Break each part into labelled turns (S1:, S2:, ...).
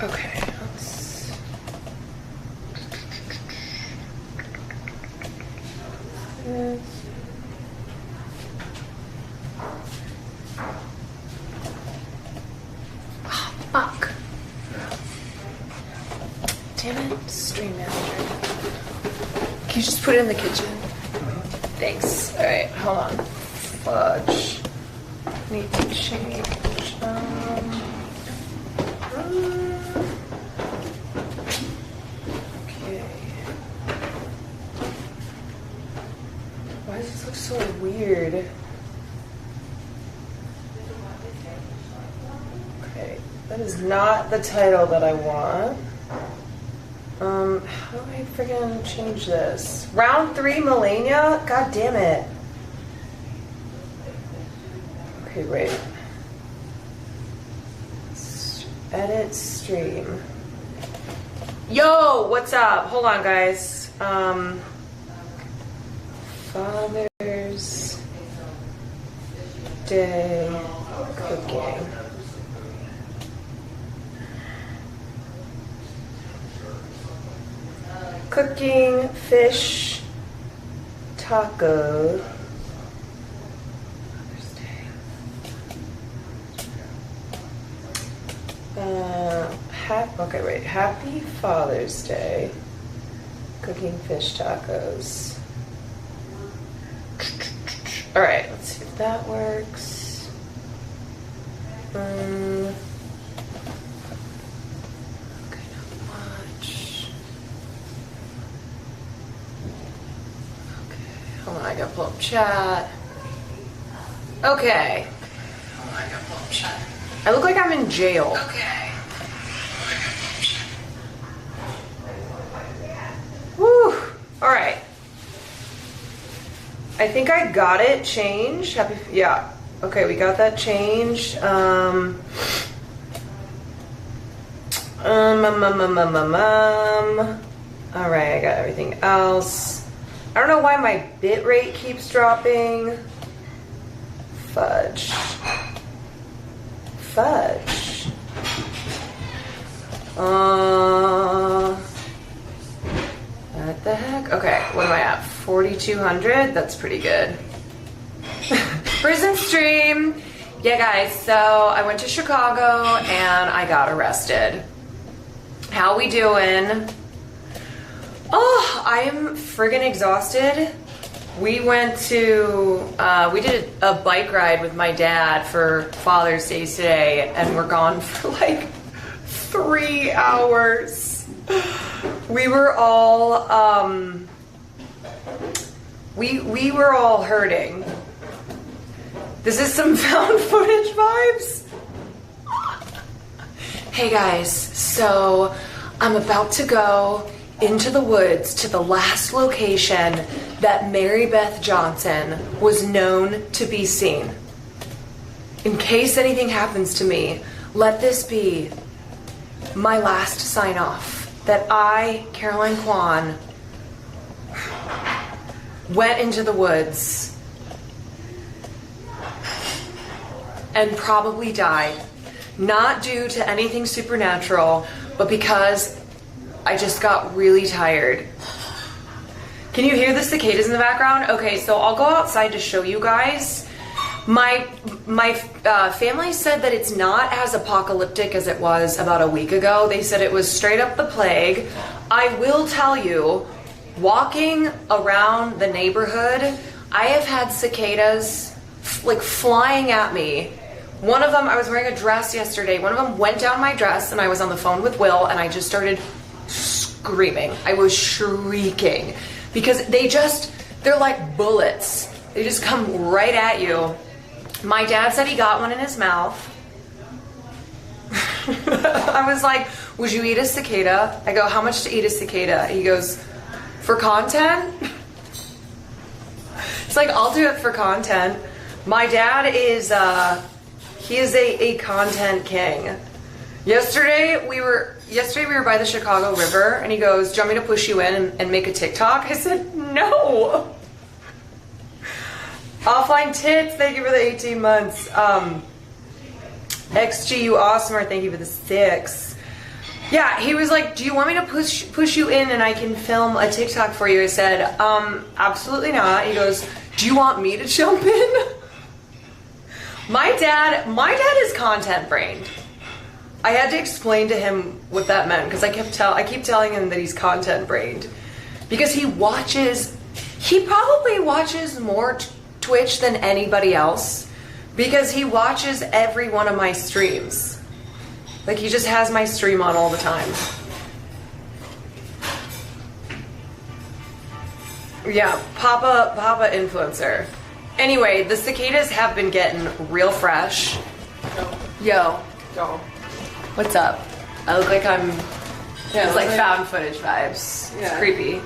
S1: Okay, let's... Oh, fuck. Damn it, Stream Manager. Can you just put it in the kitchen? Thanks. Alright, hold on. Fudge. Need to change. Okay. Why does this look so weird? Okay, that is not the title that I want. How do I friggin' change this? Round 3 Melania? God damn it. Okay, wait. Edit stream. Yo, what's up? Hold on, guys. Father's Day cooking. Cooking fish taco. Okay, wait. Happy Father's Day. Cooking fish tacos. All right, let's see if that works. Okay, not much. Okay, hold on. I gotta pull up chat. Okay. Hold on, I gotta pull up chat. I look like I'm in jail. Okay. Woo! Alright. I think I got it changed. Yeah. Okay, we got that changed. Alright, I got everything else. I don't know why my bit rate keeps dropping. Fudge. Fudge. What the heck? Okay, what am I at? 4,200? That's pretty good. Prison stream. Yeah, guys, so I went to Chicago and I got arrested. How we doing? Oh, I am friggin' exhausted. We went to, we did a bike ride with my dad for Father's Day today, and we're gone for like 3 hours. We were all, we were all hurting. This is some found footage vibes. Hey guys, so I'm about to go into the woods to the last location that Mary Beth Johnson was known to be seen. In case anything happens to me, let this be my last sign off that I, Caroline Kwan, went into the woods and probably died. Not due to anything supernatural, but because I just got really tired. Can you hear the cicadas in the background? Okay, so I'll go outside to show you guys. My family said that it's not as apocalyptic as it was about a week ago. They said it was straight up the plague. I will tell you, walking around the neighborhood, I have had cicadas like flying at me. One of them, I was wearing a dress yesterday. One of them went down my dress and I was on the phone with Will and I just started screaming. I was shrieking because they're like bullets. They just come right at you. My dad said he got one in his mouth. I was like, would you eat a cicada? I go, how much to eat a cicada? He goes, for content? It's like, I'll do it for content. My dad is, he is a content king. Yesterday we were by the Chicago River and he goes, do you want me to push you in and make a TikTok? I said, no. Offline tits, thank you for the 18 months. XG, you awesomer, thank you for the 6. Yeah, he was like, do you want me to push you in and I can film a TikTok for you? I said, absolutely not. He goes, do you want me to jump in? My dad is content brained. I had to explain to him what that meant because I keep telling him that he's content brained because he probably watches more Twitch than anybody else because he watches every one of my streams. Like he just has my stream on all the time. Yeah, Papa influencer. Anyway, the cicadas have been getting real fresh. Yo. What's up? I look like I'm... Yeah, it's like found footage vibes. Yeah. It's creepy.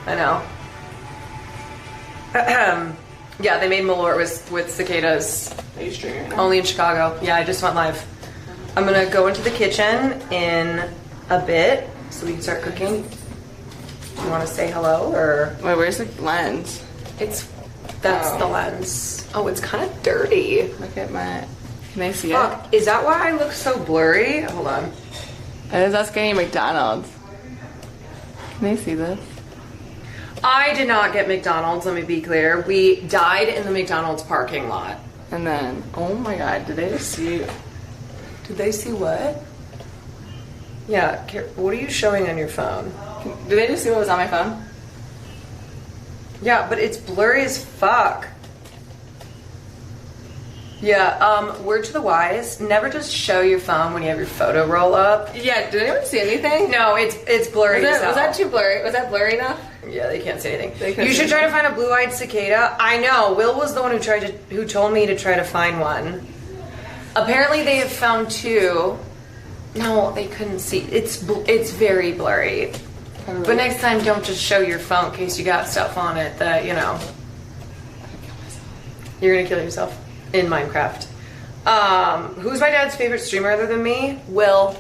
S1: I know. Yeah, they made Malort with cicadas.
S2: Are you streaming?
S1: Only in Chicago. Yeah, I just went live. I'm gonna go into the kitchen in a bit so we can start cooking. Do you want to say hello or?
S2: Wait, where's the lens?
S1: That's the lens. Oh, it's kind of dirty.
S2: Look at my. Can I see
S1: Fuck, is that why I look so blurry? Hold on.
S2: it? Is that getting McDonald's? Can I see this?
S1: I did not get McDonald's, let me be clear. We died in the McDonald's parking lot.
S2: And then, oh my god, did they just see?
S1: Did they see what? Yeah, what are you showing on your phone?
S2: Did they just see what was on my phone?
S1: Yeah, but it's blurry as fuck. Yeah, word to the wise, never just show your phone when you have your photo roll up.
S2: Yeah, did anyone see anything?
S1: No, it's blurry as hell.
S2: Was that too blurry? Was that blurry enough?
S1: Yeah, they can't see anything. You should try to find a blue-eyed cicada. I know, Will was the one who told me to try to find one. Apparently they have found two. No, they couldn't see. It's very blurry. But next time, don't just show your phone in case you got stuff on it that, you know. You're gonna kill yourself in Minecraft. Who's my dad's favorite streamer other than me? Will.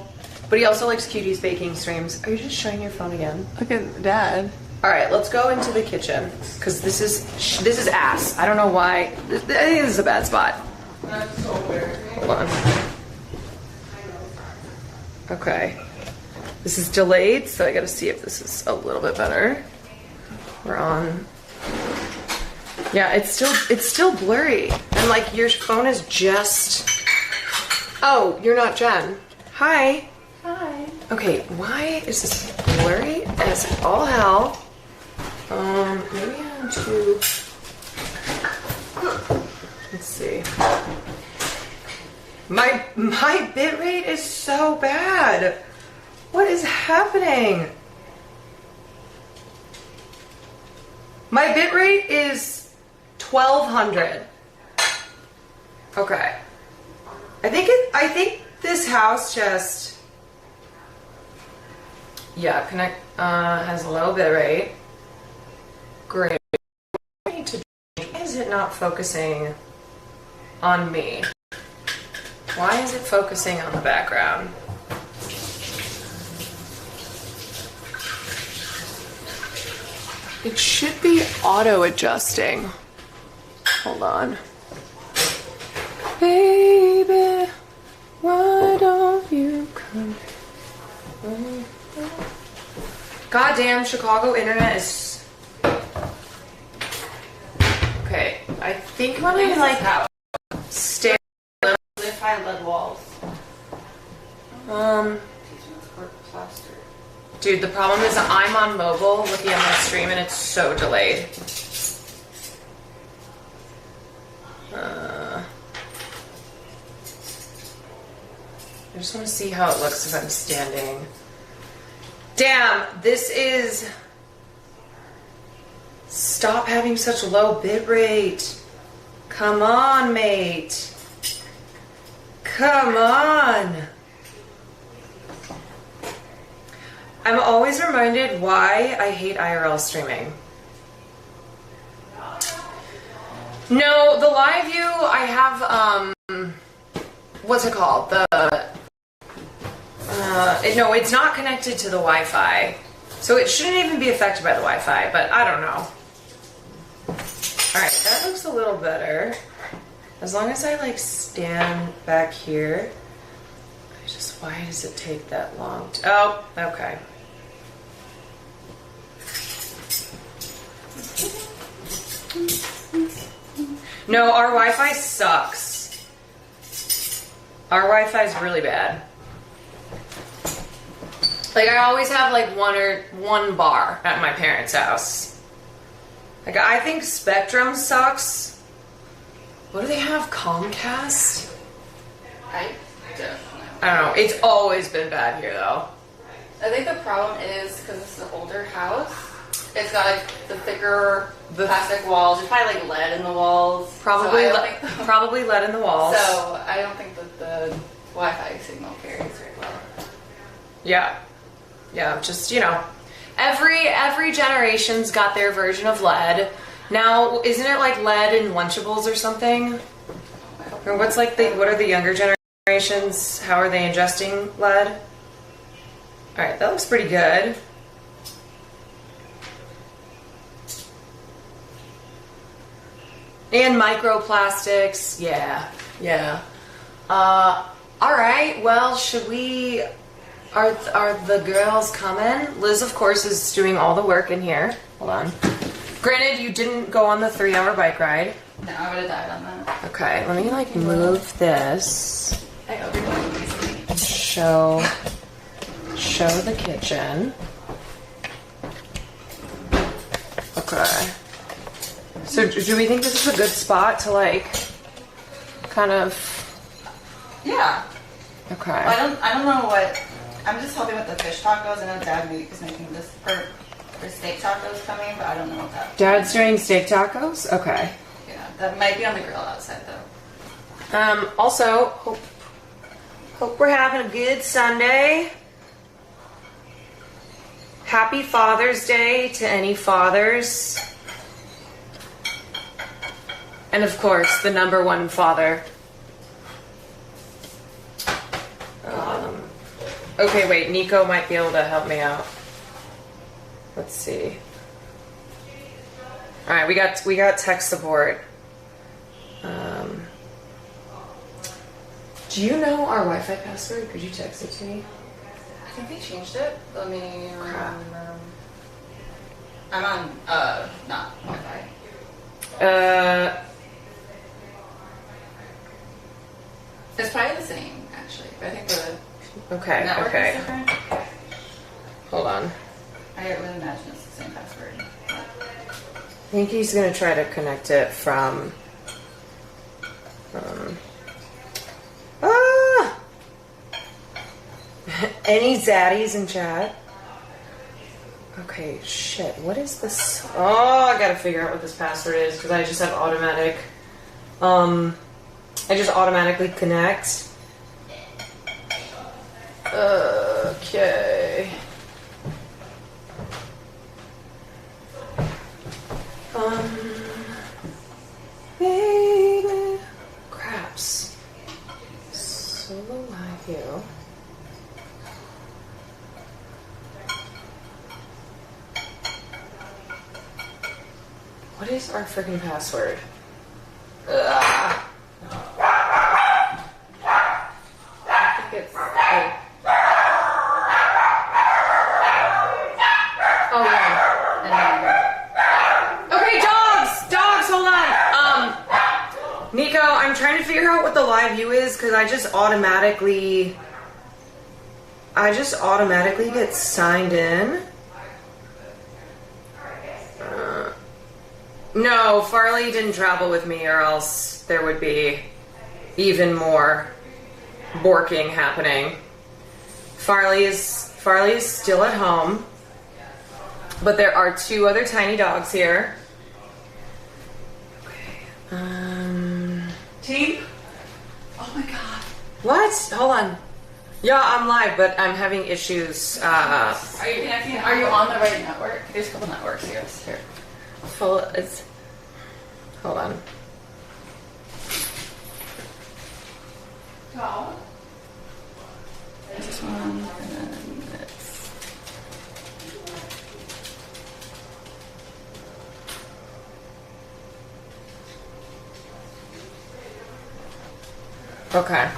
S1: But he also likes Cuties baking streams. Are you just showing your phone again?
S2: Look at Dad.
S1: Alright, let's go into the kitchen. Because this is ass. I don't know why. I think this is a bad spot.
S2: That's so weird.
S1: Hold on. Okay. This is delayed, so I gotta see if this is a little bit better. We're on. Yeah, it's still blurry. And like your phone is just... Oh, you're not Jen. Hi.
S2: Hi.
S1: Okay, why is this blurry as all hell? Maybe I'm too... Let's see. My bitrate is so bad. What is happening? My bitrate is 1200. Okay. I think this house just has low bitrate. Great. Why is it not focusing on me? Why is it focusing on the background? It should be auto-adjusting. Hold on. Baby, why don't you come? Goddamn, Chicago internet is... Okay, I think when I like stare with high lead walls. Dude, the problem is I'm on mobile looking at my stream and it's so delayed. I just want to see how it looks if I'm standing. Damn, this is... Stop having such low bitrate. Come on, mate. Come on. I'm always reminded why I hate IRL streaming. No, the live view, I have, what's it called? No, it's not connected to the Wi-Fi. So it shouldn't even be affected by the Wi-Fi, but I don't know. Alright, that looks a little better. As long as I, like, stand back here. I just Why does it take that long? Oh, okay. No, our Wi-Fi sucks. Our Wi-Fi is really bad. Like, I always have like one bar at my parents' house. Like, I think Spectrum sucks. What do they have? Comcast?
S3: I don't know.
S1: I don't know. It's always been bad here, though.
S3: I think the problem is because it's an older house. It's got like the thicker plastic walls. There's probably like lead in the walls.
S1: Probably,
S3: so I don't think
S1: probably lead in the walls.
S3: So I don't think that the Wi-Fi signal carries very well.
S1: Yeah. Yeah, just, you know, every generation's got their version of lead. Now, isn't it like lead in Lunchables or something? Or what are the younger generations? How are they ingesting lead? All right, that looks pretty good. And microplastics, yeah. All right, well, should we... Are the girls coming? Liz, of course, is doing all the work in here. Hold on. Granted, you didn't go on the 3-hour bike ride.
S3: No, I would have died on that.
S1: Okay, let me like move this.
S3: I overdo it.
S1: Show the kitchen. Okay. So do we think this is a good spot to like kind of...
S3: Yeah.
S1: Okay.
S3: Well, I don't know what. I'm just helping with the fish tacos. I know Dad is making this for steak tacos coming, but I don't know what that.
S1: Dad's doing steak tacos? Okay.
S3: Yeah, that might be on the grill outside though.
S1: Also, hope we're having a good Sunday. Happy Father's Day to any fathers. And of course, the number one father. Okay, wait, Nico might be able to help me out. Let's see. All right, we got tech support. Do you know our Wi-Fi password? Could you text it to me?
S3: I think they changed it. Let me.
S1: Crap.
S3: I'm on not Wi-Fi. It's probably the same actually, but I think the
S1: Okay,
S3: network
S1: okay.
S3: is different.
S1: Hold on.
S3: I would imagine it's the same password.
S1: I think he's gonna try to connect it from. Any zaddies in chat? Okay, shit. What is this? Oh, I gotta figure out what this password is because I just have automatic. I just automatically connect. Okay. Baby. Craps. Solo live you. What is our freaking password? Ugh. I think it's. Oh yeah. Okay, dogs, hold on. Nico, I'm trying to figure out what the live view is because I just automatically get signed in. No, Farley didn't travel with me, or else there would be even more borking happening. Farley is still at home, but there are 2 other tiny dogs here. Okay.
S3: Team? Oh my god.
S1: What? Hold on. Yeah, I'm live, but I'm having issues.
S3: Are you connecting? Are you on the right network? There's a couple networks here.
S1: Hold on.
S3: Oh. This one and then this.
S1: Okay.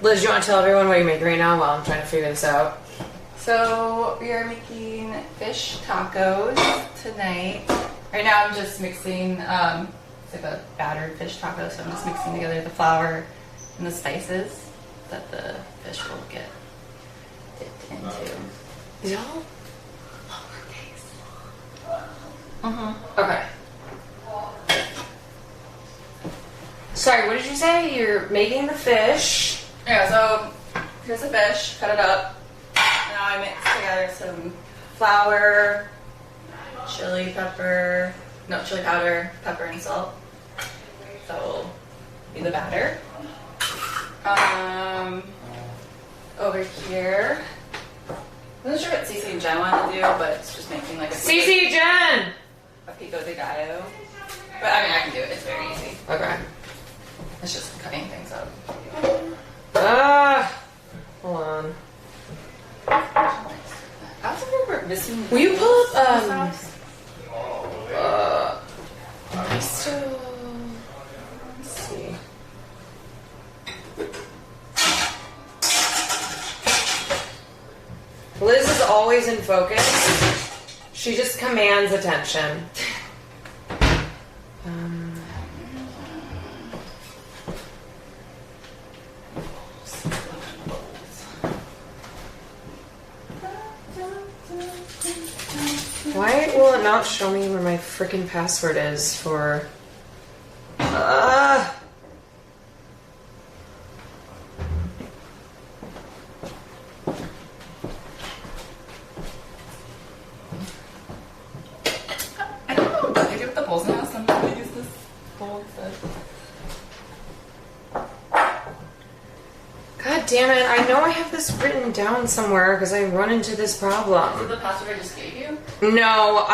S1: Liz, you want to tell everyone what you're making right now while I'm trying to figure this out?
S3: So we are making fish tacos tonight. Right now I'm just mixing, it's like a battered fish taco, so I'm just mixing together the flour and the spices that the fish will get dipped into.
S1: Is it all lowercase? Okay. Sorry, what did you say? You're making the fish.
S3: Yeah, so here's the fish, cut it up. Now I mix together some flour, chili powder, pepper and salt. So will be the batter. Over here, I'm not sure what Cece and Jen want to do, but it's just making like
S1: Cece Jen!
S3: a pico de gallo. But I mean, I can do it. It's very easy.
S1: Okay.
S3: It's just cutting things up.
S1: Hold on.
S3: I also remember missing.
S1: Will you pull up,
S3: I still.
S1: let's see. Liz is always in focus. She just commands attention. Why will it not show me where my freaking password is for...
S3: I don't know what I do with the bowls now. Sometimes I use this bowl instead.
S1: God damn it, I know I have this written down somewhere because I run into this
S3: Is
S1: problem.
S3: it the password I just gave you?
S1: No,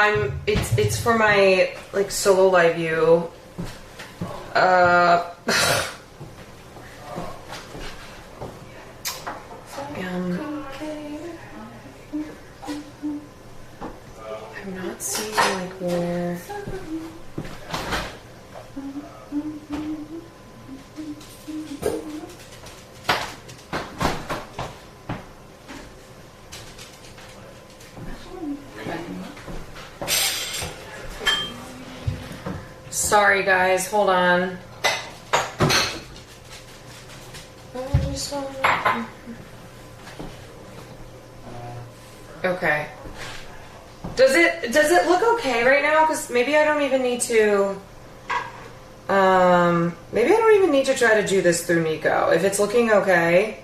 S1: it's for my like solo live view. I'm not seeing like where. Sorry guys, hold on. Okay. Does it look okay right now? Because maybe I don't even need to. Maybe I don't even need to try to do this through Nico. If it's looking okay,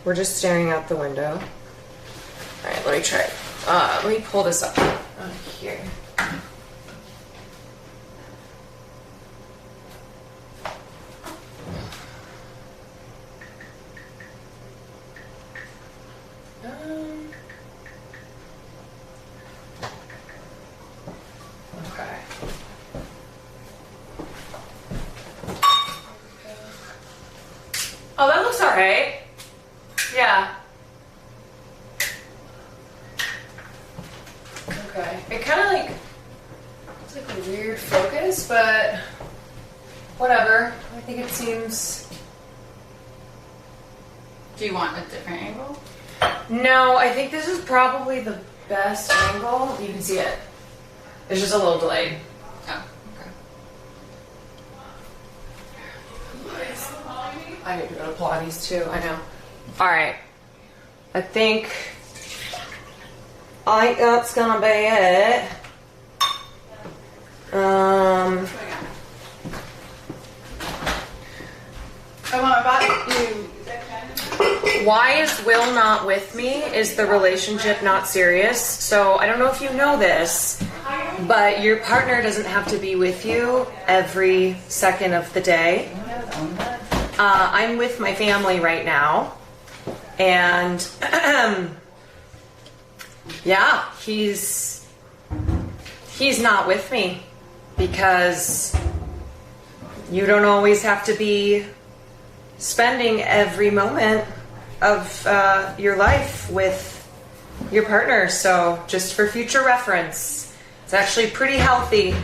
S1: we're just staring out the window. All right, let me try. Let me pull this up on here. Okay. Oh, that looks alright. Yeah. Okay. It kind of like, it's like a weird focus, but whatever. I think it seems...
S3: Do you want a different angle?
S1: No, I think this is probably the best angle. You can see it. It's just a little delayed.
S3: Oh, okay.
S1: I need to go to Pilates too, I know. Alright. I think that's gonna be it. Why is Will not with me? Is the relationship not serious? So I don't know if you know this, but your partner doesn't have to be with you every second of the day. I'm with my family right now, and yeah, he's not with me because you don't always have to be spending every moment of your life with your partner. So just for future reference, it's actually pretty healthy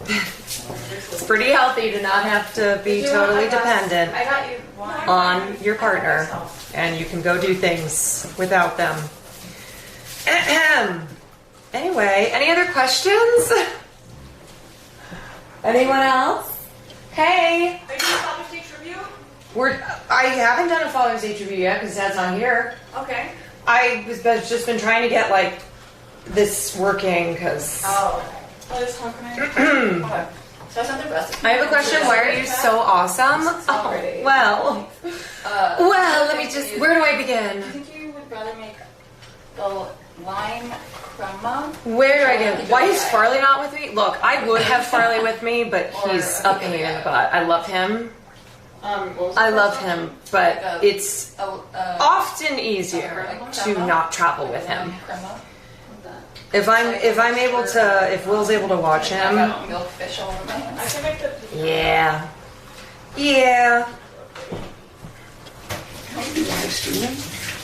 S1: It's pretty healthy to not have to be totally dependent
S3: I got you one.
S1: on your partner, and you can go do things without them. Ahem. Anyway, any other questions? Anyone else? Hey,
S3: Are you doing Father's Day tribute?
S1: I haven't done a Father's Day tribute yet because Dad's not here.
S3: Okay.
S1: I was just been trying to get like this working because.
S3: Oh, this one can I? Okay. So that's not the recipe.
S1: I have a question. Why are you so awesome?
S3: So pretty.
S1: Well, let me just. Where do I
S3: I
S1: begin?
S3: think you would rather make the lime crema.
S1: Where do I begin? Why is Farley not with me? Look, I would have Farley with me, but he's a pain in the butt. I love him. I love him, but it's often easier to not travel with him.
S3: Crema.
S1: If I'm able to, if Will's able to watch
S3: I
S1: him,
S3: got milk fish all over my hands. I can make the.
S1: yeah.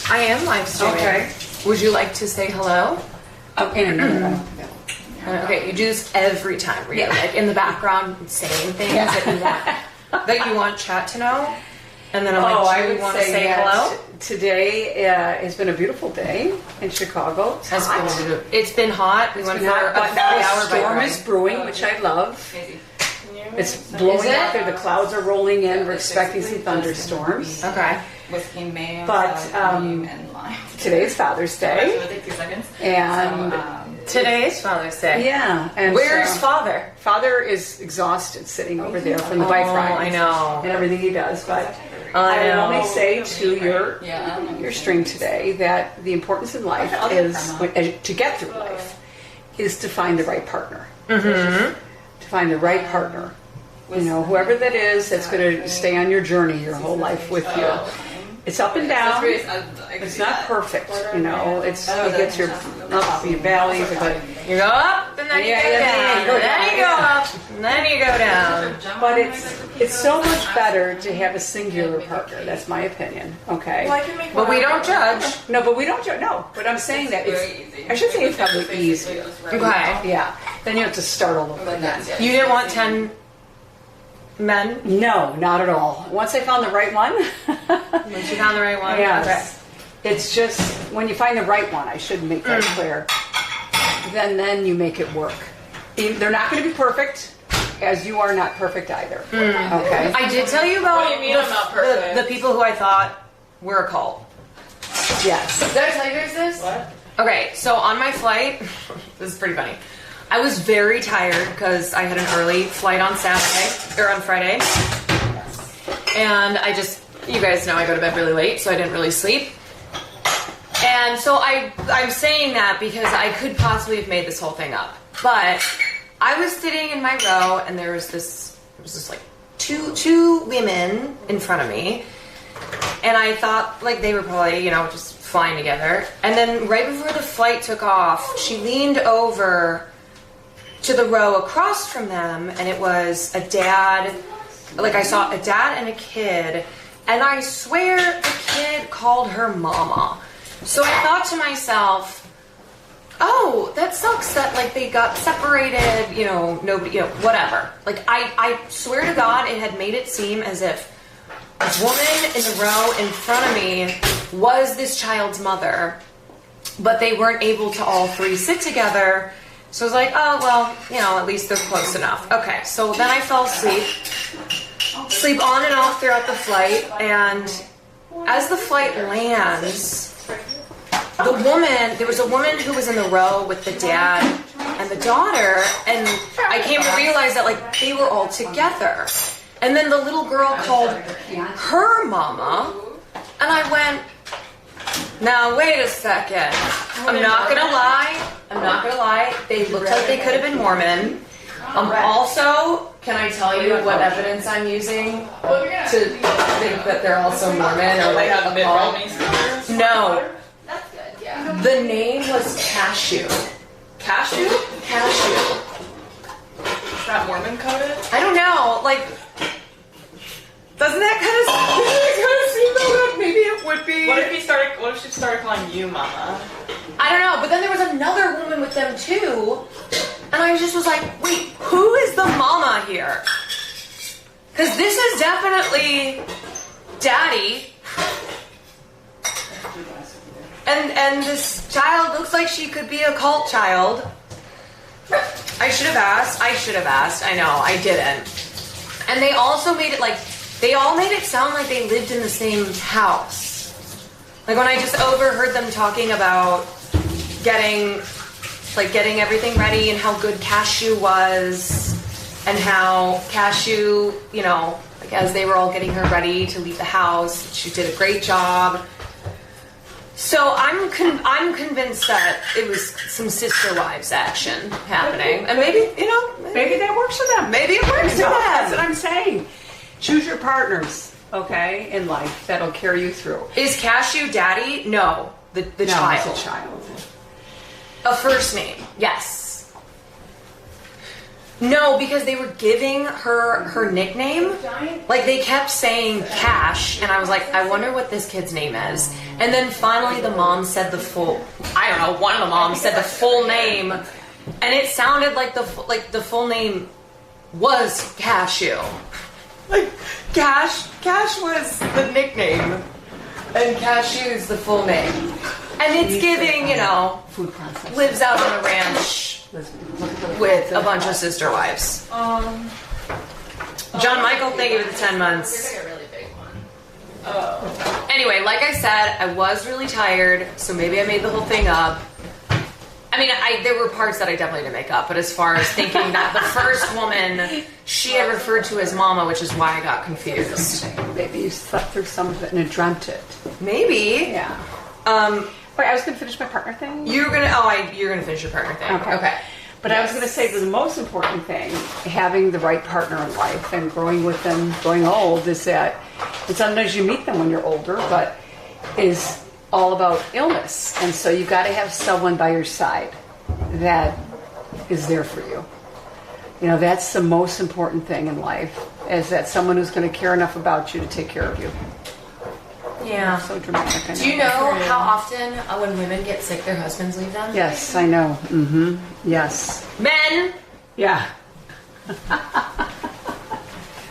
S1: I am live streaming.
S4: Okay.
S1: Would you like to say hello?
S4: Okay, no.
S1: Okay, you do this every time, right? Like in the background, saying things that you want chat to know, and then I'm like,
S4: I
S1: do you
S4: would
S1: want to say
S4: that
S1: hello?
S4: Today has been a beautiful day in Chicago.
S1: It's been hot. We went for a
S4: But
S1: 3-hour
S4: a storm
S1: bike
S4: is
S1: ride.
S4: brewing, which I love.
S3: Crazy.
S4: It's blowing
S1: Is it?
S4: out there. The clouds are rolling in. We're expecting some thunderstorms.
S1: Okay.
S3: Whiskey, mayo,
S4: But,
S3: sour cream, and lime.
S4: Today's Father's Day,
S3: It'll take 2 seconds.
S4: and
S1: Today is Father's Day.
S4: yeah. And
S1: Where's
S4: so
S1: Father?
S4: Father is exhausted sitting over there from the bike ride.
S1: I know.
S4: And everything he does, but
S1: I
S4: I would
S1: know.
S4: only say to
S3: Yeah.
S4: your string today that the importance in life is to get through life is to find the right partner. To find the right partner. You know, whoever that is that's going to stay on your journey your whole life with you. It's up and down. It's not perfect, you know. It gets your ups and your valleys, but
S1: You go up, and then you go down. Then you go up, and then you go down.
S4: but it's so much better to have a singular partner. That's my opinion. Okay.
S1: But we don't judge.
S4: No, but we don't. No, but I'm saying that it's. I should say it's probably easier.
S1: Okay.
S4: Yeah. Then you have to start all over again.
S1: You didn't want 10 men?
S4: No, not at all. Once I found the right one.
S1: Once you found the right one?
S4: Yes. It's just when you find the right one, I should make that clear. Then you make it work. They're not going to be perfect, as you are not perfect either. Okay.
S1: I did tell you about
S3: What do you mean I'm not perfect?
S1: the people who I thought were a cult.
S4: Yes.
S1: Did I tell you guys this?
S3: What?
S1: Okay, so on my flight, this is pretty funny. I was very tired because I had an early flight on Saturday, or on Friday. And you guys know I go to bed really late, so I didn't really sleep. And so I'm saying that because I could possibly have made this whole thing up. But I was sitting in my row, and there was this like two women in front of me. And I thought like they were probably, just flying together. And then right before the flight took off, she leaned over to the row across from them, and it was a dad. Like I saw a dad and a kid, and I swear the kid called her mama. So I thought to myself, oh, that sucks that like they got separated, nobody, whatever. Like I swear to God, it had made it seem as if a woman in the row in front of me was this child's mother, but they weren't able to all three sit together. So I was like, oh, well, at least they're close enough. Okay, so then I fell asleep. Sleep on and off throughout the flight, and as the flight lands, there was a woman who was in the row with the dad and the daughter, and I came to realize that, like, they were all together. And then the little girl called her mama, and I went, now, wait a second. I'm not gonna lie. They looked like they could have been Mormon. Also, can I tell you what evidence I'm using to think that they're also Mormon or like a cult? No.
S3: That's good, yeah.
S1: The name was Cashew.
S3: Cashew?
S1: Cashew.
S3: Is that Mormon coded?
S1: I don't know. Like, doesn't that kind of seem that maybe it would be?
S5: What if she started calling you mama?
S1: I don't know. But then there was another woman with them too, and I just was like, wait, who is the mama here? Because this is definitely Daddy. And this child looks like she could be a cult child. I should have asked. I know, I didn't. And they also made it like, they all made it sound like they lived in the same house. Like when I just overheard them talking about getting everything ready and how good Cashew was and how Cashew, you know, like as they were all getting her ready to leave the house, she did a great job. So I'm convinced that it was some sister wives action happening, and maybe, you know,
S4: Maybe that works for them.
S1: maybe it works for them.
S4: That's what I'm saying. Choose your partners, okay, in life that'll carry you through.
S1: Is Cashew Daddy? No, the child.
S4: It's a child.
S1: A first name, yes. No, because they were giving her nickname. Like they kept saying Cash, and I was like, I wonder what this kid's name is. And then finally the mom said the full, I don't know, one of the moms said the full name, and it sounded like the full name was Cashew. Like Cash was the nickname, and Cashew's the full name. And it's giving, you know,
S4: Food processing.
S1: lives out on a ranch with a bunch of sister wives. John Michael, thank you for the 10 months.
S3: a really big one.
S1: Anyway, like I said, I was really tired, so maybe I made the whole thing up. I mean, there were parts that I definitely didn't make up, but as far as thinking that the first woman she had referred to as Mama, which is why I got confused.
S4: Maybe you slept through some of it and dreamt it.
S1: Maybe.
S4: Yeah. Wait, I was going to finish my partner thing.
S1: You're gonna finish your partner thing.
S4: Okay. But I was going to say the most important thing, having the right partner in life and growing with them, growing old, is that, and sometimes you meet them when you're older, but is all about illness. And so you've got to have someone by your side that is there for you. You know, that's the most important thing in life, is that someone who's going to care enough about you to take care of you.
S1: Yeah.
S4: So dramatic. I
S1: Do you know how often when women get sick, their husbands leave them?
S4: Yes, I know. Mm-hmm. Yes.
S1: Men
S4: Yeah.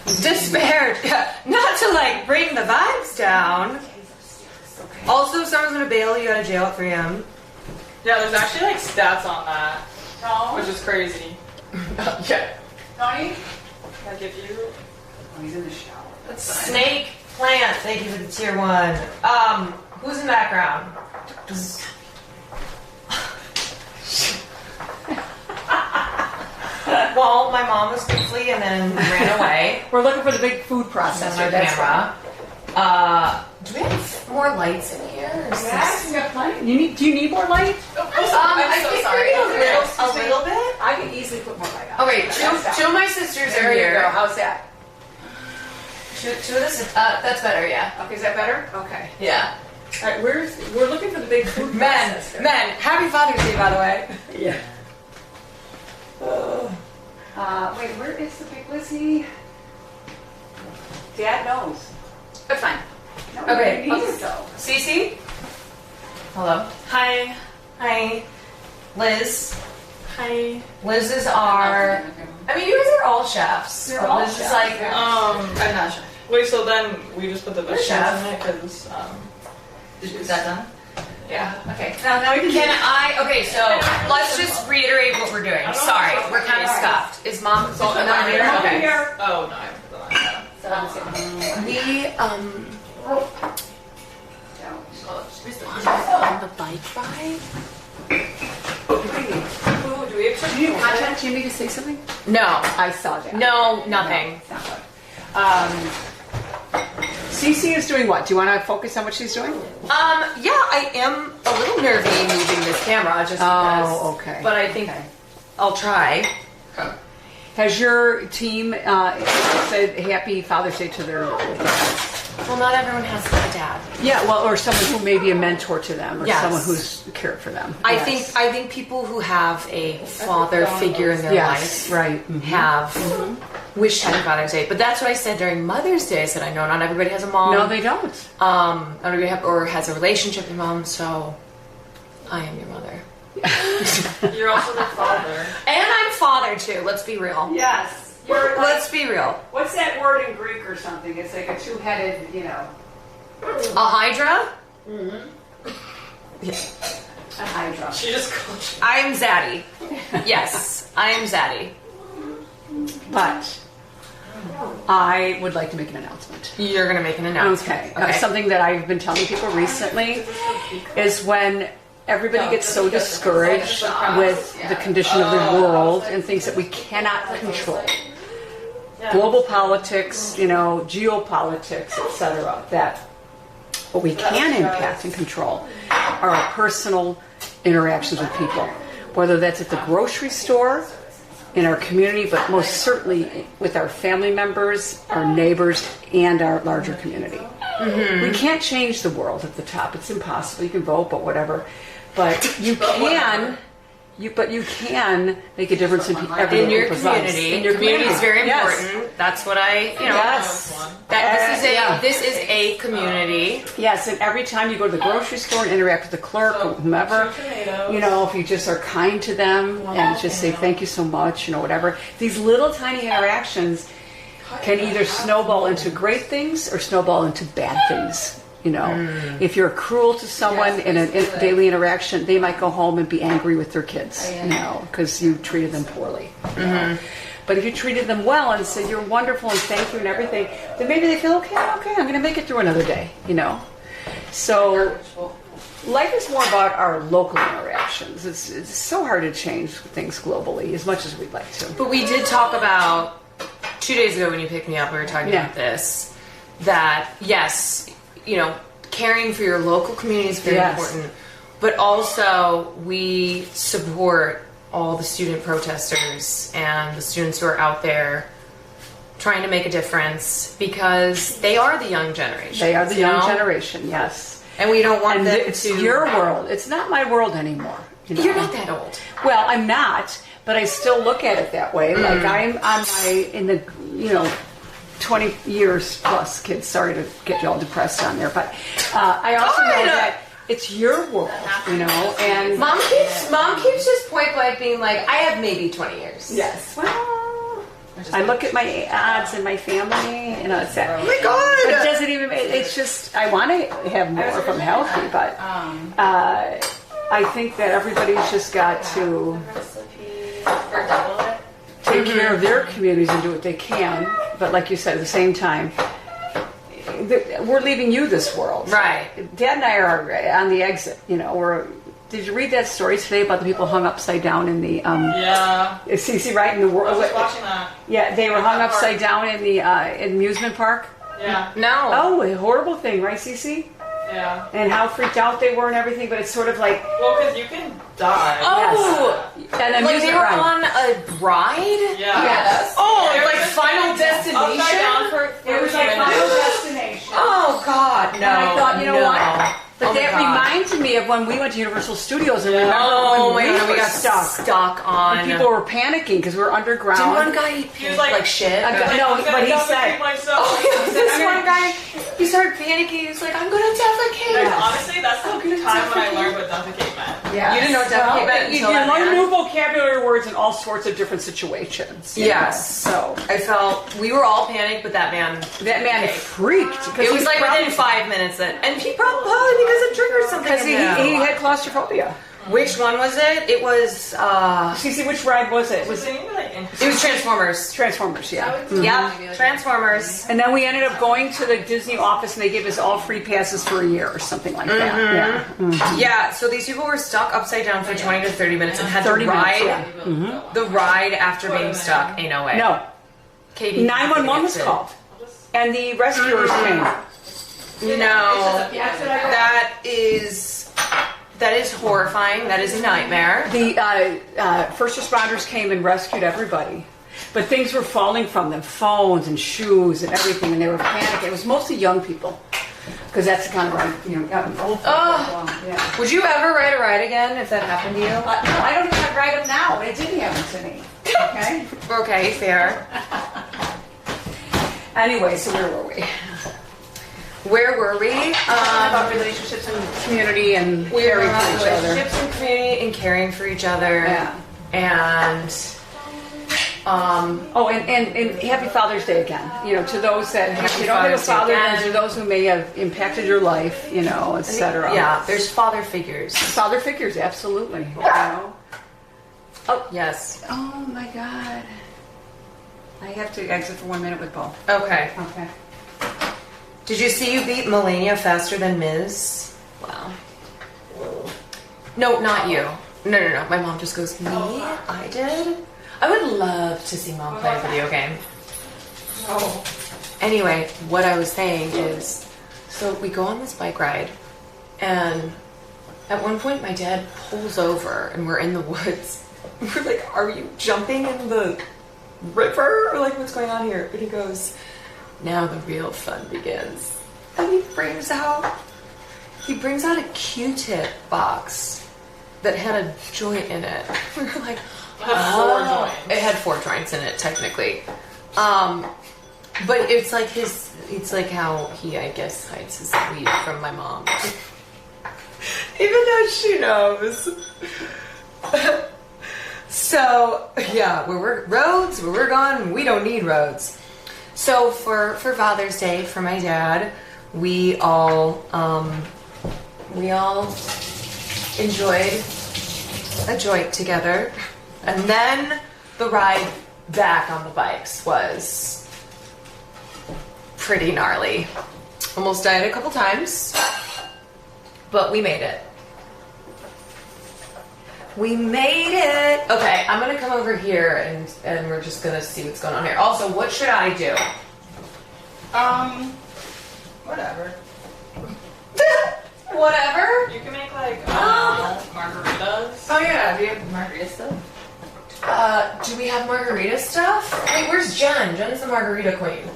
S1: despaired. Not to like bring the vibes down. Also, if someone's gonna bail you out of jail at 3 a.m.
S2: Yeah, there's actually like stats on that, which is crazy.
S1: Yeah.
S2: Donnie, like if you
S4: He's in the shower.
S1: Snake plant. Thank you for the tier 1. Who's in the background? Well, my mom was quickly and then ran away.
S4: We're looking for the big food
S1: That's
S4: processor.
S1: our
S4: That's
S1: camera. Do we have more lights in here? Or is
S4: Yes,
S1: this-
S4: we got plenty. Do you need more light?
S1: I think maybe a little bit.
S4: I can easily put more light on.
S1: Okay, two of my sisters
S4: There
S1: are
S4: you
S1: here.
S4: go. How's that?
S1: Two of the sisters. That's better, yeah.
S4: Okay, is that better? Okay.
S1: Yeah.
S4: All right, we're looking for the big food
S1: Men,
S4: processor.
S1: happy Father's Day, by the way.
S4: Yeah. Wait, where is the big Lizzie? Dad knows.
S1: That's fine.
S4: No,
S1: Okay,
S4: we need it though.
S1: Cece? Hello.
S2: hi,
S1: Hi. Liz.
S2: hi.
S1: Liz is our... I mean, you guys are all chefs.
S4: They're all
S1: Liz is
S4: chefs,
S1: like...
S3: I'm not sure.
S2: Wait, so then we just put the vegetables
S1: chef.
S2: in it because
S3: Is that done?
S2: yeah.
S1: Okay.
S3: Now we can
S1: Okay, so let's just reiterate what we're doing. Sorry, we're kind of stuffed. Is Mom not here?
S4: Mom
S1: Okay.
S4: here.
S2: Oh no, I forgot.
S1: We, on the bike ride?
S2: Do we have
S4: Did you contact Jimmy to say something?
S1: No.
S4: I saw that.
S1: No, nothing.
S4: It's not good. Cece is doing what? Do you want to focus on what she's doing?
S1: Yeah, I am a little nervy moving this camera just because.
S4: Oh, okay.
S1: But I think I'll try.
S4: Has your team said Happy Father's Day to their
S1: Well, not everyone has a dad.
S4: Yeah, well, or someone who may be a mentor to them, or
S1: Yes.
S4: someone who's cared for them.
S1: I
S4: Yes.
S1: think people who have a father figure in their
S4: Yes,
S1: life
S4: right. Mhm.
S1: have wished Happy Father's Day. But that's what I said during Mother's Day. I said, I know not everybody has a mom.
S4: No, they don't.
S1: Not everybody or has a relationship with mom, so I am your mother.
S3: You're also the father.
S1: And I'm father too. Let's be real.
S4: Yes. You're
S1: Let's be real.
S4: what's that word in Greek or something? It's like a two-headed,
S1: A hydra?
S4: a hydra.
S3: She just called
S1: I am Zaddy. Yes, I am Zaddy.
S4: But I would like to make an announcement.
S1: You're gonna make an announcement.
S4: Okay. Something that I've been telling people recently is when everybody gets so discouraged with the condition of the world and things that we cannot control. Global politics, geopolitics, etc. That what we can impact and control are our personal interactions with people, whether that's at the grocery store, in our community, but most certainly with our family members, our neighbors, and our larger community. We can't change the world at the top. It's impossible. You can vote, but whatever. But you can. But you can make a difference in everything
S1: In your
S4: people's lives.
S1: community.
S4: In your
S1: community is very
S4: Yes.
S1: important. That's what I,
S4: Yes.
S1: This is a community.
S4: Yes, and every time you go to the grocery store and interact with the clerk or whomever, if you just are kind to them and just say thank you so much, whatever. These little tiny interactions can either snowball into great things or snowball into bad things. If you're cruel to someone in a daily interaction, they might go home and be angry with their kids, because you treated them poorly. But if you treated them well and said you're wonderful and thank you and everything, then maybe they feel okay, I'm going to make it through another day. So life is more about our local interactions. It's so hard to change things globally as much as we'd like to.
S1: But we did talk about 2 days ago when you picked me up, we were talking about this, that yes, caring for your local community is very important, but also we support all the student protesters and the students who are out there trying to make a difference because they are the young generation.
S4: They are the young generation, yes.
S1: And we don't want them
S4: it's
S1: to...
S4: your world. It's not my world anymore.
S1: You're not that old.
S4: Well, I'm not, but I still look at it that way. Like I'm on in the 20 years plus kids. Sorry to get you all depressed on there, but I also know that it's your world, and
S1: Mom keeps just point blank being like, I have maybe 20 years.
S4: yes. Well, I look at my odds and my family, it's that.
S1: Oh my God!
S4: It doesn't even. It's just I want to have more if I'm healthy, but I think that everybody's just got to take care of their communities and do what they can. But like you said, at the same time, we're leaving you this world.
S1: Right.
S4: Dad and I are on the exit. Did you read that story today about the people hung upside down in the?
S3: Yeah.
S4: Cece, right in the world.
S3: I was watching that.
S4: Yeah, they were hung upside down in the amusement park.
S3: Yeah.
S1: No.
S4: Oh, a horrible thing, right, Cece?
S3: Yeah.
S4: And how freaked out they were and everything. But it's sort of like.
S3: Well, because you can die.
S1: Oh!
S4: And
S1: Like they were on a ride?
S3: Yeah.
S4: Yes.
S1: Oh,
S3: There
S1: like
S3: was this
S1: Final
S3: thing upside down
S1: Destination?
S3: for 30
S4: It was like
S3: minutes.
S4: Final Destination.
S1: Oh, God, no.
S4: And I thought, you know
S1: no.
S4: what? But
S1: Oh my
S4: that
S1: God.
S4: reminded me of when we went to Universal Studios and remember
S1: Oh
S4: when
S1: my God, we
S4: were
S1: got stuck on.
S4: And people were panicking because we were underground.
S1: Did one guy eat
S3: He was
S1: like,
S3: like-
S1: shit?
S4: No, but he said.
S1: Oh, this one guy, he started panicking. He was like, I'm gonna defecate.
S4: Yeah.
S3: Honestly, that's the time when I learned what defecate meant.
S4: Yeah.
S1: You didn't know what defecate meant
S4: You
S1: until that
S4: learn
S1: man.
S4: new vocabulary words in all sorts of different situations.
S1: Yes.
S4: So
S1: I felt, we were all panicked, but that man
S4: freaked.
S1: It was like within 5 minutes and he probably because it triggered something
S4: Because
S1: in
S4: he
S1: him.
S4: had claustrophobia.
S1: Which one was it? It was
S4: Cece, which ride was it?
S3: Was it like in
S1: it was Transformers.
S4: Transformers, yeah.
S1: Yep, Transformers.
S4: And then we ended up going to the Disney office and they gave us all free passes for a year or something like that. Yeah.
S1: Yeah, so these people were stuck upside down for 20 to 30 minutes and had
S4: 30
S1: to ride
S4: minutes,
S1: the ride after being stuck. Ain't no way.
S4: No.
S1: Katie,
S4: 911 was called. And the rescuers came.
S1: No, that is horrifying. That is a nightmare.
S4: The first responders came and rescued everybody. But things were falling from them, phones and shoes and everything, and they were panicking. It was mostly young people. Because that's the kind of ride, old people.
S1: Oh.
S4: Yeah.
S1: Would you ever ride a ride again if that happened to you?
S4: No, I don't even ride them now, but it didn't happen to me. Okay?
S1: Okay, fair.
S4: Anyway, so where were we?
S1: Where were we?
S4: About relationships and community and
S1: We were
S4: caring
S1: about
S4: for each other.
S1: relationships and community and caring for each other.
S4: Yeah.
S1: And
S4: Oh, and happy Father's Day again. You know, to those that
S1: Happy
S4: you don't have a
S1: Father's Day
S4: father,
S1: again.
S4: and to those who may have impacted your life, you know, etc.
S1: yeah, there's father figures.
S4: Father figures, absolutely. You know.
S1: Yes.
S4: Oh my God. I have to exit for 1 minute with Bo.
S1: Okay.
S4: Okay.
S1: Did you see you beat Melania faster than Miz? Wow. No, not you. No. My mom just goes, me? I did? I would love to see mom play a video game.
S3: Oh.
S1: Anyway, what I was saying is, so we go on this bike ride, and at one point my dad pulls over, and we're in the woods. We're like, are you jumping in the river? Or like, what's going on here? And he goes, now the real fun begins. And he brings out a Q-tip box that had a joint in it. We were like, oh. It had 4 joints in it, technically. But it's like how he, I guess, hides his weed from my mom. Even though she knows. So, yeah, where we're going, we don't need roads. So for Father's Day, for my dad, we all enjoyed a joint together. And then the ride back on the bikes was pretty gnarly. Almost died a couple times, but we made it. We made it! Okay, I'm gonna come over here and we're just gonna see what's going on here. Also, what should I do?
S3: Whatever.
S1: Whatever?
S3: You can make like margaritas.
S1: Oh yeah, do you have
S3: Margarita stuff?
S1: do we have margarita stuff? Wait, where's Jen? Jen's the margarita queen.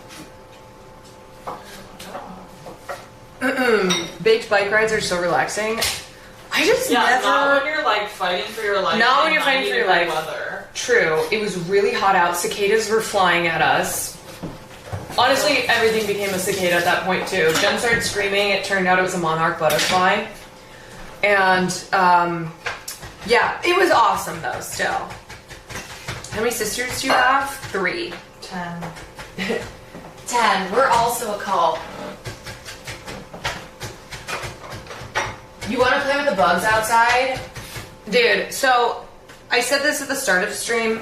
S1: Baked bike rides are so relaxing. I just never...
S5: not when you're like fighting for your life.
S1: Not when
S5: in
S1: you're fighting for your
S5: 90-degree
S1: life.
S5: Weather.
S1: True. It was really hot out. Cicadas were flying at us. Honestly, everything became a cicada at that point too. Jen started screaming. It turned out it was a monarch butterfly. And, yeah, it was awesome though, still. How many sisters do you have? 3.
S3: 10.
S1: 10. We're also a cult. You want to play with the bugs outside? Dude, so I said this at the start of the stream.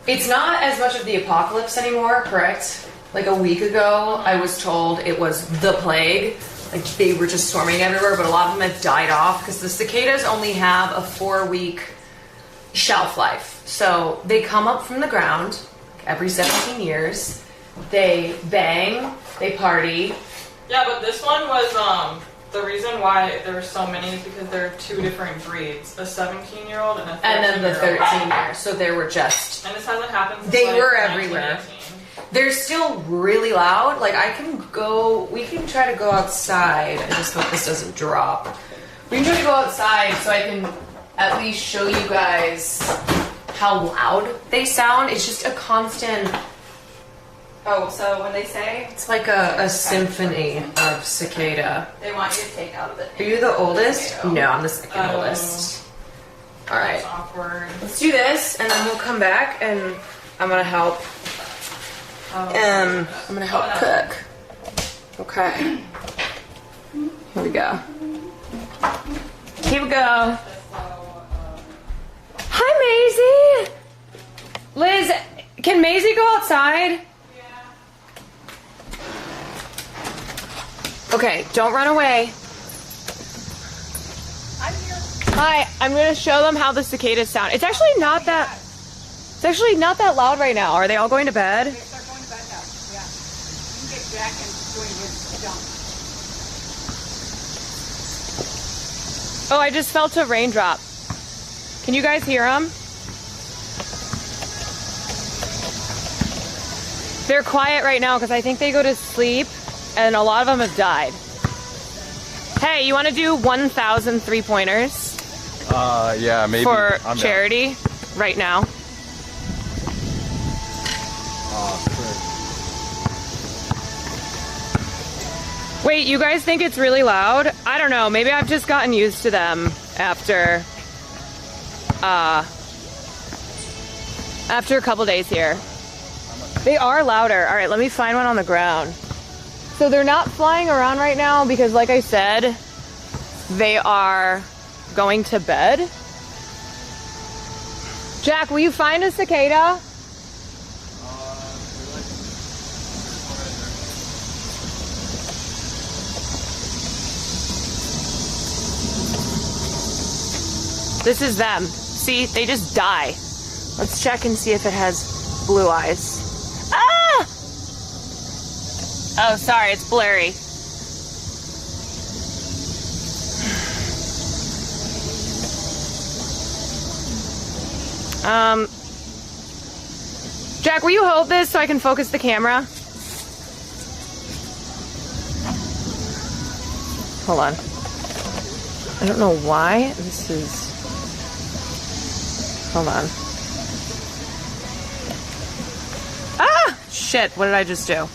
S1: It's not as much of the apocalypse anymore, correct? Like a week ago, I was told it was the plague. Like they were just swarming everywhere, but a lot of them have died off because the cicadas only have a 4-week shelf life. So they come up from the ground every 17 years. They bang, they party.
S5: Yeah, but this one was the reason why there were so many is because there are 2 different breeds: a 17-year-old and a 13-year-old.
S1: And then the 13-year. So they were just...
S5: And this hasn't happened since
S1: They
S5: like,
S1: were everywhere.
S5: 1918.
S1: They're still really loud. Like we can try to go outside. I just hope this doesn't drop. We can try to go outside so I can at least show you guys how loud they sound. It's just a constant...
S3: Oh, so when they say
S1: It's like a symphony of cicada.
S3: they want you to take out the...
S1: Are you the oldest?
S3: Tomato.
S1: No, I'm the second oldest. All right.
S5: It's awkward.
S1: Let's do this, and then we'll come back, and I'm gonna help. I'm gonna help cook. Okay. Here we go. Here we go. Hi, Maisie. Liz, can Maisie go outside? Okay, don't run away. Hi, I'm gonna show them how the cicadas sound. It's actually not that loud right now. Are they all going to bed?
S4: They're going to bed now. Yeah. You can get Jack and doing his jump.
S1: Oh, I just felt a raindrop. Can you guys hear them? They're quiet right now because I think they go to sleep and a lot of them have died. Hey, you want to do 1,000 3-pointers?
S6: Yeah, maybe.
S1: For
S6: I'm
S1: charity right now?
S6: Down. Oh,
S1: Wait, you guys think it's really loud? I don't know. Maybe I've just gotten used to them after a couple days here. They are louder. All right, let me find one on the ground. So they're not flying around right now because, like I said, they are going to bed. Jack, will you find a cicada? This is them. See, they just die. Let's check and see if it has blue eyes. Ah! Oh, sorry, it's blurry. Jack, will you hold this so I can focus the camera? Hold on. I don't know why this is... Hold on. Ah! Shit, what did I just do?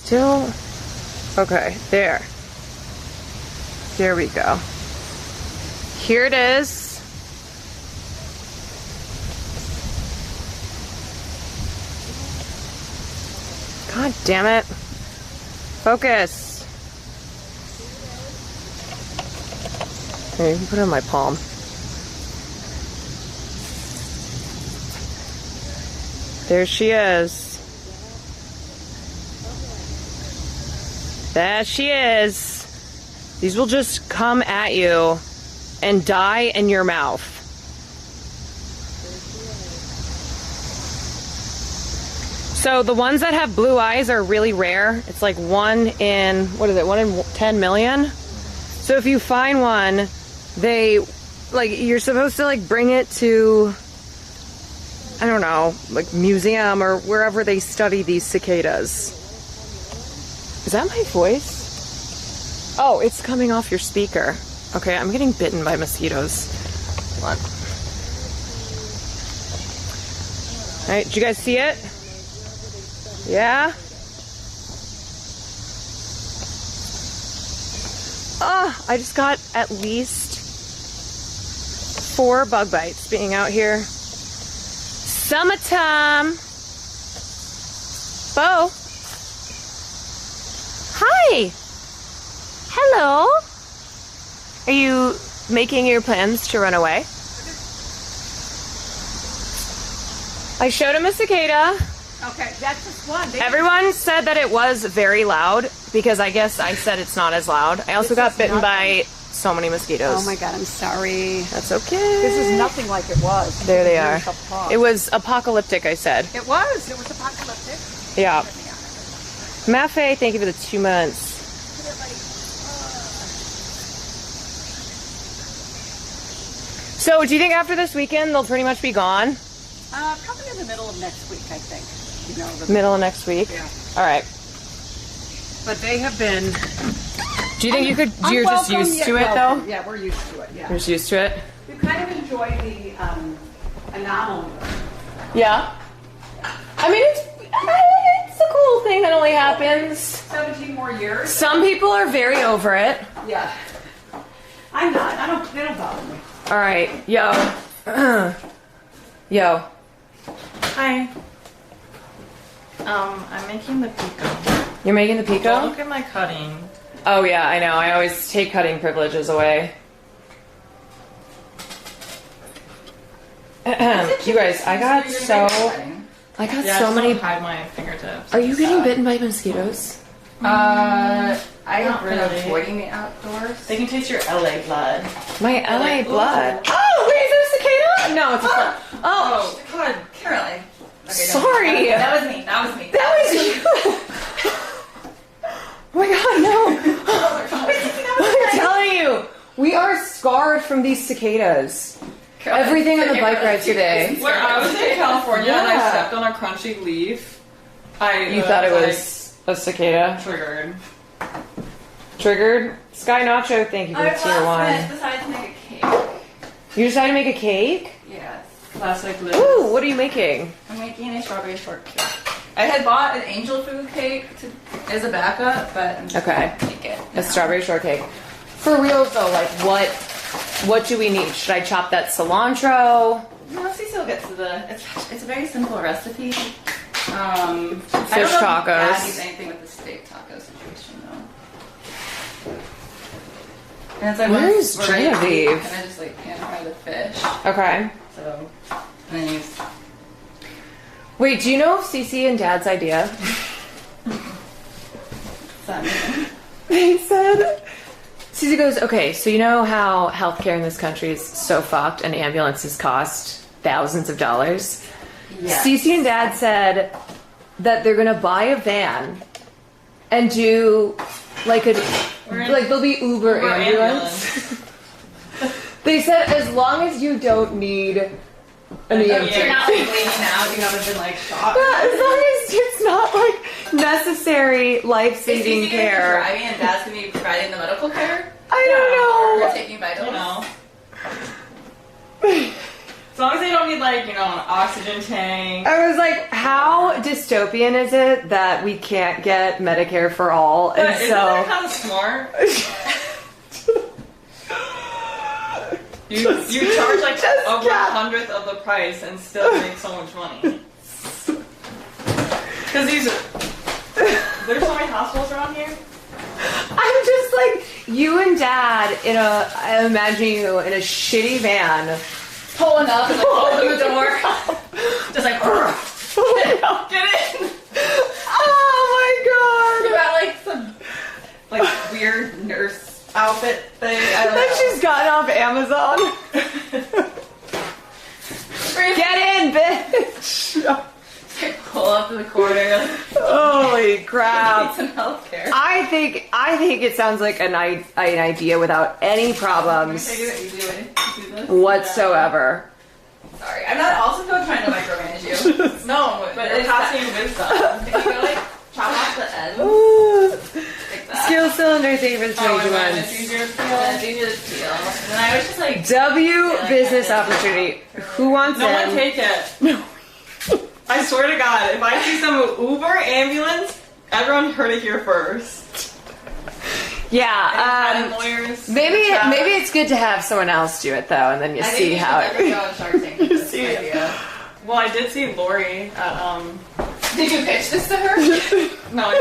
S1: Still... Okay, there. There we go. Here it is. God damn it. Focus. Here, you can put it in my palm. There she is. There she is. These will just come at you and die in your mouth. So the ones that have blue eyes are really rare. It's like 1 in, what is it, 1 in 10 million? So if you find one, they, like, you're supposed to, like, bring it to, I don't know, like, museum or wherever they study these cicadas. Is that my voice? Oh, it's coming off your speaker. Okay, I'm getting bitten by mosquitoes. Hold on. All right, did you guys see it? Yeah? Oh, I just got at least 4 bug bites being out here. Summertime. Bo. Hi. Hello. Are you making your plans to run away? I showed him a cicada.
S4: Okay, that's just one.
S1: Everyone said that it was very loud because I guess I said it's not as loud. I also got bitten by so many mosquitoes.
S4: Oh my God, I'm sorry.
S1: That's okay.
S4: This is nothing like it was.
S1: There they are. It was apocalyptic, I said.
S4: It was apocalyptic.
S1: Yeah. Mafe, thank you for the 2 months. So, do you think after this weekend they'll pretty much be gone?
S4: Probably in the middle of next week, I think. You know,
S1: Middle of next week?
S4: Yeah.
S1: All right.
S4: But they have been...
S1: Do you think you could, you're just used to it though?
S4: Yeah, we're used to it, yeah.
S1: You're just used to it?
S4: You kind of enjoy the anomaly.
S1: Yeah. I mean, it's a cool thing that only happens.
S4: 17 more years.
S1: Some people are very over it.
S4: Yeah. I'm not. They don't bother me.
S1: All right, yo. Yo.
S5: Hi. I'm making the pico.
S1: You're making the
S5: Don't
S1: pico?
S5: look at my cutting.
S1: Oh yeah, I know. I always take cutting privileges away. You guys, I got so
S5: Yeah,
S1: so many.
S5: hide my fingertips.
S1: Are you getting bitten by mosquitoes?
S3: I've
S5: Not
S3: been
S5: really.
S3: avoiding the outdoors.
S5: They can taste your LA blood.
S1: My LA
S5: like,
S1: blood. Oh, wait, is that a cicada? No, it's a fly. Oh,
S3: God, Caroline. Okay,
S1: sorry.
S3: That was me. That was me.
S1: That was you. Oh my God, no. I'm telling you, we are scarred from these cicadas. Everything on the bike ride today.
S5: When I was in California and I
S1: Yeah.
S5: stepped on a crunchy leaf,
S1: You thought it was A cicada.
S5: Triggered.
S1: Triggered. Sky Nacho, thank you for the tier 1.
S3: decided to make a cake.
S1: You decided to make a cake?
S3: Yes.
S5: Classic Liz.
S1: Ooh, what are you making?
S3: I'm making a strawberry shortcake. I had bought an angel food cake as a backup, but I'm just
S1: Okay.
S3: gonna make it.
S1: A strawberry shortcake. For real though, like what do we need? Should I chop that cilantro?
S3: No, Cecil gets to the. It's a very simple recipe.
S1: Fish
S3: I don't know if
S1: tacos.
S3: Dad needs anything with the steak taco situation though. And it's like
S1: Where
S3: when
S1: is
S3: it's ready to eat,
S1: Genevieve?
S3: kind of just like pan fry the fish.
S1: Okay.
S3: So, and then use.
S1: Wait, do you know if Cece and Dad's idea? They said, Cece goes, okay, so you know how healthcare in this country is so fucked and ambulances cost thousands of dollars?
S3: Yes.
S1: Cece and Dad said that they're gonna buy a van and do like there'll be Uber ambulance. They said as long as you don't need an EMT.
S3: You're not like bleeding out. You haven't been like shot.
S1: Yeah, as long as it's not like necessary life-saving care.
S3: Driving and Dad's gonna be providing the medical care.
S1: I
S3: Or
S1: don't know.
S3: taking vitals.
S5: You know. As long as they don't need like, an oxygen tank.
S1: I was like, how dystopian is it that we can't get Medicare for all? And
S5: But isn't that kind of smart? You charge like
S1: Just
S5: over
S1: got-
S5: 100th of the price and still make so much money. Because there's so many hospitals around here.
S1: I'm just like, you and Dad I imagine you in a shitty van.
S3: Pulling up and like open the door. Just like,
S5: Get in!
S1: Oh
S3: you
S1: my god!
S3: got like some like weird nurse outfit thing. I don't
S1: That
S3: know.
S1: she's gotten off Amazon. Get in, bitch!
S3: Pull up to the corner.
S1: Holy
S3: Need
S1: crap!
S3: some healthcare.
S1: I think it sounds like an idea without any problems
S3: Can I do it easy way? Do this?
S1: whatsoever.
S3: Sorry, I'm not also trying to micromanage you.
S5: No, but it has to be wisdom.
S3: If you go like chop off the ends like that.
S1: Skill cylinder, thank you for the
S5: Oh, and
S1: 21.
S5: then it's easier to
S3: And then it's easier to peel. And then I was just like,
S1: W business opportunity. Who wants
S5: No one
S1: in?
S5: take it. No. I swear to God, if I see some Uber ambulance, everyone heard it here first.
S1: Yeah.
S5: And lawyers.
S1: Maybe
S5: chat.
S1: it's good to have someone else do it though, and then you
S3: I
S1: see
S3: think you
S1: how
S3: should never
S1: it.
S3: go on Shark Tank with this
S1: see it.
S3: idea.
S5: Well, I did see Lori at
S3: Did you pitch this to her?
S5: No, I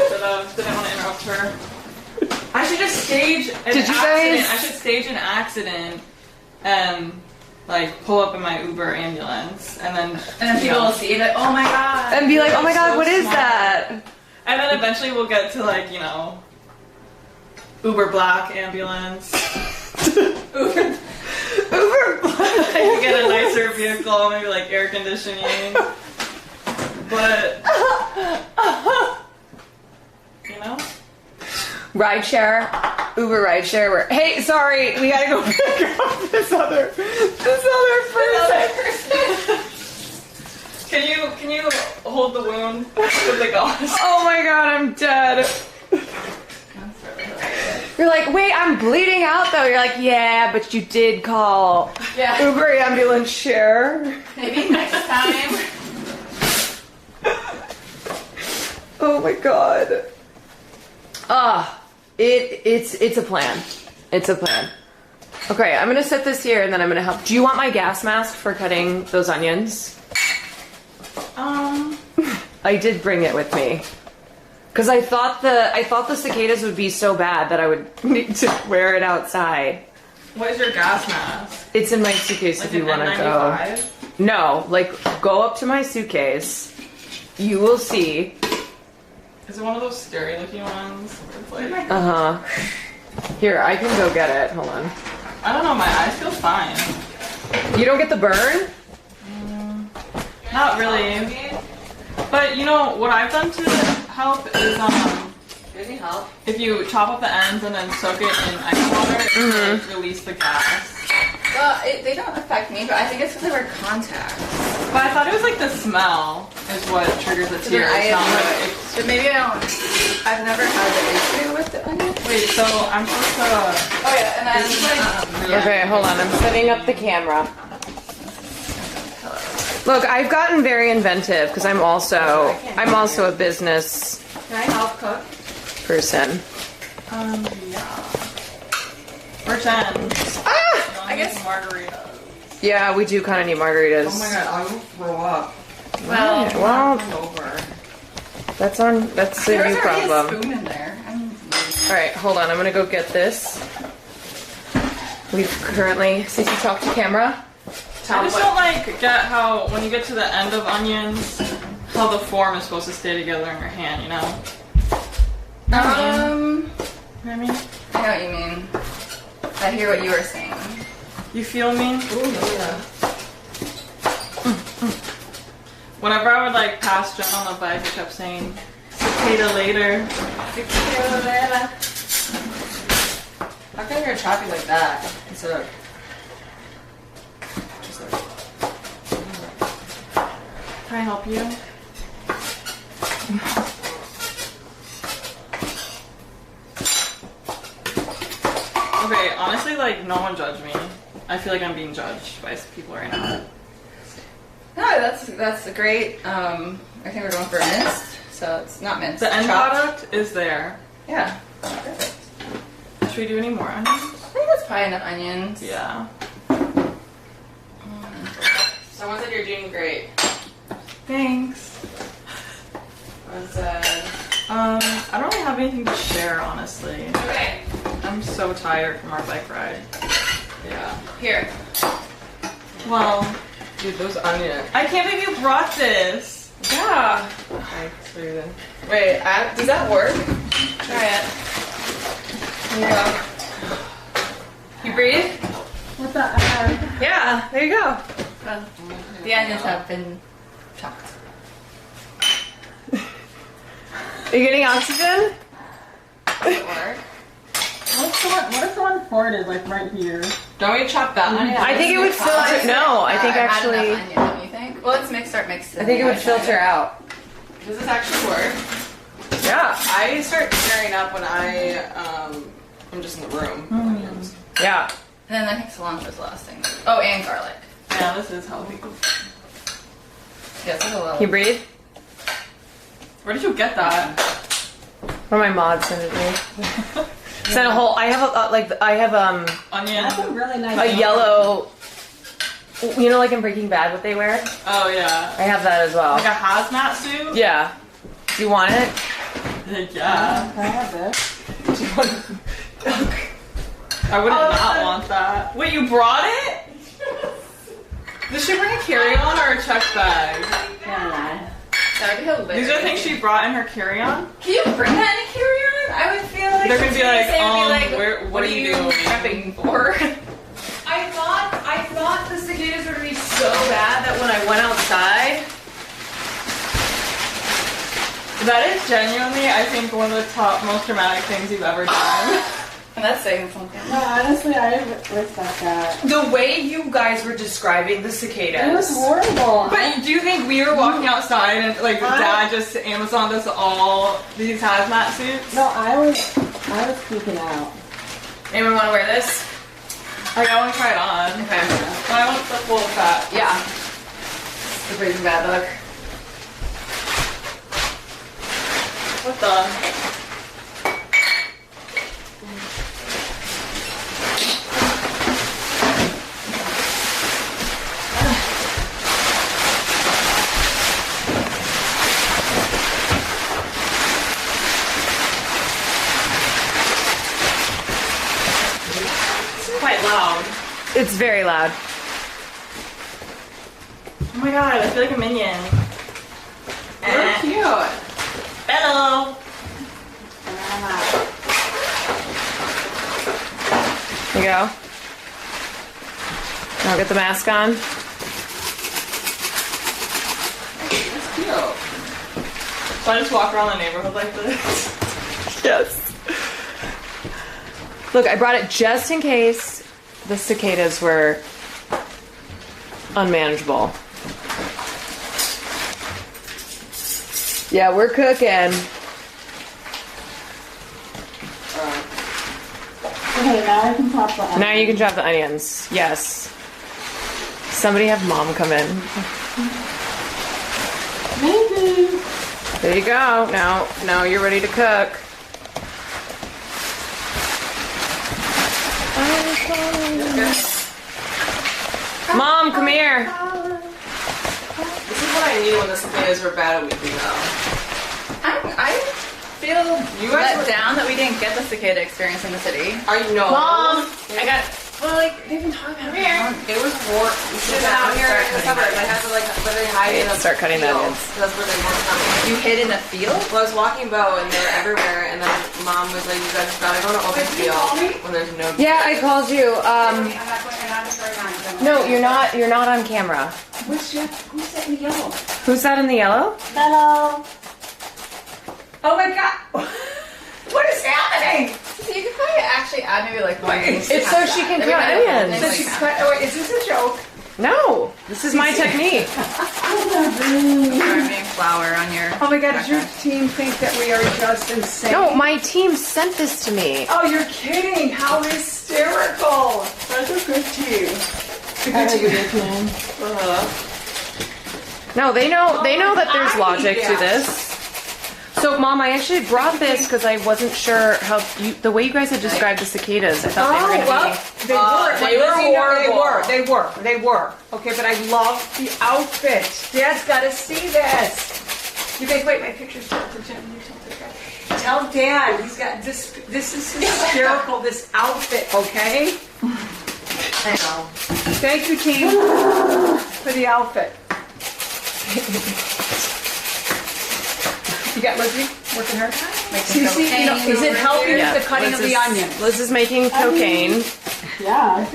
S5: didn't want to interrupt her. I should just stage an
S1: Did you
S5: accident.
S1: guys-
S5: I should stage an accident and like pull up in my Uber ambulance and then
S3: People will see it. Oh my god.
S1: And be like, oh my god,
S5: So
S1: what is
S5: smart.
S1: that?
S5: And then eventually we'll get to like, Uber Black ambulance.
S1: Uber.
S5: You get a nicer vehicle, maybe like air conditioning. But
S1: Rideshare, Uber rideshare. Hey, sorry, we gotta go pick up this other person.
S5: Can you hold the wound with the gauze?
S1: Oh my god, I'm dead. You're like, wait, I'm bleeding out though. You're like, yeah, but you did call
S3: Yeah.
S1: Uber ambulance share.
S3: Maybe next time.
S1: Oh my god. It's a plan. It's a plan. Okay, I'm gonna set this here and then I'm gonna help. Do you want my gas mask for cutting those onions? I did bring it with me. Cause I thought the cicadas would be so bad that I would need to wear it outside.
S5: What is your gas mask?
S1: It's in my suitcase
S5: Like
S1: if you
S5: an
S1: wanna go.
S5: N95?
S1: No, like go up to my suitcase. You will see.
S5: Is it one of those scary looking ones? Where it's like,
S1: Uh-huh. Here, I can go get it. Hold on.
S5: I don't know, my eyes feel fine.
S1: You don't get the burn?
S5: Not really. But what I've done to help is
S3: Does he help?
S5: if you chop up the ends and then soak it in ice water, it will release the gas.
S3: Well, they don't affect me, but I think it's because I wear contacts.
S5: But I thought it was like the smell is what triggers the tears. Not like
S3: But maybe I don't. I've never had the issue with the onion.
S5: wait, so I'm supposed to.
S3: Oh yeah, and then
S1: Okay, hold on. I'm setting up the camera. Look, I've gotten very inventive because I'm also a business
S3: can I help cook?
S1: person.
S5: Yeah. We're 10.
S1: Ah!
S5: I guess margarita.
S1: Yeah, we do kind of need margaritas.
S5: Oh my god, I will throw up.
S1: Well,
S5: Over.
S1: that's the
S3: There
S1: new
S3: was already a
S1: problem.
S3: spoon in there.
S1: All right, hold on. I'm gonna go get this. We've currently, Cece, talk to camera.
S5: I just don't like get how when you get to the end of onions, how the form is supposed to stay together in your hand. You know?
S3: You know
S5: You know what I mean?
S3: I know what you mean. I hear what you were saying.
S5: You feel me?
S3: Ooh, yeah.
S5: Whenever I would like pass Jen on the bike, she kept saying, "Cicada later."
S3: How come you're choppy like that instead of just like?
S5: Can I help you? Okay, honestly, like no one judge me. I feel like I'm being judged by people right now.
S3: No, that's a great. I think we're going for minced, so it's not minced.
S5: The end
S3: chopped.
S5: product is there.
S3: Yeah. Perfect.
S5: Should we do any more onions?
S3: I think that's probably enough onions.
S5: Yeah.
S3: Someone said you're doing great.
S5: Thanks. I don't really have anything to share, honestly.
S3: Okay.
S5: I'm so tired from our bike ride. Yeah.
S3: Here.
S5: Well,
S1: Dude, those onions.
S5: I can't believe you brought this.
S3: Yeah.
S1: Okay, so you're then.
S3: Wait, does that work? Try it. There you go. You breathe?
S5: What the?
S1: Yeah, there you go.
S3: The onions have been chopped.
S1: Are you getting oxygen?
S3: Does it work?
S5: What if the one ported like right here?
S3: Don't we chop that onion?
S1: I think it would filter. No, I think actually.
S3: Onion, don't you think? Well, let's start mixing.
S1: I think it would filter out.
S3: Does this actually work?
S1: Yeah.
S7: I start tearing up when I'm just in the room.
S1: Yeah.
S3: And then I think cilantro is the last thing. Oh, and garlic.
S5: Yeah, this is healthy.
S3: Yes, it's a little.
S1: Can you breathe?
S5: Where did you get that?
S1: One of my mods sent it to me. Sent a whole. I have
S5: Onion.
S7: Really nice.
S1: a yellow. You know, like in Breaking Bad, what they wear.
S5: Oh yeah.
S1: I have that as well.
S5: Like a hazmat suit?
S1: Yeah. Do you want it?
S5: Yeah.
S7: I have this.
S5: I would not want that. Wait, you brought it? Does she bring a carry-on or a check bag?
S3: That'd be hilarious.
S5: These are things she brought in her carry-on?
S3: Can you bring that in a carry-on? I would feel like
S5: They're gonna be like,
S3: say,
S5: what are you doing?
S3: prepping for?
S1: I thought the cicadas were gonna be so bad that when I went outside.
S5: That is genuinely, I think, one of the top, most dramatic things you've ever done.
S3: And that's saying something.
S7: No, honestly, I respect that.
S1: The way you guys were describing the cicadas.
S7: It was horrible.
S5: But do you think we were walking outside and like Dad just Amazoned us all these hazmat suits?
S7: No, I was freaking out.
S1: Anyone want to wear this?
S5: Like I want to try it on.
S1: Okay.
S5: But I want the full fat.
S1: Yeah. The Breaking Bad look.
S5: What the? Quite loud.
S1: It's very loud.
S5: Oh my god, I feel like a minion.
S7: They're cute.
S5: Hello.
S1: There you go. Now get the mask on.
S5: It's cute. So I just walk around the neighborhood like this.
S1: Yes. Look, I brought it just in case the cicadas were unmanageable. Yeah, we're cooking.
S8: Okay, now I can chop the onion.
S1: Now you can chop the onions. Yes. Somebody have mom come in.
S8: Maybe.
S1: There you go. Now you're ready to cook. Mom, come here.
S7: This is what I knew when the cicadas were bad a week ago.
S3: I feel
S7: You guys
S3: let
S7: were-
S3: down that we didn't get the cicada experience in the city.
S7: Are you no?
S1: Mom, I got. Well, like they've been talking about it.
S7: It was horrible. We should have been out here in the suburbs. I had to like literally hide in a
S1: Start cutting the
S7: field.
S1: onions.
S7: That's where they weren't coming.
S3: You hid in a field?
S7: Well, I was walking Bo and they were everywhere, and then mom was like, "You guys gotta go to open field when there's no."
S1: Yeah, I called you. No, you're not. You're not on camera.
S4: Who's that in the yellow?
S1: Who's that in the yellow?
S8: Hello.
S4: Oh my God! What is happening?
S3: So you could probably actually add maybe like one.
S1: It's so she can cut onions.
S4: So she's cut, oh, is this a joke?
S1: No, this is my technique.
S3: Making flour on your.
S4: Oh my God, does your team think that we are just insane?
S1: No, my team sent this to me.
S4: Oh, you're kidding! How hysterical! That's a good team. It's a good team.
S1: No, they know that there's logic to
S4: Yes.
S1: this. So, Mom, I actually brought this because I wasn't sure how the way you guys had described the cicadas. I thought they were going to be.
S4: They were. They were. Okay, but I love the outfit. Dad's got to see this. You guys, wait, my picture's still to Jim. Tell Dad he's got this. This is hysterical. This outfit, okay?
S1: I know.
S4: Thank you, team, for the outfit. You got Lizzie working hard? Cece, you know, is it helping
S1: Yeah,
S4: with the cutting
S1: Liz
S4: of the
S1: is-
S4: onion?
S1: Liz is making cocaine.
S8: Yeah.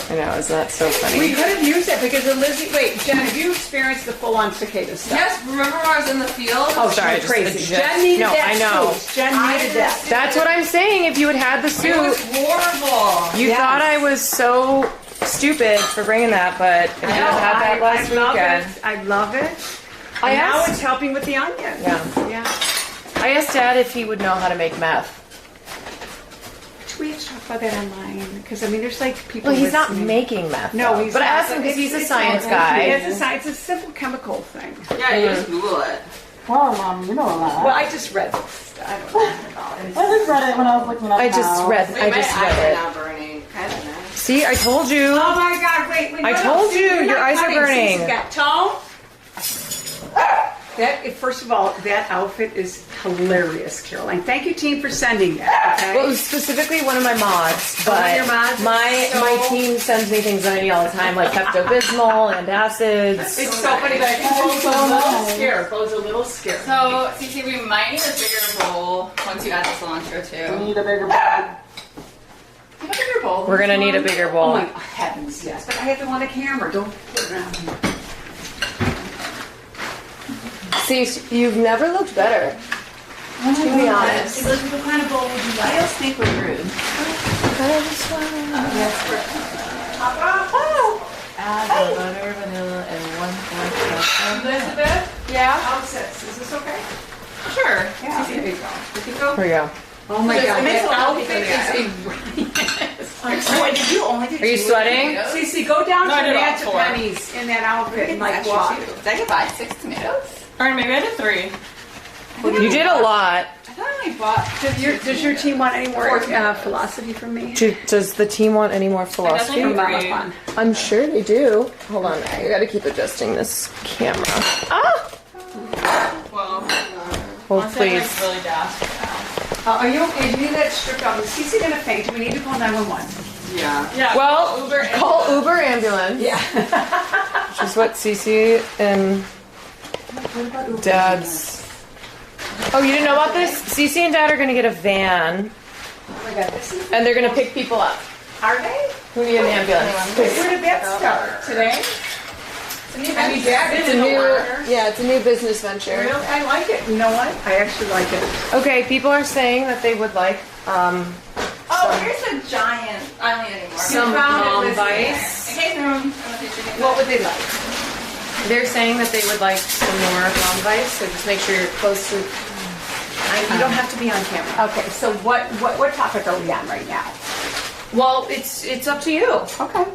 S1: I know, isn't that so
S4: We
S1: funny?
S4: could have used it because of Lizzie. Wait, Jen, have you experienced the full-on cicada stuff?
S7: Yes, remember when I was in the field?
S4: Oh,
S1: Sorry,
S4: she's
S1: just
S4: crazy.
S1: the
S4: Jen needed
S1: no,
S4: that
S1: I know.
S4: suit. Jen needed that.
S1: That's what I'm saying. If you had had the
S7: It was
S1: suit,
S7: horrible.
S1: you
S4: Yes.
S1: thought I was so stupid for bringing that, but if you had had that last
S4: I love
S1: weekend.
S4: it. I love it.
S1: I
S4: And now
S1: asked-
S4: it's helping with the onion.
S1: Yeah. I asked Dad if he would know how to make meth.
S4: Do we have to talk about that online? Because, I mean, there's like people
S1: Well, he's not
S4: listening.
S1: making meth.
S4: No,
S1: though.
S4: he's
S1: But I
S4: not.
S1: asked him because he's a
S4: It's-
S1: science
S4: it's-
S1: guy.
S4: It's a science. It's a simple chemical thing.
S7: Yeah, you just Google it.
S8: Well, Mom, you know a lot.
S4: Well, I just read this. I don't know about it.
S8: I just read it when I was looking up.
S1: I just
S8: now.
S1: read.
S7: Wait,
S1: I
S7: my
S1: just
S7: eyes
S1: read
S7: are
S1: it.
S7: now burning. Kind of nice.
S1: See, I told you.
S4: Oh my God! Wait.
S1: I
S4: no,
S1: told
S4: see,
S1: you,
S4: you're
S1: your
S4: not
S1: eyes are
S4: cutting.
S1: burning.
S4: Cece's got tone. First of all, that outfit is hilarious, Caroline. Thank you, team, for sending that. Okay?
S1: Well, it was specifically one of my mods, but
S4: one of your mods?
S1: my team sends me things that I need all the time, like Pepto-Bismol and acids.
S4: It's so funny, but I think Bo's a little scared. Bo's a little scared.
S3: So, Cece, we might need a bigger bowl once you add the cilantro
S8: We
S3: too.
S8: need a bigger bag.
S3: Do you have a bigger bowl?
S1: We're gonna need a bigger
S4: Oh
S1: bowl.
S4: my heavens, yes. But I have them on the camera. Don't put it around here.
S1: See, you've never looked better. To be honest.
S3: What kind of bowl would you like? I don't think we're rude. Add the butter, vanilla, and 1/4 cup.
S4: Elizabeth? Yeah? How's this? Is this okay?
S3: Sure.
S4: Yeah, there you go. We can go.
S1: Here we go.
S4: Oh my God,
S3: makes
S4: that
S3: a lot of
S4: outfit is a...
S3: Wait, did you only do
S1: Are you
S3: two
S1: sweating?
S3: tomatoes?
S4: Cece, go down
S5: No, I
S4: to
S5: did all
S4: Nancy
S5: four.
S4: Penny's in that outfit and like
S3: Extra
S4: walk.
S3: two. Did I get buy 6 tomatoes?
S5: Alright, maybe I did 3.
S1: You did a lot.
S3: I thought I only bought.
S4: Does your team want any more philosophy from me?
S1: Does the team want any more philosophy?
S5: definitely
S4: From
S5: agree.
S4: Mama Fun.
S1: I'm sure they do. Hold on, I gotta keep adjusting this camera. Ah!
S5: Well,
S1: Oh,
S5: honestly, I'm
S1: please.
S5: like really gassed right now.
S4: Are you okay? Do you need that stripped off? Is Cece gonna faint? Do we need to call 911?
S7: Yeah.
S5: Yeah.
S1: Well,
S5: Uber and
S1: call Uber ambulance.
S4: Yeah.
S1: Which is what Cece and Dad's. Oh, you didn't know about this? Cece and Dad are gonna get a van,
S4: Oh my God, this is...
S1: and they're gonna pick people up
S4: Are they?
S1: who need an ambulance.
S4: Where did that start? Today? I mean, Dad
S1: It's
S4: is
S1: a
S4: in the
S1: new,
S4: water.
S1: yeah, it's a new business venture.
S4: Really? I like it. You know what? I actually like it.
S1: Okay, people are saying that they would like
S3: Oh, here's a giant. I don't need any more.
S1: some
S4: found it,
S1: mom
S4: Lizzie.
S1: bites.
S3: In case anyone wants to
S4: What would they like?
S1: They're saying that they would like some more bomb bites, so just make sure you're close to. You don't have to be on camera.
S4: Okay, so what topic are we on right now?
S1: Well, it's up to you.
S4: Okay.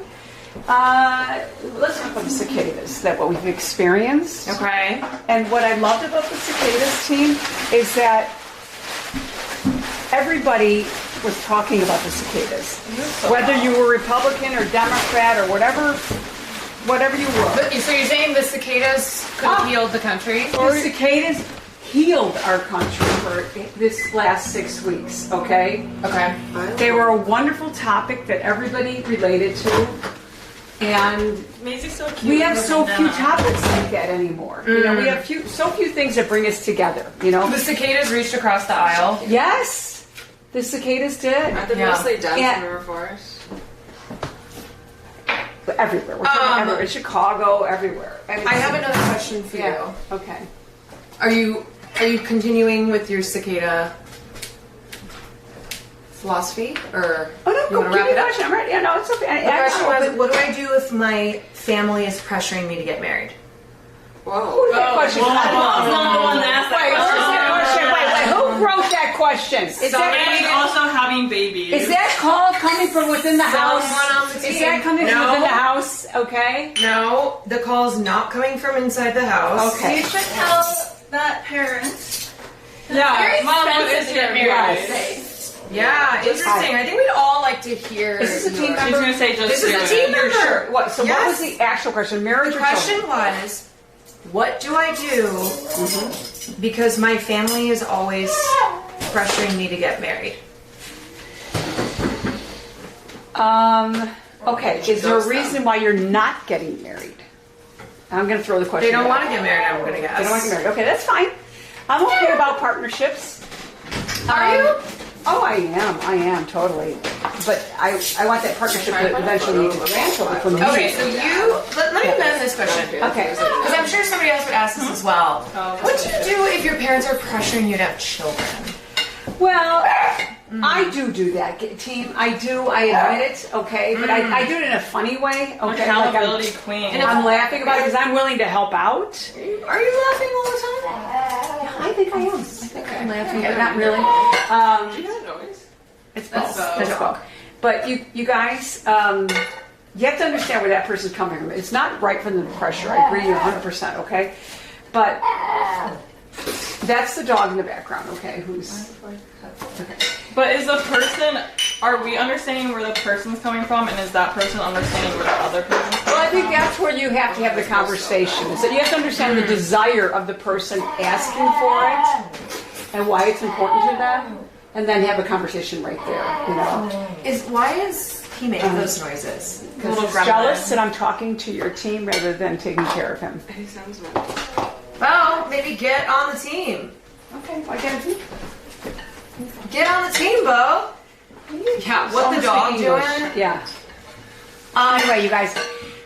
S4: Let's talk about the cicadas, that what we've experienced.
S1: Okay.
S4: And what I loved about the cicadas team is that everybody was talking about the cicadas. Whether you were Republican or Democrat or whatever you were.
S1: But, so you're saying the cicadas could have healed the country?
S4: The cicadas healed our country for this last 6 weeks, okay?
S1: Okay.
S4: They were a wonderful topic that everybody related to. And
S5: Maisie's so cute.
S4: we have so few topics like that anymore. You know, we have so few things that bring us together, you know?
S1: The cicadas reached across the aisle.
S4: Yes, the cicadas did.
S7: Aren't they
S1: Yeah.
S7: mostly dense
S4: Yeah.
S7: in River Forest?
S4: Everywhere. We're talking everywhere. In Chicago, everywhere. I mean,
S1: I have another question for
S4: Yeah.
S1: you.
S4: Okay.
S1: Are you continuing with your cicada philosophy, or
S4: Oh, no,
S1: you
S4: go
S1: want to
S4: give
S1: wrap
S4: me
S1: it
S4: a
S1: up?
S4: question. I'm ready. Yeah, no, it's okay.
S1: The question was, what do I do if my family is pressuring me to get married?
S7: Whoa.
S4: Who's that question?
S5: Mom's not the one that asked that
S4: Wait, who's that question? Wait, who wrote that question? Is
S5: And
S4: that,
S5: also having babies.
S4: is that call coming from within the house?
S1: Someone on the
S4: Is
S1: team.
S4: that coming from
S1: No.
S4: within the house? Okay.
S1: No, the call is not coming from inside the house.
S4: Okay.
S3: You should tell that parent.
S5: Yeah,
S3: Very
S5: Mom, what
S3: expensive
S5: is
S3: to
S5: your
S3: get married.
S4: Yes.
S1: Yeah, interesting. I think we'd all like to hear.
S4: Is this a team
S1: yours.
S5: She's
S4: member?
S5: gonna say just
S1: This is
S5: do
S1: a
S5: it.
S1: team
S4: You're
S1: member.
S4: sure? What? So what
S1: Yes.
S4: was the actual question? Marriage
S1: The
S4: or
S1: question
S4: children?
S1: was, what do I do because my family is always pressuring me to get married?
S4: Okay. Is there a reason why you're not getting married? I'm going to throw the question.
S1: They don't
S4: back.
S1: want to get married, I'm going to guess.
S4: They don't want to get married. Okay, that's fine. I'm okay about partnerships.
S1: Are you?
S4: Oh, I am totally. But I want that partnership to eventually lead to grandchildren for me.
S1: Okay, so let me amend this question.
S4: Okay.
S1: Because I'm sure somebody else would ask this as well. What do you do if your parents are pressuring you to have children?
S4: Well, I do that, team. I do. I admit it. Okay, but I do it in a funny way. Okay,
S5: Accountability queen.
S4: I'm laughing about it because I'm willing to help out.
S1: Are you laughing all the time?
S4: I think I am. I think I'm laughing, but not really.
S7: Did you hear that noise?
S4: It's both. It's both. But you guys, you have to understand where that person's coming from. It's not right from the pressure. I agree 100%. Okay, but that's the dog in the background. Okay, who's okay.
S5: But is the person, are we understanding where the person's coming from, and is that person understanding where the other person's coming from?
S4: Well, I think that's where you have to have the conversation. So you have to understand the desire of the person asking for it and why it's important to them, and then have a conversation right there. You know,
S1: Why is he making those noises?
S4: because he's jealous that I'm talking to your team rather than taking care of him.
S7: He sounds mad.
S1: Well, maybe get on the team.
S4: Okay, I get it.
S1: Get on the team, Bo. Yeah, what the
S4: Someone
S1: dog
S4: speaking
S1: doing?
S4: English. Yeah. Anyway, you guys,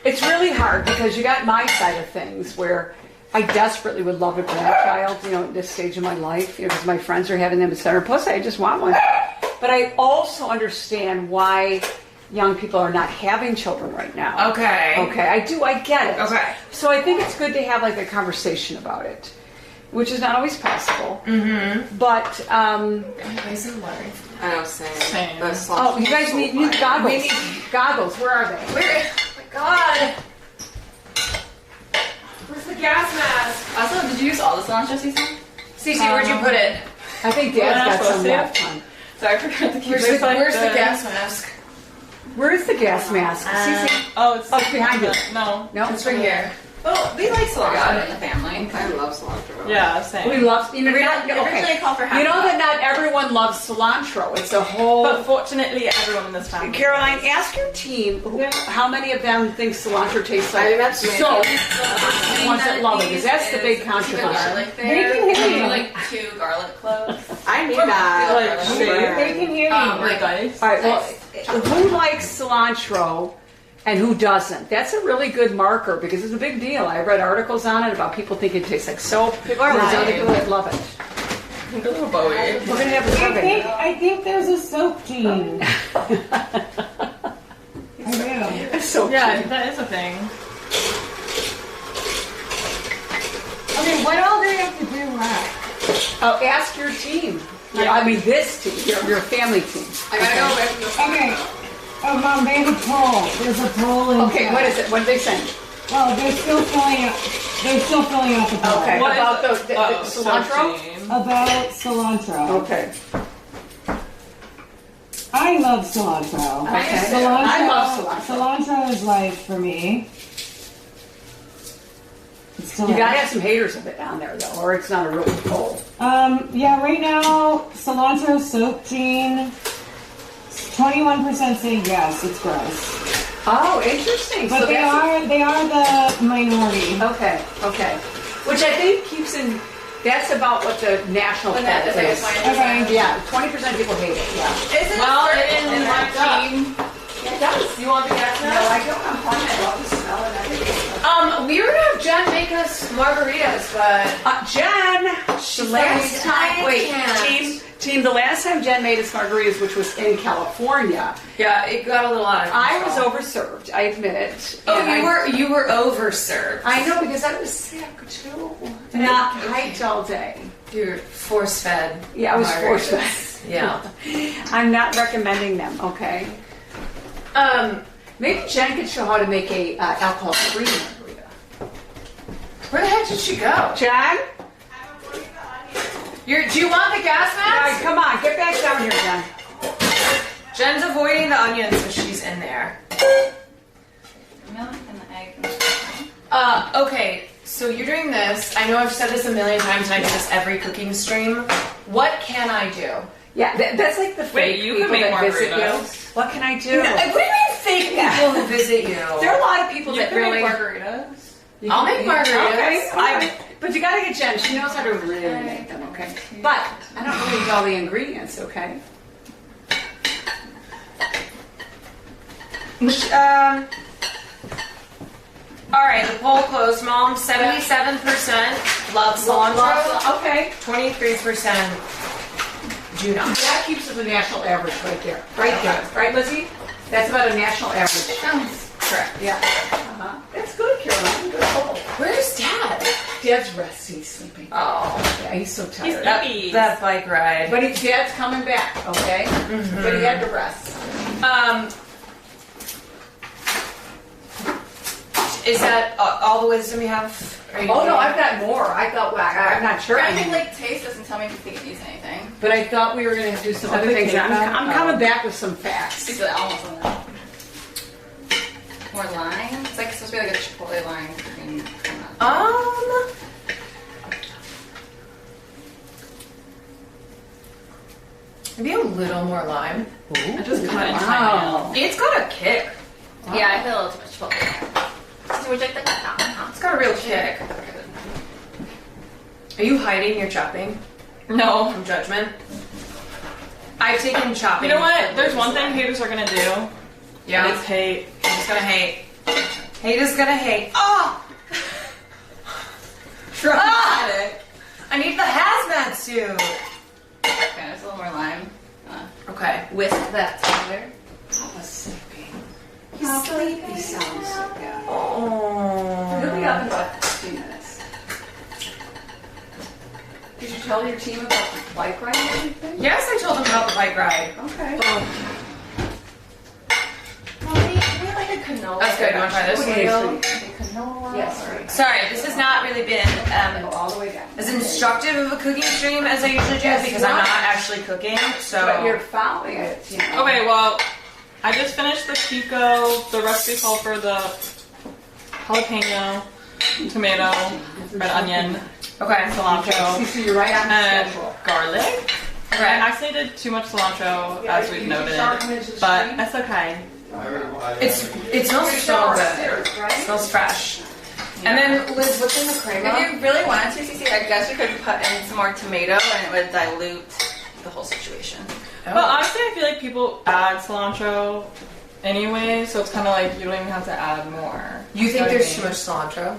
S4: it's really hard because you got my side of things where I desperately would love a grandchild, you know, at this stage of my life, you know, because my friends are having them, etc. Plus, I just want one. But I also understand why young people are not having children right now.
S1: Okay.
S4: Okay, I do. I get it.
S1: Okay.
S4: So I think it's good to have like a conversation about it, which is not always possible. Mm-hmm. But
S7: I know, same.
S5: Same.
S7: The
S4: oh, you guys need goggles.
S1: We need-
S4: Goggles. Where are they?
S1: Where? Oh my god. Where's the gas mask?
S3: Also, did you use all the cilantro season?
S1: Cece, where'd you put it?
S4: I think
S5: We're not
S4: Dad's got
S5: supposed
S4: some
S5: to.
S4: left. Hon.
S5: So I forgot to keep
S1: Where's
S5: this like
S1: the
S5: this.
S1: gas mask?
S4: Where's the gas mask? Cece?
S5: Oh, it's
S4: behind you.
S5: No.
S4: No,
S1: It's right here. Oh, we like cilantro in the family.
S7: I love cilantro.
S5: Yeah, same.
S4: We love, you know,
S3: Originally
S4: okay.
S3: called for half.
S4: You know that not everyone loves cilantro. It's a whole.
S5: But fortunately, everyone in this family.
S4: Caroline, ask your team how many of them think cilantro tastes like
S7: I think that's
S4: soap. The ones that love it, because that's the big controversy.
S3: Garlic there. Maybe like 2 garlic cloves.
S7: I need that.
S5: Like, shave.
S1: They can hear you.
S3: Like
S5: Dice.
S4: All right, well, who likes cilantro and who doesn't? That's a really good marker because it's a big deal. I read articles on it about people think it tastes like soap. People are
S3: lying.
S4: other people that love it.
S5: Little Bowie.
S4: We're going to have a survey.
S8: I think there's a soap gene. I do.
S4: It's so
S5: Yeah,
S4: cute.
S5: that is a thing.
S4: Oh, ask your team. I mean, this team, your family team.
S3: I gotta go away from the
S8: Okay. Oh, Mom, they have a poll. There's a poll in
S4: Okay, what is it? What did they say?
S8: Well, they're still filling out. They're still filling out the poll.
S4: Okay,
S5: What
S4: about
S5: is
S4: the
S5: Oh,
S4: cilantro?
S5: so
S8: About cilantro.
S4: Okay.
S8: I love cilantro.
S4: Okay.
S8: Cilantro.
S4: I love cilantro.
S8: Cilantro is life for me. It's still
S4: You gotta have some haters of it down there, though, or it's not a real poll.
S8: Yeah, right now, cilantro soap gene, 21% say yes, it's gross.
S4: Oh, interesting.
S8: But
S4: So
S8: they
S4: that's-
S8: are the minority.
S4: Okay, okay. Which I think keeps in, that's about what the national poll
S3: That
S4: is.
S3: is my
S8: Okay.
S4: Yeah, 20% of people hate it, yeah.
S3: Isn't
S5: Well,
S3: it
S5: it
S3: in my team?
S4: Yeah, it does.
S5: You want the gas
S4: No,
S5: mask?
S4: I don't, I'm fine, I love the smell and everything.
S1: We were gonna have Jen make us margaritas, but
S4: Jen, the last time, wait,
S1: can't.
S4: team, the last time Jen made us margaritas, which was in California,
S1: yeah, it got a little out of
S4: I
S1: control.
S4: was overserved, I admit it.
S1: Oh,
S4: And
S1: you were overserved.
S4: I know, because I was sick too. Not hyped all day.
S1: You're force fed.
S4: Yeah, I was forced fed.
S1: Yeah.
S4: I'm not recommending them, okay? Maybe Jen could show how to make a alcohol-free margarita.
S1: Where the heck did she go?
S4: Jen?
S1: Do you want the gas
S4: All right,
S1: mask?
S4: come on, get back down here, Jen.
S1: Jen's avoiding the onions, so she's in there.
S3: Milk and the egg.
S1: Okay, so you're doing this. I know I've said this a million times, and I do this every cooking stream. What can I do?
S4: Yeah, that's like the fake
S5: you can
S4: people
S5: make
S4: that visit you.
S5: margaritas.
S4: What can I do?
S1: What do you mean fake people who visit you?
S4: There are a lot of people
S5: You
S4: that
S5: can
S4: really.
S5: make margaritas.
S1: I'll make margaritas.
S4: Okay, but you gotta get Jen. She knows how to really make them. Okay, but I don't really know all the ingredients. Okay.
S1: All right, the poll closed, Mom. 77% love cilantro.
S4: Okay.
S1: 23% do not.
S4: That keeps us a national average right there. Right there. Right, Lizzie? That's about a national average.
S1: Correct.
S4: Yeah. That's good, Caroline. Good poll.
S1: Where's Dad?
S4: Dad's resting, he's sleeping.
S1: Oh,
S4: Yeah, he's so tired.
S1: that bike ride.
S4: But Dad's coming back, okay? But he had to rest.
S1: Is that all the wisdom you have? Are you
S4: Oh no, I've got more. I thought, well, I'm not sure.
S3: I think like taste doesn't tell me if it needs anything.
S4: But I thought we were going to do some other things. I'm coming back with some facts.
S3: It's almost on that. More lime? It's like supposed to be like a chipotle lime.
S1: Maybe a little more lime.
S5: I just cut into my
S4: Wow.
S1: It's got a kick.
S3: Yeah, I feel a little too much chipotle. So would you like that?
S1: It's got a real kick. Are you hiding your chopping
S5: No.
S1: from judgment? I've taken chopping.
S5: You know what? There's one thing haters are gonna do. And
S1: Yeah.
S5: it's hate.
S1: I'm just gonna hate. Hate is gonna hate. Oh!
S5: Dramatic.
S1: I need the hazmat suit.
S3: Okay, there's a little more lime.
S1: Okay.
S3: Whisk that together.
S4: Papa's sleeping.
S1: He's sleeping.
S4: He sounds so good.
S1: Oh.
S4: He'll be up in about 15 minutes. Did you tell your team about the bike ride and everything?
S1: Yes, I told him about the bike ride.
S4: Okay.
S3: We like a canola.
S1: That's good. You want to try this?
S3: Canola.
S4: Yes, right.
S1: Sorry, this has not really been
S4: Go all the way down.
S1: as instructive of a cooking stream as I usually do
S4: Yes,
S1: because
S4: you
S1: I'm
S4: are.
S1: not actually cooking.
S4: But you're
S1: So
S4: following it, you know.
S5: Okay, well, I just finished the pico. The recipe called for the jalapeno, tomato, red onion,
S1: okay.
S5: cilantro,
S4: So you're right on
S5: and
S4: schedule.
S5: garlic. I
S1: Okay.
S5: actually did too much cilantro, as we've noted, but that's okay.
S1: It smells so good. It smells fresh. And then Liz, what's in the crema?
S3: If you really wanted to, Cece, I guess you could put in some more tomato and it would dilute the whole situation.
S5: But honestly, I feel like people add cilantro anyway, so it's kind of like you don't even have to add more.
S1: You think
S5: know what I
S1: there's too
S5: mean?
S1: much cilantro?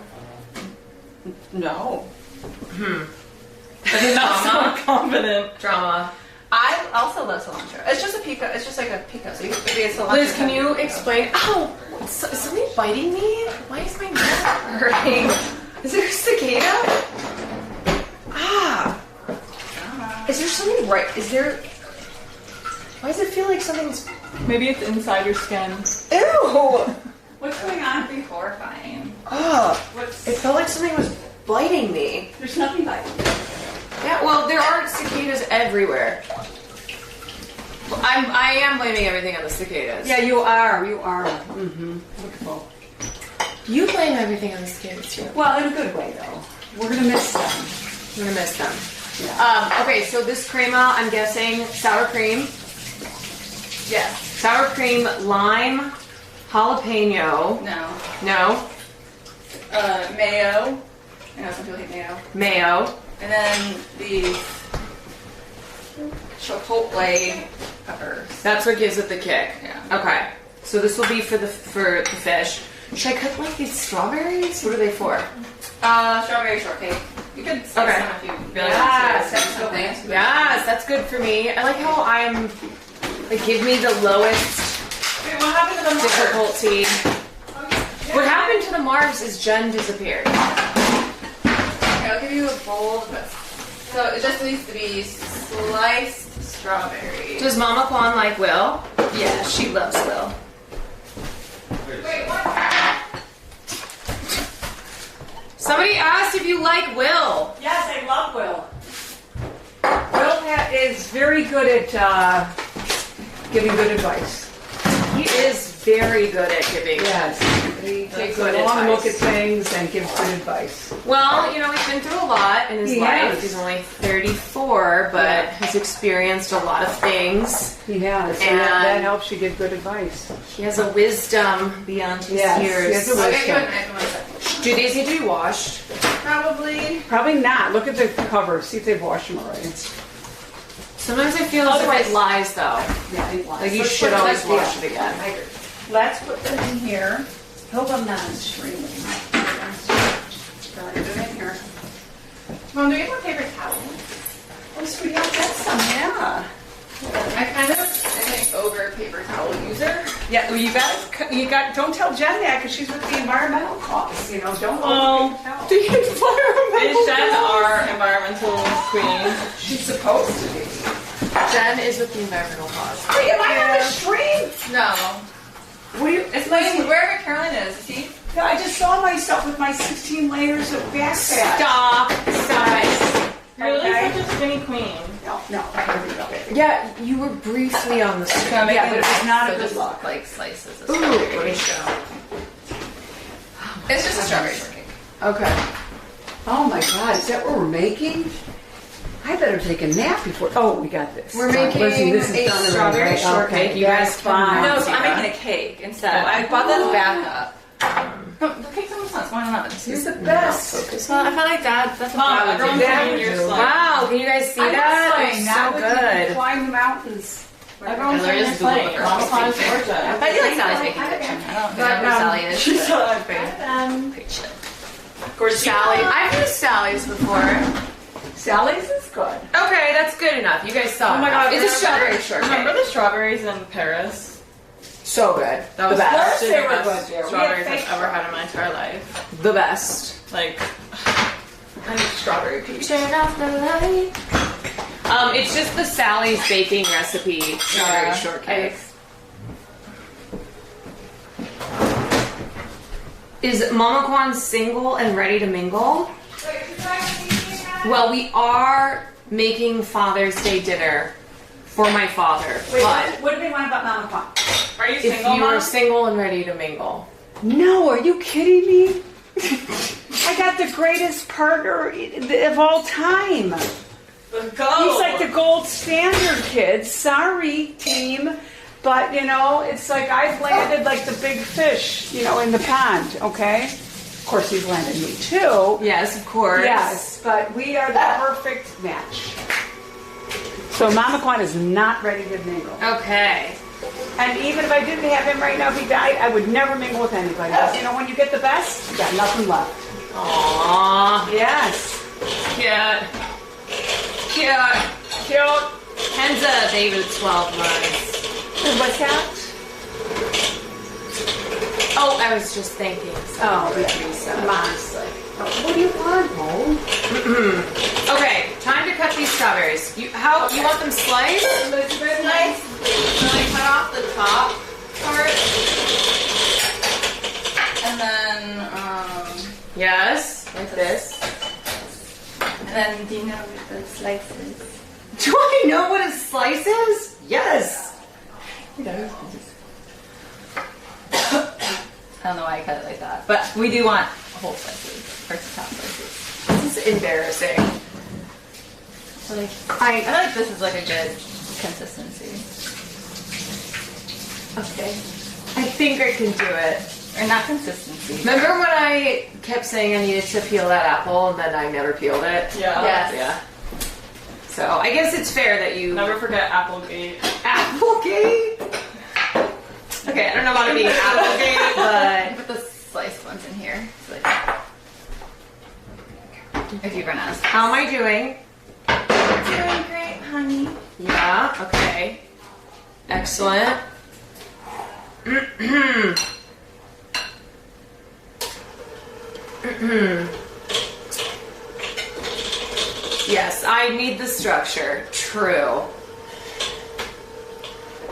S5: No. I did not sound confident.
S1: Drama.
S3: I also love cilantro. It's just a pico. It's just like a pico. So you could be a cilantro.
S1: Liz, can you explain? Ow! Is somebody biting me? Why is my mouth hurting? Is there a cicada? Ah! something right? Is there? Why does it feel like something's?
S5: Maybe it's inside your skin.
S1: Ew!
S3: What's going on? It'd be horrifying.
S1: Oh,
S3: What's?
S1: it felt like something was biting me.
S4: There's nothing like it.
S1: Yeah, well, there are cicadas everywhere. Well, I am blaming everything on the cicadas.
S4: Yeah, you are. Mm-hmm. Wonderful.
S1: You blame everything on the cicadas too.
S4: Well, in a good way, though. We're going to miss them.
S1: I'm gonna miss them.
S4: Yeah.
S1: Okay, so this crema, I'm guessing sour cream.
S3: Yes.
S1: Sour cream, lime, jalapeno.
S3: No.
S1: No.
S3: Mayo. I know some people hate mayo.
S1: Mayo.
S3: And then these chipotle peppers.
S1: That's what gives it the kick.
S3: Yeah.
S1: Okay. So this will be for the fish. Should I cut like these strawberries? What are they for?
S3: Strawberry shortcake. You could slice
S1: Okay.
S3: them if you really
S1: Yes,
S3: want to.
S1: that's
S3: Something.
S1: Yes, that's good for me. I like how I'm like give me the lowest
S3: Wait, what happened to the mark?
S1: difficulty. What happened to the Mars is Jen disappeared.
S3: Okay, I'll give you a bowl of this. So it just needs to be sliced strawberries.
S1: Does Mama Kwan like Will? Yeah, she loves Will.
S3: Wait, what?
S1: Somebody asked if you like Will.
S4: Yes, I love Will. Will is very good at giving good advice.
S1: He is very good at giving.
S4: Yes. He takes a
S1: good
S4: long look at
S1: advice.
S4: things and gives good advice.
S1: Well, you know, he's been through a lot in his
S4: He
S1: life.
S4: has.
S1: He's only 34, but has experienced a lot of things.
S4: He has.
S1: And-
S4: that helps you give good advice.
S1: He has a wisdom beyond his
S4: Yes,
S1: years.
S4: he has a
S3: I'll get you a
S4: wisdom.
S3: knife in 1 second.
S1: Do these need to be washed?
S3: Probably.
S4: Probably not. Look at the cover. See if they've washed them already.
S1: Sometimes I feel as if it lies, though.
S4: Yeah,
S1: Like you should always wash it again.
S4: Let's put them in here. Hope I'm not streaming. Put them in here.
S3: Mom, do you have more paper towels?
S4: Oh, sweetie, I'll get some. Yeah.
S3: I kind of am an over paper towel user.
S4: Yeah, well, you got. Don't tell Jen that because she's with the environmental cause. You know, don't.
S5: Oh.
S4: The environmental.
S5: Is Jen our environmental queen?
S4: She's supposed to be.
S1: Jen is with the environmental cause.
S4: Wait, am I on the stream?
S3: No.
S4: What do you,
S3: It's like wherever Carolyn is. See?
S4: No, I just saw myself with my 16 layers of backpack.
S1: Stop. Stop it.
S5: You're really
S4: Okay.
S5: such a skinny queen.
S4: No.
S1: Yeah, you were briefly on the street.
S3: So
S4: Yeah, but it was not a
S3: so
S4: good
S3: just
S4: look.
S3: like slices of
S1: Ooh,
S3: strawberry.
S1: let me show.
S3: It's just a strawberry shortcake.
S1: Okay.
S4: Oh my God, is that what we're making? I better take a nap before. Oh, we got this.
S1: We're making
S4: Listen, this is
S1: a
S4: done
S1: strawberry
S4: already.
S1: shortcake.
S4: Okay,
S1: You guys
S4: that's
S1: can
S4: fine.
S3: No, so
S1: see
S3: I'm
S1: that.
S3: making a cake instead. I bought this backup. No, the cake's almost done. It's 1 11.
S4: You're the best.
S3: Well, I felt like that's what
S5: Mom,
S3: I would
S5: everyone's
S3: do.
S5: saying you're slow.
S1: Wow, can you guys see
S4: I'm
S1: that?
S4: slaying.
S1: It's
S4: Not
S1: so
S4: with you
S1: good.
S4: Climb the mountains.
S5: Everyone's
S3: Hillary
S5: saying
S3: is
S5: you're
S3: Google
S5: slaying.
S3: the
S5: Mama
S3: first
S5: Kwan's
S3: thing.
S5: gorgeous.
S3: I do like Sally's baking picture. I don't know who Sally is.
S5: She's so
S3: Great shit.
S1: Of course, Sally. I've used Sally's before.
S4: Sally's is good.
S1: Okay, that's good enough. You guys saw.
S5: Oh my God,
S1: It's a
S5: remember-
S1: strawberry shortcake.
S5: Remember the strawberries in Paris?
S1: So good.
S5: That was
S1: the best.
S4: course they were
S5: the
S4: good
S5: best
S4: there. We had
S5: strawberries
S4: fake
S5: I've ever had in my entire life.
S1: The best.
S5: Like,
S1: I need strawberry peach. Turn off the light. It's just the Sally's baking recipe strawberry
S5: Yeah.
S1: shortcake. Is Mama Kwan single and ready to mingle? Well, we are making Father's Day dinner for my father.
S4: Wait,
S1: but
S4: what do they want about Mama Kwan?
S5: are you
S1: if
S5: single,
S1: you are
S5: Mom?
S1: single and ready to mingle,
S4: No, are you kidding me? I got the greatest partner of all time.
S5: Let's go.
S4: He's like the gold standard, kids. Sorry, team. But, you know, it's like I've landed like the big fish, you know, in the pond, okay? Of course, he's landed me too.
S1: yes, of course.
S4: Yes, but we are the perfect match. So Mama Kwan is not ready to mingle.
S1: Okay.
S4: And even if I didn't have him right now, if he died, I would never mingle with anybody. You know, when you get the best, you got nothing left.
S1: Aww.
S4: Yes.
S1: Cute. Cute. Cute. Kenza, David, 12 months.
S4: What's that?
S1: Oh, I was just thinking.
S4: Oh, yeah.
S1: Teresa.
S4: Honestly. What do you want, Mo?
S1: Okay, time to cut these strawberries. How you want them sliced?
S3: Nice. So I cut off the top part, and then
S1: Yes, like this.
S3: and then do you know the slices?
S1: Do I know what a slice is? Yes.
S3: I don't know why I cut it like that, but we do want whole slices versus half slices.
S1: This is embarrassing.
S3: So like, I feel like this is like a good consistency.
S1: Okay. I think I can do it.
S3: Or not consistency.
S1: Remember when I kept saying I needed to peel that apple and then I never peeled it?
S5: Yeah.
S3: Yes.
S1: Yeah. So I guess it's fair that you
S5: Never forget Applegate.
S1: Applegate. Okay, I don't know about it being Applegate, but
S3: Put the sliced ones in here. So like, if you run out of
S1: how am I doing?
S3: doing great, honey.
S1: Yeah, okay. Excellent. Yes, I need the structure. True.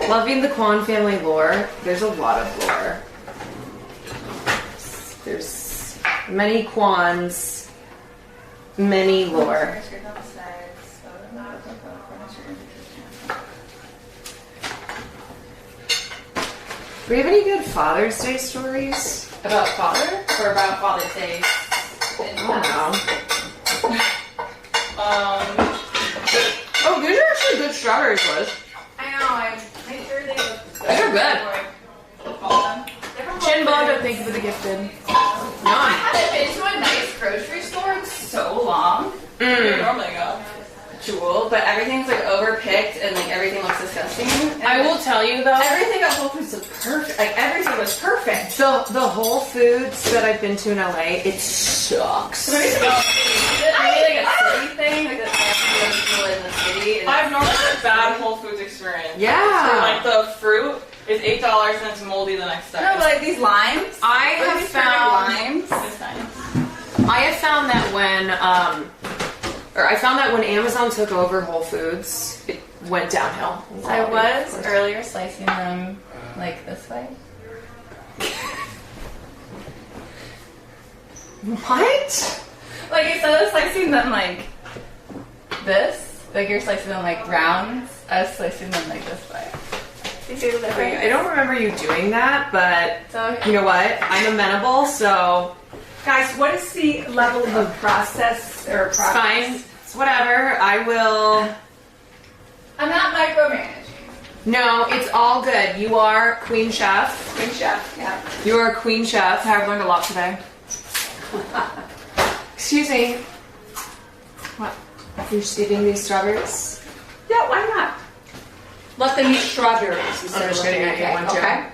S1: Loving the Kwan family lore, there's a lot of lore. There's many Kwans, many lore. Do we have any good Father's Day stories?
S3: About father or about Father's Day?
S1: I don't know. Oh, these are actually good strawberries, Liz.
S3: I know. I made sure they look good.
S1: These are good. Chin Bondo, thank you for the gifted.
S3: I haven't been to a nice grocery store in so long.
S5: Where do you normally go?
S3: Jewel, but everything's like overpicked and like everything looks disgusting. And
S1: I will tell you though,
S3: everything at Whole Foods was perfect. Like everything was perfect.
S1: the Whole Foods that I've been to in LA, it sucks.
S3: Maybe like a city thing, like that people in the city. And
S5: I've normally had a bad Whole Foods experience. So,
S1: Yeah.
S5: like the fruit is $8 and it's moldy the next day.
S3: no, but like these limes.
S1: I
S3: Like
S1: have
S3: these perfect
S1: found
S3: limes.
S5: It's nice.
S1: I have found that when Amazon took over Whole Foods, it went downhill.
S3: I was earlier slicing them like this way.
S1: What?
S3: Like instead of slicing them like this, like you're slicing them like rounds, I was slicing them like this way. Do you see the difference?
S1: I don't remember you doing that, but
S3: So
S1: you know what? I'm amenable, so
S4: Guys, what is the level of process or
S1: it's fine. It's whatever. I will.
S3: I'm not micromanaging.
S1: No, it's all good. You are Queen Chef.
S4: Queen Chef, yeah.
S1: You are Queen Chef.
S5: I've learned a lot today.
S1: Excuse me. What? You're just eating these strawberries?
S4: Yeah, why not? Let them eat strawberries instead
S1: I'm
S4: of
S1: just
S4: looking
S1: kidding, I
S4: at
S1: get
S4: cake,
S1: one too.
S4: okay?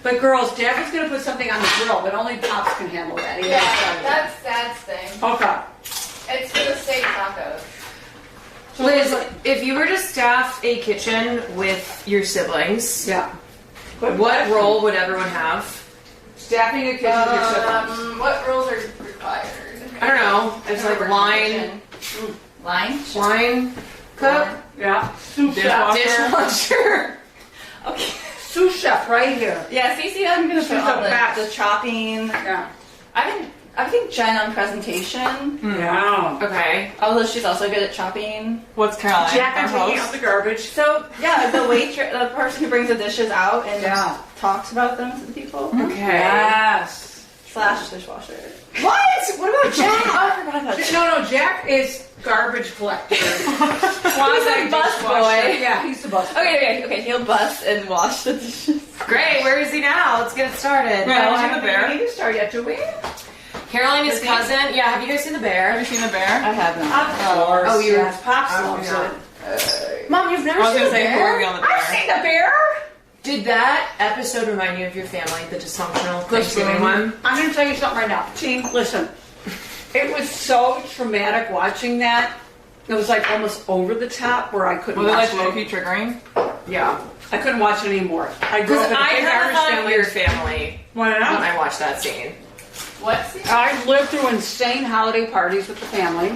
S4: But girls, Jack is going to put something on the grill, but only Pops can handle that. He hasn't started yet.
S3: That's Dad's thing.
S4: Okay.
S3: It's for the steak tacos.
S1: Liz, if you were to staff a kitchen with your siblings,
S4: Yeah. Good
S1: what
S4: question.
S1: role would everyone have?
S4: Staffing a kitchen with your siblings.
S3: What rules are required?
S1: I don't know. It's like line cook,
S4: Yeah. Sous chef.
S1: dishwasher.
S3: Okay.
S4: Sous chef right here.
S3: Yeah, CC, I'm gonna put all the chopping.
S4: Yeah.
S3: I think Jen on presentation.
S4: Yeah.
S1: Okay.
S3: Although she's also good at chopping.
S5: What's Caroline?
S4: Jack, I'm
S5: our
S4: taking
S5: host?
S4: out the garbage.
S3: So yeah, the the person who brings the dishes out and
S4: Yeah.
S3: talks about them to the people.
S1: Okay.
S4: Yes.
S3: Slash dishwasher.
S1: What? What about Jack?
S3: Oh, I forgot about that.
S4: No, Jack is garbage collector.
S3: He's a bus boy.
S4: Yeah, he's the bus boy.
S3: Okay. He'll bust and wash the dishes.
S1: Great. Where is he now? Let's get it started.
S5: Wait, have you seen the bear?
S4: We didn't start yet, do we?
S1: Caroline, his cousin. Yeah. Have you guys seen the
S5: Have
S1: bear?
S5: you seen the bear?
S3: I have them.
S1: Oh, you.
S4: Yes, Pops
S1: Oh,
S4: loves
S1: yeah.
S4: it.
S1: Mom, you've never
S5: I was
S1: seen
S5: gonna
S1: the
S5: say who are we
S1: bear?
S5: on the
S4: I've
S5: bear?
S4: seen the bear.
S1: Did that episode remind you of your family, the dysfunctional Thanksgiving one?
S4: I'm going to tell you something right now. Team, listen. It was so traumatic watching that. It was like almost over the top where I couldn't
S5: Was it
S4: watch
S5: like low-key triggering?
S1: Yeah.
S4: I couldn't watch it anymore. I grew
S1: Because
S4: up in a
S1: I
S4: big
S1: never
S4: Irish
S1: thought of
S4: family.
S1: your family
S4: Why
S1: when
S4: not?
S1: I watched that scene.
S3: What?
S4: I lived through insane holiday parties with the family,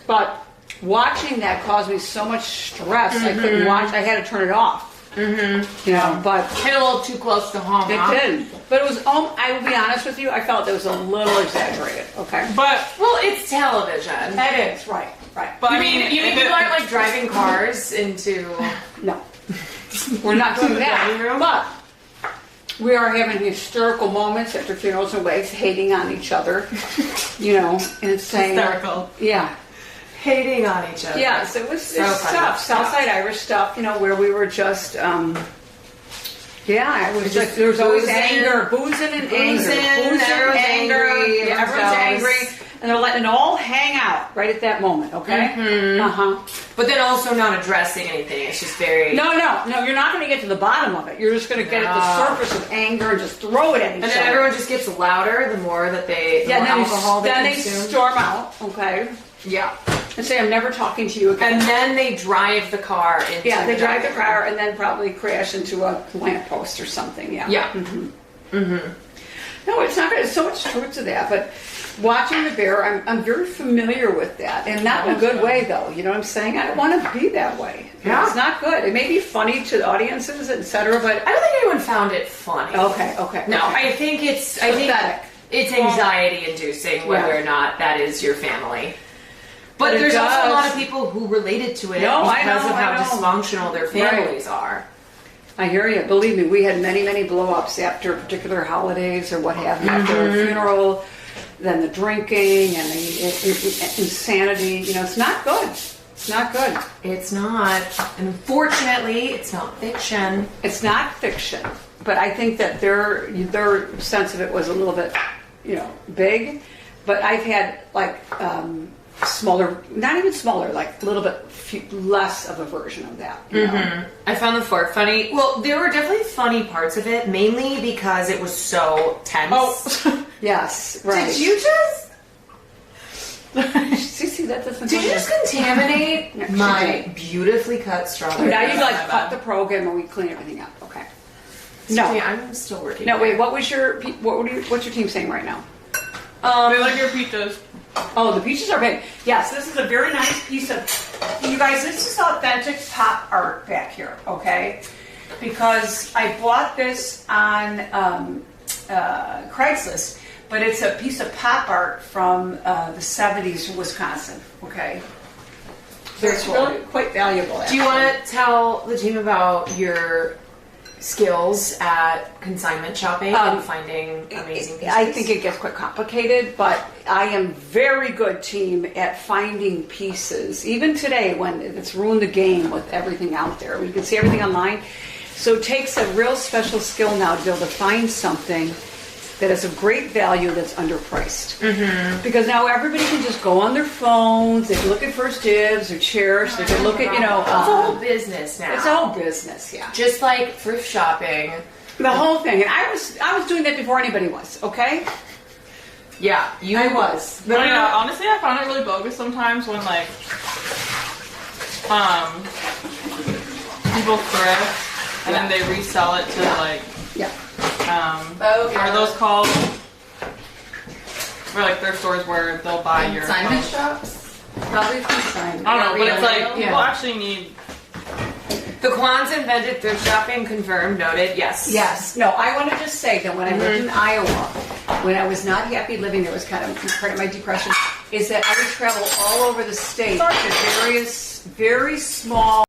S4: but watching that caused me so much stress. I couldn't watch. I had to turn it off. You know, but
S7: Hit a little too close to home.
S4: it did. But it was. I will be honest with you. I felt it was a little exaggerated. Okay.
S5: But
S7: Well, it's television.
S4: It is right. Right.
S5: but I
S7: You
S5: mean,
S7: mean
S5: if
S7: people
S5: it-
S7: aren't like driving cars into?
S4: No, we're not doing
S7: dining
S4: that.
S7: room?
S4: But we are having historical moments after funerals and wakes, hating on each other. You know, and saying,
S5: hysterical.
S4: yeah.
S1: Hating on each other.
S4: Yes, it was
S1: So
S4: it's
S1: funny.
S4: stuff, Southside Irish stuff, you know, where we were just, yeah, it was like, there was always
S1: boozing.
S4: anger, boozing and anger.
S1: Boozing, everyone's angry,
S4: yeah, everyone's
S1: jealous.
S4: angry, and they're letting it all hang out right at that moment, okay? Uh-huh.
S1: But then also not addressing anything. It's just very.
S4: No, you're not going to get to the bottom of it. You're just going to get at the surface of anger and just throw it at each
S1: And
S4: other.
S1: then everyone just gets louder the more that the more alcohol they
S4: then they
S1: consume.
S4: storm out, okay?
S1: Yeah.
S4: And say, I'm never talking to you again.
S1: And then they drive the car into
S4: Yeah, they drive the
S1: dining
S4: car and then probably crash into a lamppost or something. Yeah.
S1: Yeah.
S4: No, it's not. There's so much truth to that. But watching the bear, I'm very familiar with that, and not in a good way, though. You know what I'm saying? I don't want to be that way.
S1: Yeah.
S4: It's not good. It may be funny to audiences, etc. But
S1: I don't think anyone found it funny.
S4: okay.
S1: No,
S4: okay.
S1: I think it's
S4: Pathetic.
S1: it's anxiety inducing whether
S4: Yeah.
S1: or not that is your family.
S4: But
S1: But
S4: it
S1: there's also a lot
S4: does.
S1: of people who related to it
S4: No, I
S1: because
S4: know,
S1: of how
S4: I know.
S1: dysfunctional their families are.
S4: I hear you. Believe me, we had many blow-ups after particular holidays or what have you, after a funeral, then the drinking and the insanity. You know, it's not good. It's not good.
S1: It's not. And unfortunately, it's not fiction.
S4: It's not fiction, but I think that their sense of it was a little bit, you know, big. But I've had like smaller, not even smaller, like a little bit less of a version of that. You know?
S1: I found the fort funny. Well, there were definitely funny parts of it, mainly because it was so tense.
S4: Oh, yes, right.
S1: Did you just
S4: See, that doesn't.
S1: did you just contaminate
S4: No, she
S1: my
S4: didn't.
S1: beautifully cut strawberry?
S4: Now you like
S5: My
S4: cut
S5: bad.
S4: the program and we clean everything up. Okay.
S1: No,
S4: No,
S1: I'm still working.
S4: no. Wait. What's your team saying right now?
S5: They like your pizzas.
S4: Oh, the peaches are big. Yes, this is a very nice piece of. You guys, this is authentic pop art back here. Okay, because I bought this on Craigslist, but it's a piece of pop art from the '70s in Wisconsin. Okay, so it's really quite valuable.
S1: Do you want to tell the team about your skills at consignment shopping and finding amazing pieces?
S4: I think it gets quite complicated, but I am very good, team, at finding pieces. Even today, when it's ruined the game with everything out there, we can see everything online. So it takes a real special skill now to be able to find something that is of great value that's underpriced. Because now everybody can just go on their phones, they can look at First Dibs or Cherish, they can look at,
S1: it's a whole business now.
S4: it's a whole business, yeah.
S1: Just like thrift shopping.
S4: The whole thing. And I was doing that before anybody was, okay?
S1: Yeah,
S4: I was.
S5: But I know, honestly, I find it really bogus sometimes when like people thrift and then they resell it to like
S4: Yeah.
S5: are those called? Or like thrift stores where they'll buy your
S3: Consignment shops?
S4: Probably consignment.
S5: I don't know, but it's like
S1: Yeah.
S5: people actually need.
S1: The Quans invented thrift shopping, confirmed, noted, yes.
S4: Yes. No, I want to just say that when I lived in Iowa, when I was not happy living there, was kind of part of my depression, is that I would travel all over the state to various, very small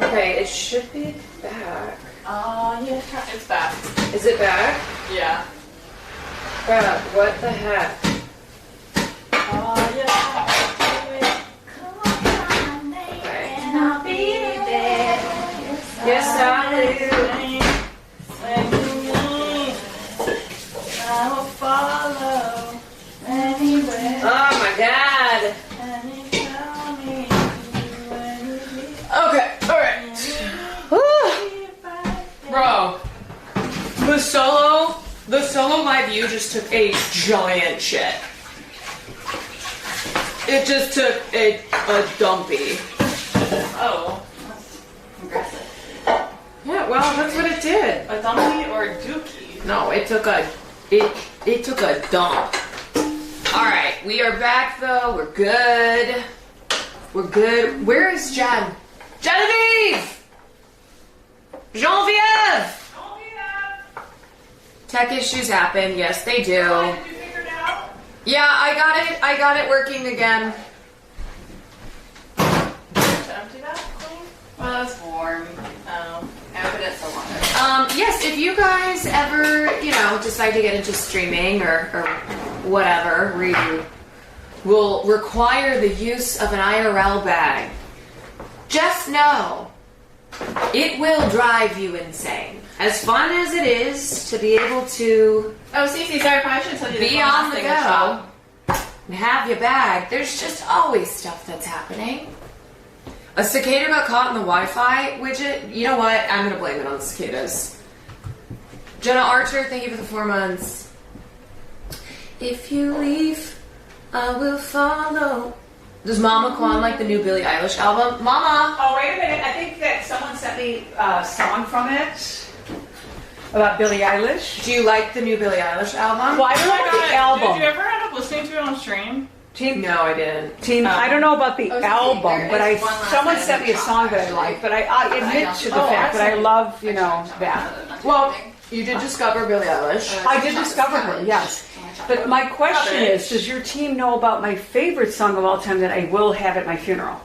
S1: Okay, it should be back.
S5: It's back.
S1: Is it back?
S5: Yeah.
S1: Crap, what the heck? Yes, I will.
S5: I will follow anywhere.
S1: Oh my god.
S5: Okay, alright. Bro, the solo live view just took a giant shit. It just took a dumpy.
S3: Oh, that's aggressive.
S1: Yeah, well, that's what it did.
S5: A dumpy or dookie?
S1: No, it took a dump. All right, we are back though. We're good. We're good. Where is Jen? Genevieve! Genevieve! Tech issues happen. Yes, they do. Yeah, I got it working again.
S3: Empty that clean? Well, that's warm. Oh, I put it so long.
S1: Yes, if you guys ever, decide to get into streaming or whatever, where you will require the use of an IRL bag, just know it will drive you insane. As fun as it is to be able to
S3: Oh, Cece, sorry, I should have told you this
S1: be
S3: one
S1: on
S3: last
S1: the
S3: thing
S1: go
S3: to shop.
S1: and have your bag, there's just always stuff that's happening. A cicada got caught in the Wi-Fi widget. You know what? I'm gonna blame it on the cicadas. Jenna Archer, thank you for the 4 months. If you leave, I will follow. Does Mama Kwan like the new Billie Eilish album? Mama!
S4: Oh, wait a minute. I think that someone sent me a song from it about Billie Eilish.
S1: Do you like the new Billie Eilish album?
S4: Well, I don't know about the album.
S5: Did you ever end up listening to it on stream?
S1: No, I didn't.
S4: I don't know about the
S3: Oh,
S4: album,
S3: there
S4: but
S3: is one last
S4: someone
S3: item
S4: sent me a
S3: to
S4: song
S3: shop,
S4: that I
S3: actually.
S4: like. But I admit to the fact that I love, that.
S1: Well, you did discover Billie Eilish.
S4: I did discover her, yes. But my question is, does your team know about my favorite song of all time that I will have at my funeral?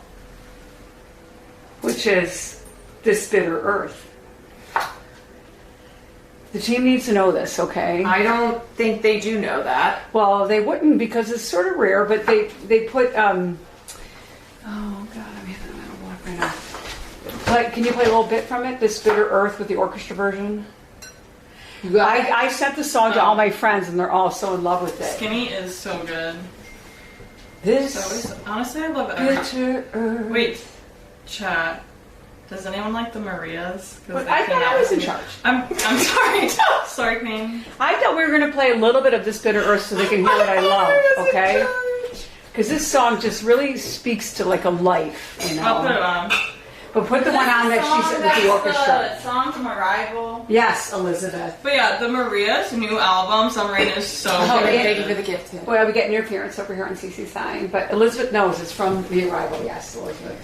S4: Which is This Bitter Earth. The team needs to know this, okay?
S1: I don't think they do know that.
S4: Well, they wouldn't because it's sort of rare, but they put, oh God, I'm having a block right now. Can you play a little bit from it, This Bitter Earth, with the orchestra version? I sent the song to all my friends, and they're all so in love with it.
S5: Skinny is so good.
S4: This
S5: Honestly, I love it.
S4: bitter earth.
S5: Wait, chat. Does anyone like the Marias?
S4: But I thought I was in charge.
S5: I'm sorry. Sorry, Queen.
S4: I thought we were going to play a little bit of This Bitter Earth so they can hear what I love, okay? Because this song just really speaks to like a life,
S5: I'll put it on.
S4: But put the one on that she's with the orchestra.
S3: The song from Arrival.
S4: Yes, Elizabeth.
S5: But yeah, the Marias' new album, Summer Rain, is so
S1: Oh,
S5: good.
S1: thank you for the gift. Too.
S4: Well, we get your appearance over here on CC Sign, but Elizabeth knows it's from The Arrival. Yes, Elizabeth.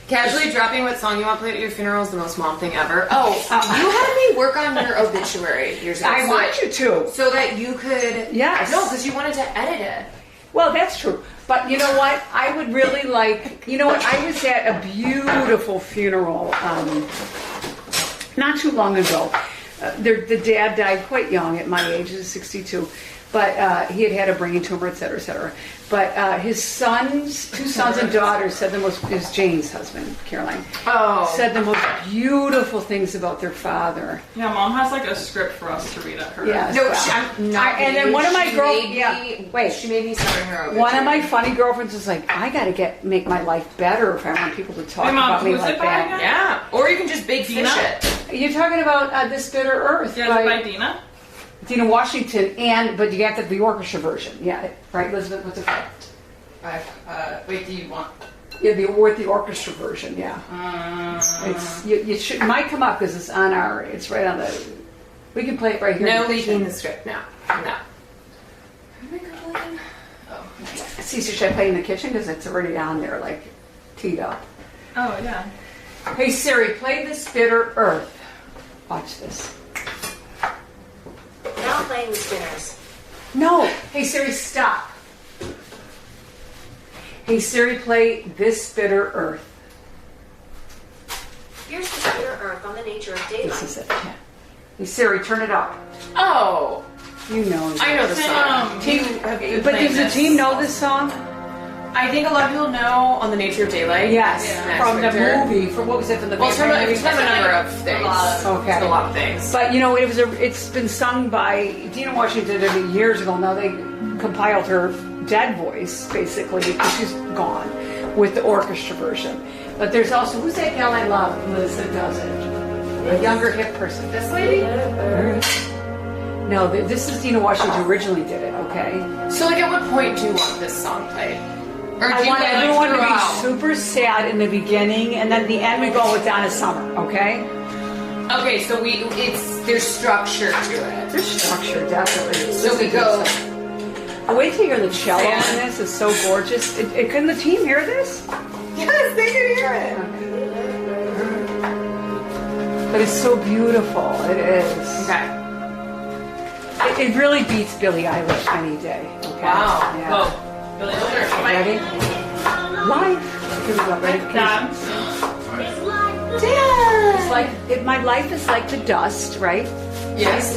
S1: Casually dropping what song you want played at your funeral is the most mom thing ever. Oh, you had me work on your obituary years ago.
S4: I want you to.
S1: So that you could...
S4: Yes.
S1: No, because you wanted to edit it.
S4: Well, that's true. But you know what? I would really like... You know what? I was at a beautiful funeral not too long ago. The dad died quite young at my age, he was 62. But he had a brain tumor, et cetera, et cetera. But his sons, 2 sons and daughters, said the most, it was Jane's husband, Caroline, said the most beautiful things about their father.
S5: Yeah, Mom has like a script for us to read at her.
S4: Yes,
S1: No,
S4: well,
S1: I'm not
S4: and then
S1: kidding.
S4: one of my
S1: She
S4: girls,
S1: made me- She made me sign her obituary.
S4: one of my funny girlfriends was like, I got to make my life better if I want people to talk
S5: Hey, Mom,
S4: about me
S5: who's
S4: like
S5: it by
S4: that.
S5: again?
S1: Yeah. Or you can just big fish
S5: Dina?
S1: it.
S4: You're talking about This Bitter Earth
S5: Yeah, is it by Dina?
S4: Dina Washington, but you got the orchestra version. Yeah, right, Elizabeth? What's it called?
S3: Wait, do you want?
S4: Yeah, with the orchestra version, yeah. It's you should might come up because it's on it's right on the. We can play it right here.
S1: No
S4: in the
S1: leaking
S4: kitchen.
S1: the script. No. No.
S4: See, so should I play in the kitchen because it's already on there, like teed up.
S5: Oh, yeah.
S4: Hey Siri, play This Bitter Earth. Watch this.
S9: Now playing the spinners.
S4: No. Hey Siri, stop. Hey Siri, play This Bitter Earth.
S9: Here's the bitter earth on the nature of daylight.
S4: This is it. Yeah. Hey Siri, turn it up.
S1: Oh,
S4: You know.
S1: I know the song.
S4: But does the team know this song?
S1: I think a lot of people know On the Nature of Daylight.
S4: Yes.
S1: Max
S4: From the
S1: Richter.
S4: movie. From what was it? From the
S1: Well, it's from
S4: vampire movie?
S1: a number of things.
S4: Okay.
S1: It's a lot of things.
S4: But you know, it's been sung by Dina Washington did it years ago. Now they compiled her dead voice basically because she's gone with the orchestra version. But there's also who's that gal I love, Liz, that does it? A younger hip person.
S1: This lady?
S4: No, this is Dina Washington originally did it. Okay.
S1: So, like, at what point do you want this song played? Or do
S4: I
S1: you
S4: want
S1: like
S4: everyone to be
S1: throughout?
S4: super sad in the beginning, and then at the end we go with Donna Summer. Okay.
S1: Okay, so there's structure to it.
S4: There's structure, definitely.
S1: So we go.
S4: Wait till you hear the cello
S1: Yeah.
S4: in this. It's so gorgeous. Can the team hear this?
S1: Yes, they can hear it.
S4: But it's so beautiful. It is.
S1: Okay.
S4: It really beats Billie Eilish any day. Okay.
S1: Wow.
S4: Yeah.
S5: Oh, Billy Eilish.
S4: Ready? Life. Here we go. Ready? It's like my life is like the dust, right?
S1: Yes.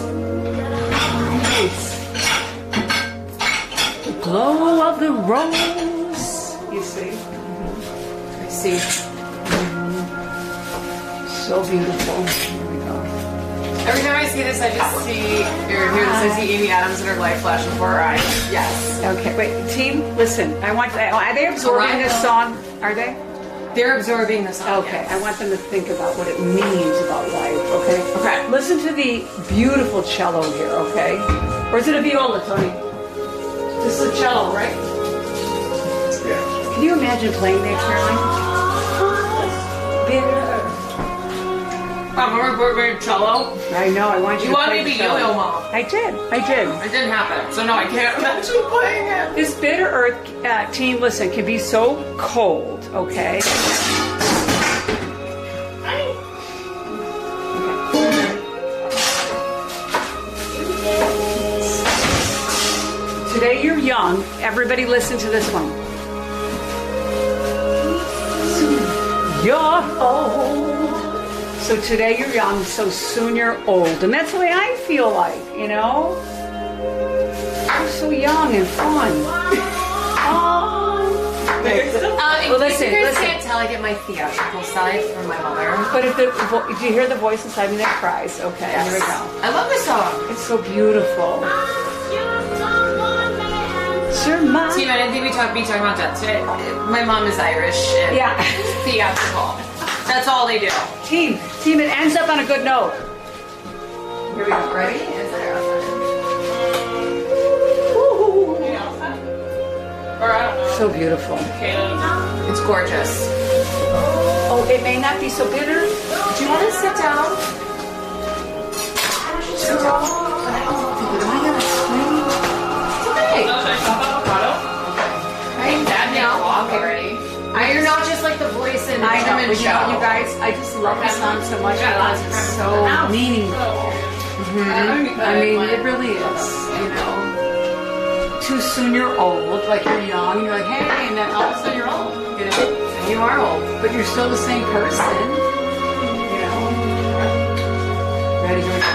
S4: The glow of the rose. You see?
S1: I see.
S4: So beautiful. Here we go.
S1: Every time I see this, I just see, or hear this, I see Amy Adams and her life flash before our eyes. Yes.
S4: Okay, wait, team, listen. Are they absorbing this song? Are they?
S1: They're absorbing the song.
S4: Okay,
S1: yes.
S4: I want them to think about what it means about life, okay?
S1: Okay.
S4: Listen to the beautiful cello here, okay? Or is it a viola, Tony? This is a cello, right?
S6: Yeah.
S4: Can you imagine playing that, Caroline? Bitter.
S5: We're cello.
S4: I know, I want you
S5: You
S4: to
S5: want
S4: play
S5: me to
S4: the
S5: be
S4: cello.
S5: yo-yo mom.
S4: I did.
S5: It didn't happen, so no, I can't imagine playing it.
S4: This Bitter Earth team, listen, can be so cold, okay? Today you're young. Everybody listen to this one. You're old. So today you're young, so soon you're old. And that's the way I feel like, you know? I'm so young and fun. Well, listen,
S1: you guys
S4: listen.
S1: can't tell, I get my theatrical side from my mother.
S4: But if you hear the voice inside me that cries, okay, here we go.
S1: I love this song.
S4: It's so beautiful. Sure, Mom.
S1: Team, I didn't think we'd be talking about that today. My mom is Irish and
S4: Yeah.
S1: theatrical. That's all they do.
S4: Team, it ends up on a good note. Here we go. Ready?
S5: Or I don't know.
S4: So beautiful.
S1: It's gorgeous.
S4: Oh, it may not be so bitter.
S1: Do you want to sit down? Sit down. Okay. I'm bad now. Okay, ready. You're not just like the voice in the
S4: I know,
S1: Truman
S4: but you know,
S1: Show.
S4: you guys, I just love this song so much because it's so meaningful. I mean, it really is, you know. Too soon you're old, like you're young, you're like, hey, and then all of a sudden you're old, you know. And you are old, but you're still the same person, you know. Ready, here we go.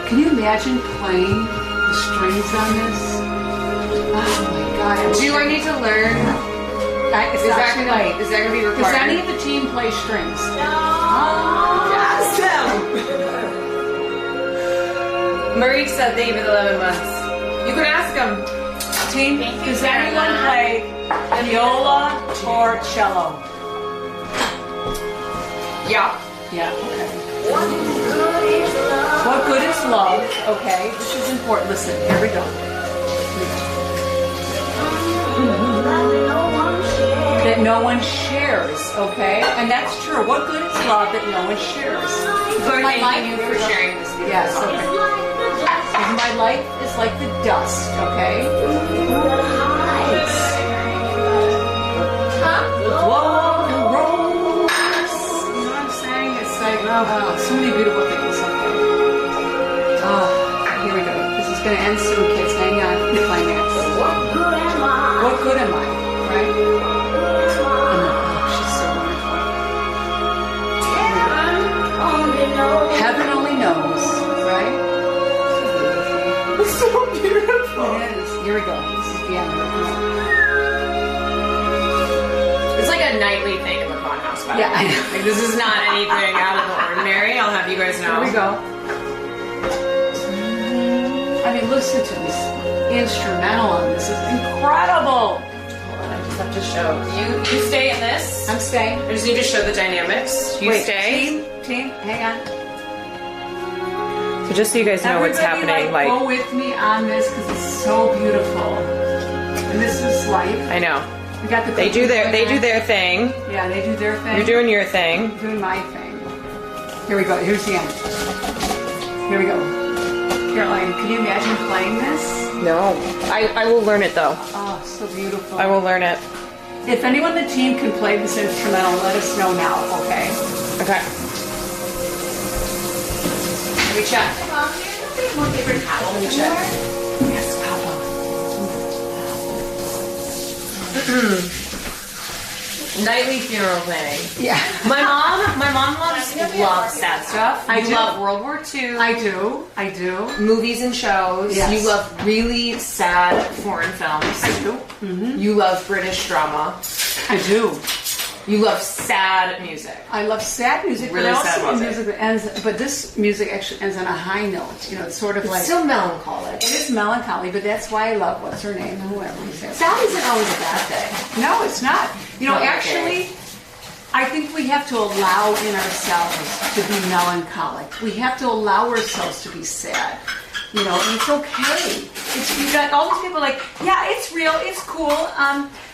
S4: Can you imagine playing the strings on this? Oh my God.
S1: Do I need to learn?
S4: It's
S1: Is that
S4: actually
S1: gonna
S4: like,
S1: be
S4: does
S1: required?
S4: any of the team play strings?
S1: Ask them. Marie said they give it 11 months. You can ask them.
S4: Team, does anyone play viola or cello?
S1: Yeah.
S4: Yeah, okay. What good is love? Okay, this is important. Listen, here we go. That no one shares, okay? And that's true. What good is love that no one shares?
S1: But
S4: My
S1: thank
S4: life
S1: you for sharing this.
S4: Yes, okay. My life is like the dust, okay? Whoa, the rose. You know what I'm saying? It's like, oh, so many beautiful things, okay? Here we go. This is going to end soon, kids. Hang on. The climax. What good am I? Right? She's so wonderful. Heaven only knows, right?
S5: It's so beautiful.
S4: It is. Here we go. This is the end.
S1: It's like a nightly thing in the Conhouse, by the
S4: Yeah, I
S1: way.
S4: know.
S1: Like, this is not anything out of the ordinary. I'll have you guys know.
S4: Here we go. I mean, listen to this instrumental on this. It's incredible.
S1: Hold on, I just have to show. You stay in this.
S4: I'm staying.
S1: I just need to show the dynamics. You
S4: Wait,
S1: stay.
S4: Team, hang on.
S1: So just so you guys know what's
S4: Everybody,
S1: happening,
S4: go with me on this because it's so beautiful. And this is life.
S1: I know.
S4: We got the
S1: They do their thing.
S4: Yeah, they do their thing.
S1: You're doing your thing.
S4: I'm doing my thing. Here we go. Here's the end. Here we go. Caroline, can you imagine playing this?
S1: No. I will learn it though.
S4: Oh, so beautiful.
S1: I will learn it.
S4: If anyone on the team can play this instrumental, let us know now, okay?
S1: Okay.
S4: Let me check.
S9: Mom, do you have more paper towels?
S4: Let me check. Yes, Papa.
S1: Nightly funeral planning.
S4: Yeah.
S1: My mom loves sad stuff.
S4: I
S1: You
S4: do.
S1: love World War II.
S4: I do.
S1: Movies and shows.
S4: Yes.
S1: You love really sad foreign films.
S4: I do.
S1: You love British drama.
S4: I do.
S1: You love sad music.
S4: I love sad music,
S1: Really
S4: but
S1: sad
S4: also
S1: music.
S4: that ends. But this music actually ends on a high note. You know, it's sort of like
S1: Still melancholic.
S4: it is melancholy, but that's why I love what's her name, whoever is that.
S1: Sad isn't always a bad thing.
S4: No, it's not. You know,
S1: Not like
S4: actually, I think we have to allow in ourselves to be melancholic. We have to allow ourselves to be sad. You know, and it's okay. It's you got all these people like, yeah, it's real, it's cool.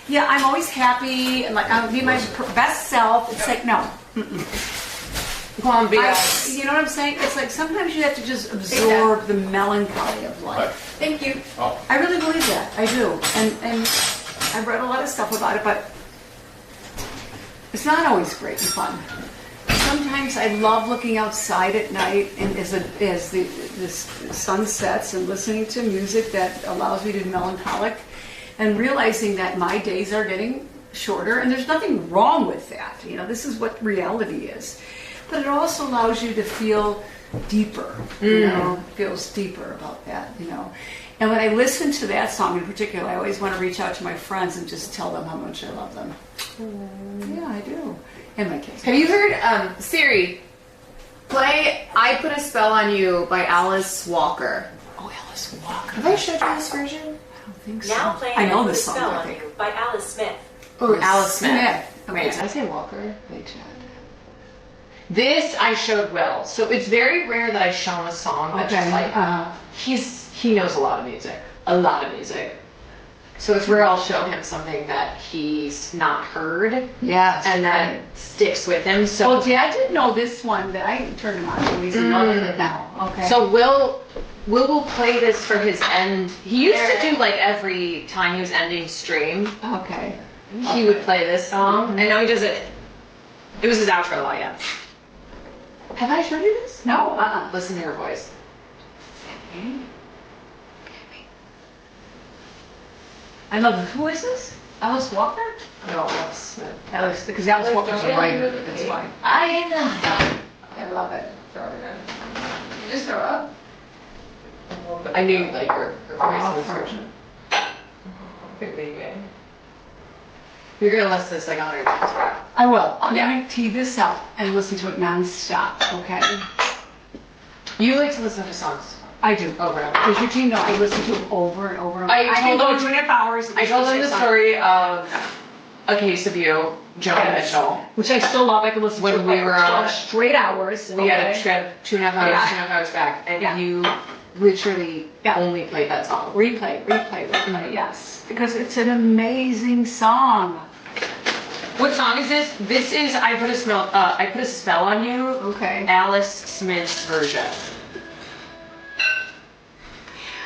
S4: Yeah, I'm always happy, and like I'll be my best self. It's like no.
S1: Come on,
S4: You know what I'm saying? It's like sometimes you have to just absorb the melancholy of life.
S1: Thank you.
S4: I really believe that. I do. And I've read a lot of stuff about it, but it's not always great and fun. Sometimes I love looking outside at night and as the sun sets and listening to music that allows me to be melancholic and realizing that my days are getting shorter and there's nothing wrong with that. You know, this is what reality is. But it also allows you to feel deeper, you know, feels deeper about that, you know. And when I listen to that song in particular, I always want to reach out to my friends and just tell them how much I love them. Yeah, I do. And my kids.
S7: Have you heard Siri? Play "I Put a Spell on You" by Alice Walker.
S4: Oh, Alice Walker.
S7: Have I showed you this version?
S4: I don't think so.
S9: Now playing
S4: I know
S9: Put a
S4: this song,
S9: Spell
S4: I
S9: on
S4: think.
S9: You by Alice Smith.
S7: Oh, Alice Smith.
S4: Okay.
S7: Wait, did I say Walker?
S4: Wait, Chad.
S7: This I showed Will. So it's very rare that I show him a song that just like he knows a lot of music. A lot of music. So it's rare I'll show him something that he's not heard
S4: Yes.
S7: and that sticks with him. So
S4: Well, Dad didn't know this one that I turned him on to. He's in love with it now. Okay.
S7: So Will will play this for his end. He used to do like every time he was ending stream,
S4: Okay.
S7: he would play this song. I know he does it. It was his outro, I guess. Have I showed you this?
S4: No.
S7: Listen to her voice.
S4: I love it. Who is this? Alice Walker?
S7: No, Alice Smith.
S4: Alice, because Alice Walker's a writer. That's why.
S7: I know.
S4: I love it. Just throw up.
S7: I knew like her voice in this version. Good baby. You're gonna listen to this like 100 times, right?
S4: I will. I'm going to tee this up and listen to it nonstop, okay?
S7: You like to listen to songs
S4: I do.
S7: over and over.
S4: Does your team know I listen to them over and over and over?
S7: I
S4: can
S7: told
S4: go
S7: them-
S4: 2.5 hours.
S7: I told them the story of A Case of You, Joni Mitchell.
S4: Which I still love. I can listen
S7: When
S4: to it
S7: we
S4: like
S7: were
S4: 12
S7: on-
S4: straight hours.
S7: We had a
S4: okay?
S7: trip 2.5 hours,
S4: Yeah.
S7: 2.5 hours back, and
S4: Yeah.
S7: you literally
S4: Yeah.
S7: only played that song.
S4: Replay, yes. Because it's an amazing song.
S7: What song is this? This is I Put a Spell on You.
S4: Okay.
S7: Alice Smith's version.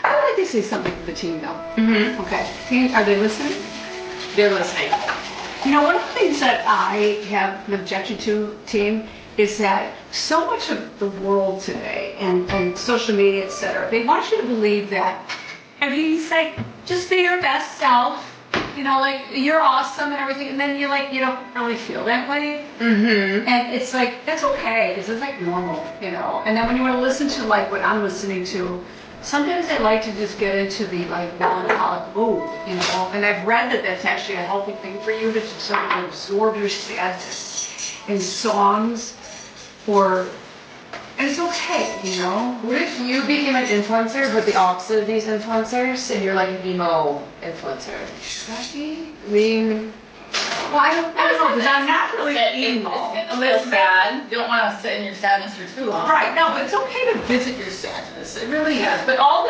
S4: I would like to say something to the team, though.
S7: Mm-hmm.
S4: Okay. Team, are they listening?
S7: They're listening.
S4: You know, one of the things that I have an objection to, team, is that so much of the world today and social media, etc., they want you to believe that everything's like, just be your best self, you know, like you're awesome and everything, and then you're like, you don't really feel that way. Mm-hmm. And it's like, that's okay, this is like normal, you know. And then when you want to listen to like what I'm listening to, sometimes I like to just get into the like melancholic mood, you know. And I've read that that's actually a healthy thing for you to just sort of absorb your sadness in songs, and it's okay, you know.
S7: What if you became an influencer, but the opposite of these influencers, and you're like an emo influencer?
S4: Should I be?
S7: I mean,
S4: Well, I don't know, because I'm not really emo.
S3: A little sad. You don't want to sit in your sadness for too long.
S4: Right, no, but it's okay to visit your sadness. It really is. But all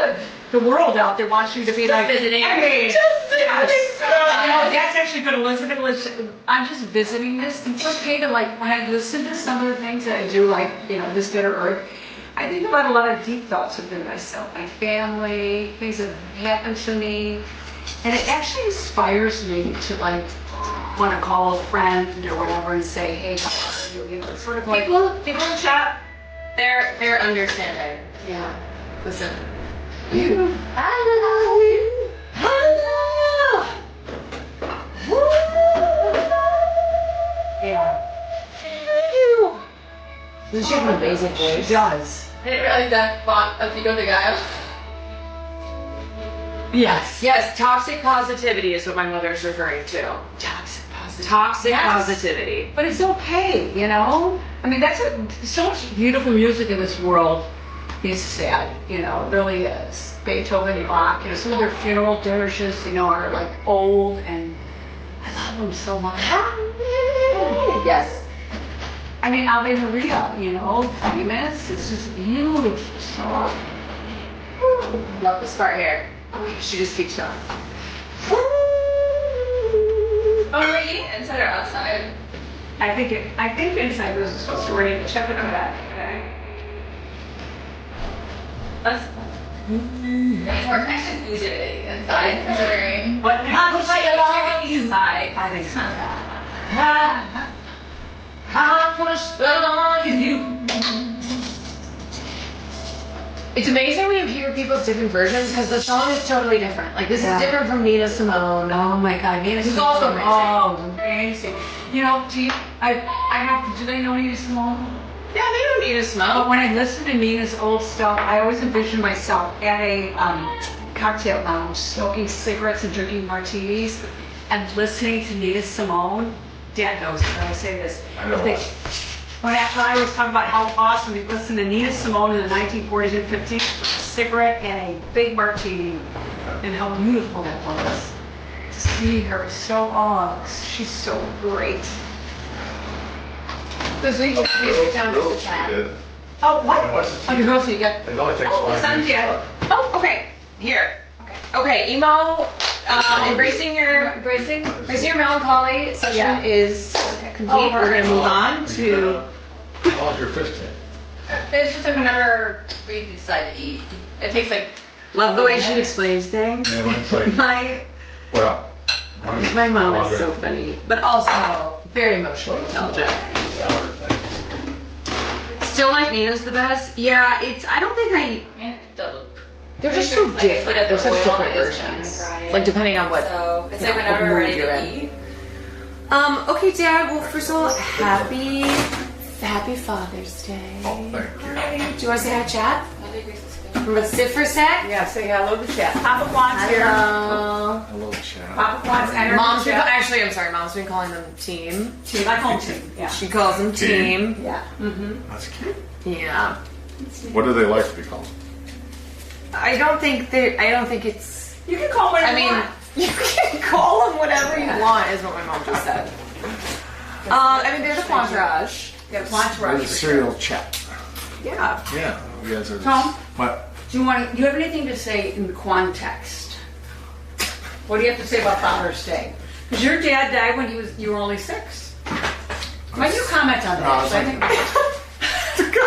S4: the world out there wants you to be like,
S3: visiting.
S4: Hey,
S3: Just visiting.
S4: you know, that's actually good, Elizabeth. I'm just visiting this. It's okay to like, when I listen to some of the things that I do, like, you know, this Bitter Earth, I think about a lot of deep thoughts within myself, my family, things that happened to me. And it actually inspires me to like, want to call a friend or whatever and say, hey, how are you? You know, it's sort of like,
S7: people in chat, they're understanding.
S4: yeah.
S7: Listen.
S4: Yeah.
S7: Does she have an amazing voice?
S4: She does.
S3: I didn't realize that font of Pico de Gallo.
S4: Yes.
S1: Yes, toxic positivity is what my mother's referring to.
S4: Toxic positive.
S1: Toxic
S4: Yes.
S1: positivity.
S4: But it's okay, you know? I mean, so much beautiful music in this world is sad, you know, it really is. Beethoven and Bach, you know, some of their funeral dirges, you know, are like old, and I love them so much.
S7: Yes.
S4: I mean, Ave Maria, you know, famous, it's just beautiful song.
S7: Love this part here. She just keeps going.
S3: Oh, we're eating inside or outside?
S4: I think inside was supposed to rain. Check it on that, okay?
S3: That's more exclusivity inside, considering.
S4: But
S3: Inside.
S4: I think so.
S7: I put a spell on you. It's amazing when you hear people's different versions because the song is totally different. Like this
S4: Yeah.
S7: is different from Nina Simone.
S4: Oh my God, Nina
S7: This is
S4: Simone.
S7: also amazing.
S4: Oh, amazing. You know, do they know Nina Simone?
S7: Yeah, they don't need a
S4: But
S7: smoke.
S4: when I listen to Nina's old stuff, I always envision myself at a cocktail lounge, smoking cigarettes and drinking martinis, and listening to Nina Simone. Dad knows when I say this.
S6: I know.
S4: When I was talking about how awesome we listened to Nina Simone in the 1940s and 50s, with a cigarette and a big martini, and how beautiful that was. To see her she's so great.
S7: This week we'll be down to the
S6: Really?
S7: chat.
S6: Good.
S4: Oh, what?
S6: What's the
S4: Oh, your girl, so you got.
S6: It only takes
S4: Oh,
S6: 5 minutes.
S4: Santiago.
S7: Oh, okay. Here. Okay, emo. Embracing your melancholy session is complete. We're gonna move on to.
S6: How was your fish tank?
S3: It's just like whenever we decide to eat. It takes like.
S1: Love the way she explains things.
S6: Yeah, it's like,
S1: My
S6: well.
S1: my mom is so funny, but also very emotionally intelligent. Still like Nina's the best. Yeah, I don't think
S7: They're just so different. They're such different versions. Like depending on what.
S3: So it's
S1: Yeah,
S3: like whenever
S1: what
S3: we're
S1: mood
S3: ready
S1: you're
S3: to
S1: in.
S3: eat.
S1: Okay, Dad. Well, first of all, happy Father's Day.
S6: Oh, thank you.
S1: Do you want to say hi to chat? Let's sit for a sec.
S4: Yeah, say hello to chat. Papa Quant's here.
S1: Hello.
S6: Hello, chat.
S4: Papa Quant's entered
S1: Mom's
S4: the
S1: been,
S4: chat.
S1: actually, I'm sorry. Mom's been calling them team.
S4: Team, I call him team. Yeah.
S1: She calls them team.
S4: Yeah.
S6: That's cute.
S1: Yeah.
S6: What do they like to be called?
S1: I don't think it's.
S4: You can call whatever
S1: I
S4: you
S1: mean,
S4: want.
S1: you can call them whatever you want, is what my mom just said. I mean, they're the Quantarage.
S4: Yeah, Quant's
S6: We're the
S4: right.
S6: serial chat.
S1: Yeah.
S6: Yeah, you guys are.
S4: Tom?
S6: What?
S4: Do you have anything to say in context? What do you have to say about Father's Day? Because your dad died when you were only 6. Why do you comment on
S6: No, I
S4: that?
S6: was
S4: I think-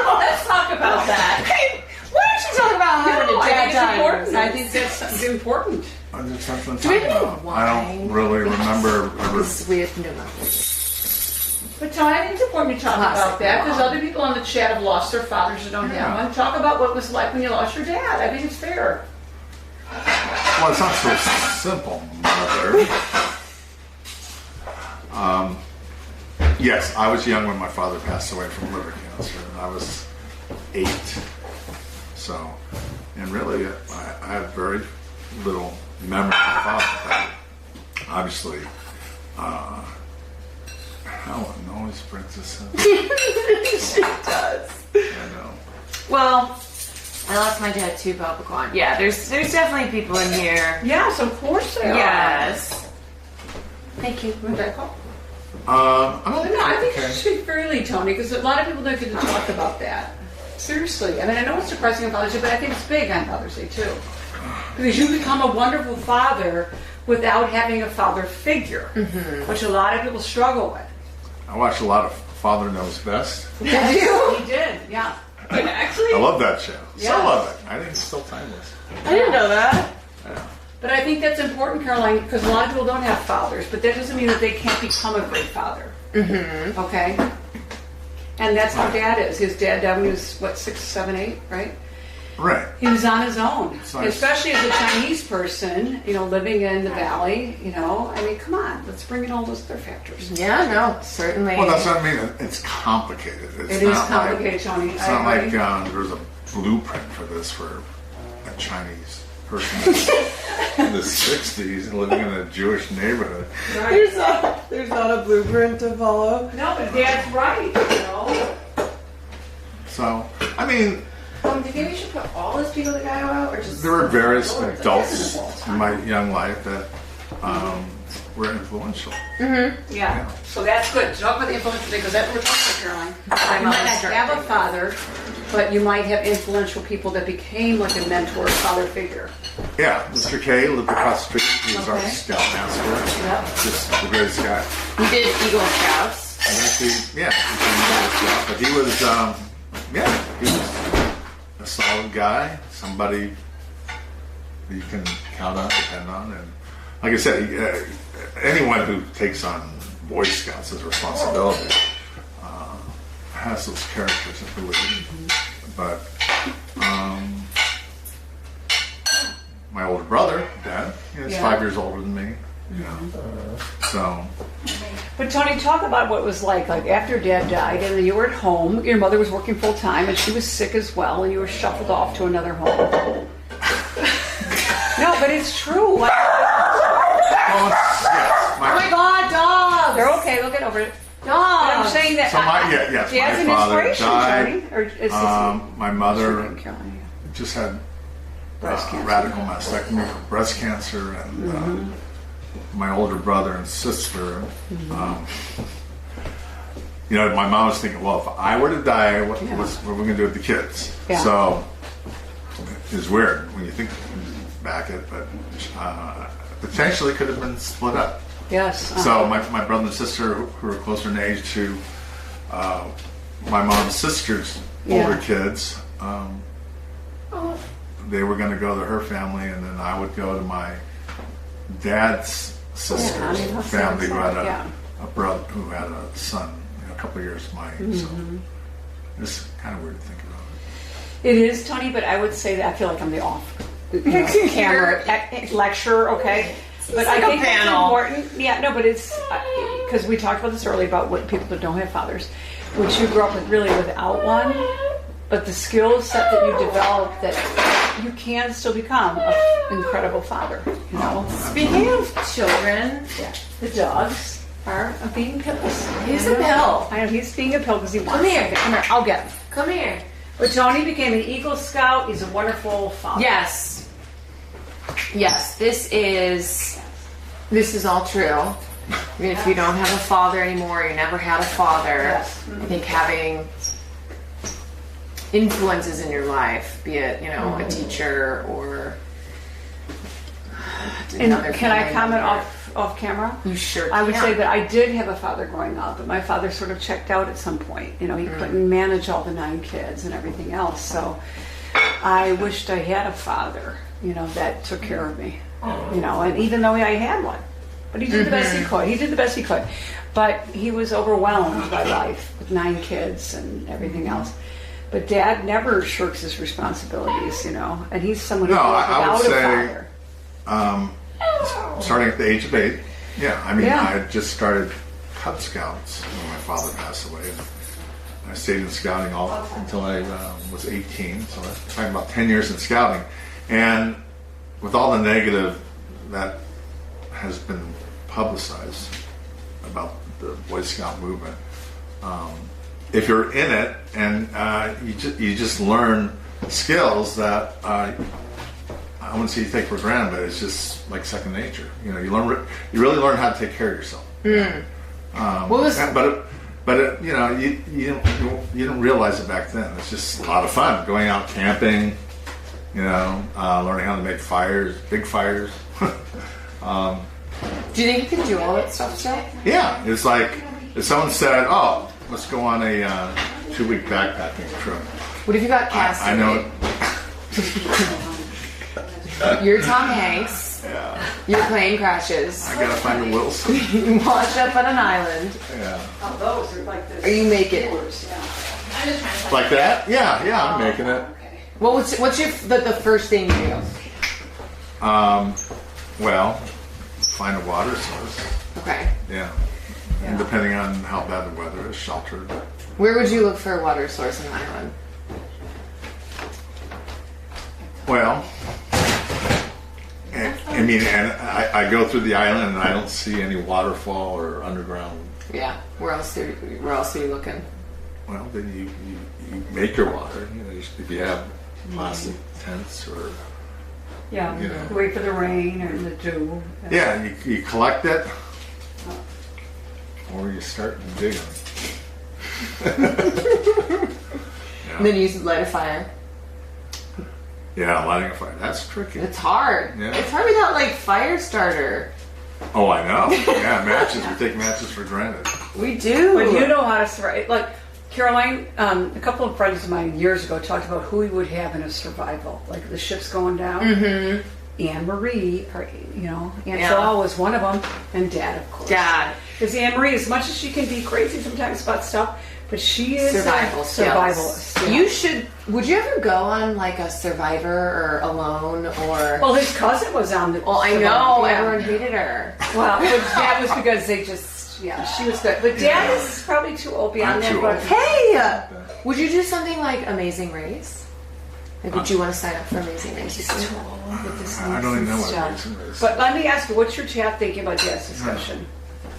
S4: Let's talk about that.
S1: Hey, why don't you talk about how
S4: No,
S1: your
S4: I
S1: dad
S4: think it's
S1: died?
S4: important. I think that's important.
S6: There's something to
S1: Do we
S6: talk
S1: have any
S6: about. I don't
S1: wine?
S6: really remember ever.
S1: We have no.
S4: But Tony, I think it's important to talk about that because other people on the chat have lost their fathers or don't have one. Talk about what it was like when you lost your dad. I think it's fair.
S6: Well, it's not so simple, Mother. Yes, I was young when my father passed away from liver cancer, and I was 8. So, and really, I have very little memory of my father. But obviously, Helen always brings this up.
S1: She does.
S6: I know.
S1: Well, I lost my dad too, Papa Kwan. Yeah, there's definitely people in here.
S4: Yes, of course they are.
S1: Yes. Thank you.
S4: Rebecca? I think you should speak freely, Tony, because a lot of people don't get to talk about that. Seriously. I mean, I know it's depressing on Father's Day, but I think it's big on Father's Day, too. Because you become a wonderful father without having a father figure, which a lot of people struggle with.
S6: I watched a lot of Father Knows Best.
S4: Did you? He did, yeah.
S5: Actually,
S6: I love that show.
S4: Yeah.
S6: Still love it. I think it's still timeless.
S5: I didn't know that.
S6: Yeah.
S4: But I think that's important, Caroline, because a lot of people don't have fathers, but that doesn't mean that they can't become a great father. Mm-hmm. Okay? And that's how Dad is. His dad died when he was, 6, 7, 8, right?
S6: Right.
S4: He was on his own,
S6: Nice.
S4: especially as a Chinese person, living in the valley, I mean, come on, let's bring in all those other factors.
S1: Yeah, no, certainly.
S6: Well, that's what I mean. It's complicated.
S4: It is complicated, Tony.
S6: It's not like there's a blueprint for this for a Chinese person in the 60s living in a Jewish neighborhood.
S1: There's not a blueprint to follow.
S4: No, but Dad's right,
S6: So, I mean,
S1: Do you think we should put all those people that got out, or just
S6: there were various adults in my young life that were influential.
S4: Yeah, so that's good. Talk about the influential thing, because that's what we're talking about, Caroline. You might not have a father, but you might have influential people that became like a mentor, father figure.
S6: Yeah, Mr. K lived across the street. He was our
S4: Okay.
S6: scoutmaster.
S4: Yep.
S6: Just the greatest guy.
S1: We did Eagle Scouts.
S6: And actually, yeah, he became a Eagle Scout, but he was, he was a solid guy, somebody that you can count on, depend on, and like I said, anyone who takes on Boy Scouts as a responsibility has those characters, I believe. But my older brother, Dad, he's 5 years older than me. So.
S4: But Tony, talk about what it was like after Dad died, and then you were at home. Your mother was working full time, and she was sick as well, and you were shuffled off to another home. No, but it's true.
S6: Yes,
S1: Oh my God, dogs!
S4: They're okay. They'll get over it. But
S1: Dogs!
S4: I'm saying that.
S6: So
S4: Dad's
S6: my
S4: an
S6: father
S4: inspiration,
S6: died.
S4: Tony. Or is this
S6: My mother
S4: Caroline?
S6: just had
S4: Breast cancer.
S6: radical mastectomy for breast cancer, and my older brother and sister. My mom was thinking, well, if I were to die, what are we going to do with the kids?
S4: Yeah.
S6: So it's weird when you think back at it, but potentially could have been split up.
S4: Yes.
S6: So my brother and sister, who were closer in age to my mom's sister's older kids, they were going to go to her family, and then I would go to my dad's sister's family, who had a brother who had a son, a couple of years my age. So it's kind of weird to think about it.
S4: It is, Tony, but I would say that I feel like I'm the camera lecturer, okay? But I think it's important. Yeah, no, but it's because we talked about this earlier about what people that don't have fathers, which you grew up with really without one, but the skill set that you develop, that you can still become an incredible father.
S1: Speaking of children,
S4: The dogs are being pills.
S1: he's a pill.
S4: I know he's being a pill because he wants.
S1: Come here.
S4: Come here. I'll get him.
S1: Come here.
S4: But Tony became an Eagle Scout. He's a wonderful father.
S1: Yes. Yes, this is all true. I mean, if you don't have a father anymore, you never had a father,
S4: Yes.
S1: I think having influences in your life, be it, a teacher or
S4: And
S1: another
S4: can I
S1: family
S4: comment
S1: member.
S4: off camera?
S1: You sure
S4: I would
S1: can.
S4: say that I did have a father growing up, but my father sort of checked out at some point. He couldn't manage all the 9 kids and everything else. So I wished I had a father, that took care of me. And even though I had one, But he did the best he could. He did the best he could. But he was overwhelmed by life with 9 kids and everything else. But Dad never shirks his responsibilities, you know. And he's someone who
S6: No,
S4: grew up
S6: I would
S4: without a
S6: say,
S4: father.
S6: starting at the age of 8, yeah. I mean,
S4: Yeah.
S6: I had just started Cub Scouts when my father passed away. And I stayed in scouting all until I was 18. So I'm talking about 10 years in scouting. And with all the negative that has been publicized about the Boy Scout movement, if you're in it and you just learn skills that I wouldn't say you take for granted, but it's just like second nature. You know, you really learn how to take care of yourself. But you know, you didn't realize it back then. It's just a lot of fun going out camping. You know, learning how to make fires, big fires.
S2: Do you think you can do all that stuff still?
S6: Yeah, it's like if someone said, "Oh, let's go on a 2-week backpacking trip."
S2: What if you got cast?
S6: I know it.
S2: You're Tom Hanks.
S6: Yeah,
S2: Your plane crashes.
S6: I gotta find a Wilson.
S2: You wash up on an island.
S6: Yeah,
S4: Oh, those are like this.
S2: Or you make it.
S4: Yeah.
S6: like that. Yeah, I'm making it.
S2: What's your the first thing you do?
S6: Well, find a water source.
S2: Okay.
S6: Yeah. And depending on how bad the weather is, sheltered.
S2: Where would you look for a water source on an island?
S6: Well, I mean, and I go through the island and I don't see any waterfall or underground.
S2: Yeah. Where else are you looking?
S6: Well, then you make your water. You know, if you have plastic tents or
S4: Yeah,
S6: You know.
S4: wait for the rain or the dew.
S6: yeah, you collect it, or you start digging.
S2: And then you light a fire.
S6: Yeah, lighting a fire. That's tricky.
S2: It's hard.
S6: Yeah.
S2: It's hard without like fire starter.
S6: Oh, I know. Yeah, matches. We take matches for granted.
S2: We do.
S4: But you know how to survive. Like Caroline, a couple of friends of mine years ago talked about who we would have in a survival. Like the ship's going down. Mm-hmm. Anne Marie, or, you know, Aunt Joelle was one of them, and Dad, of course.
S2: Dad.
S4: Because Anne Marie, as much as she can be crazy sometimes about stuff, but she is
S2: Survival
S4: a
S2: skills.
S4: survivalist. Yeah.
S2: You should. Would you ever go on like a Survivor or Alone or?
S4: Well, his cousin was on the.
S2: Well, I know
S4: Survivor, yeah.
S2: everyone hated her.
S4: Well, but that was because they just, she was good. But Dad is probably too old beyond
S6: I'm
S4: that.
S6: too
S4: But
S6: old.
S2: Hey, would you do something like Amazing Race? Like, would you want to sign up for Amazing Race?
S6: I don't even know what reason it is.
S4: But let me ask you, what's your chat thinking about Dad's discussion?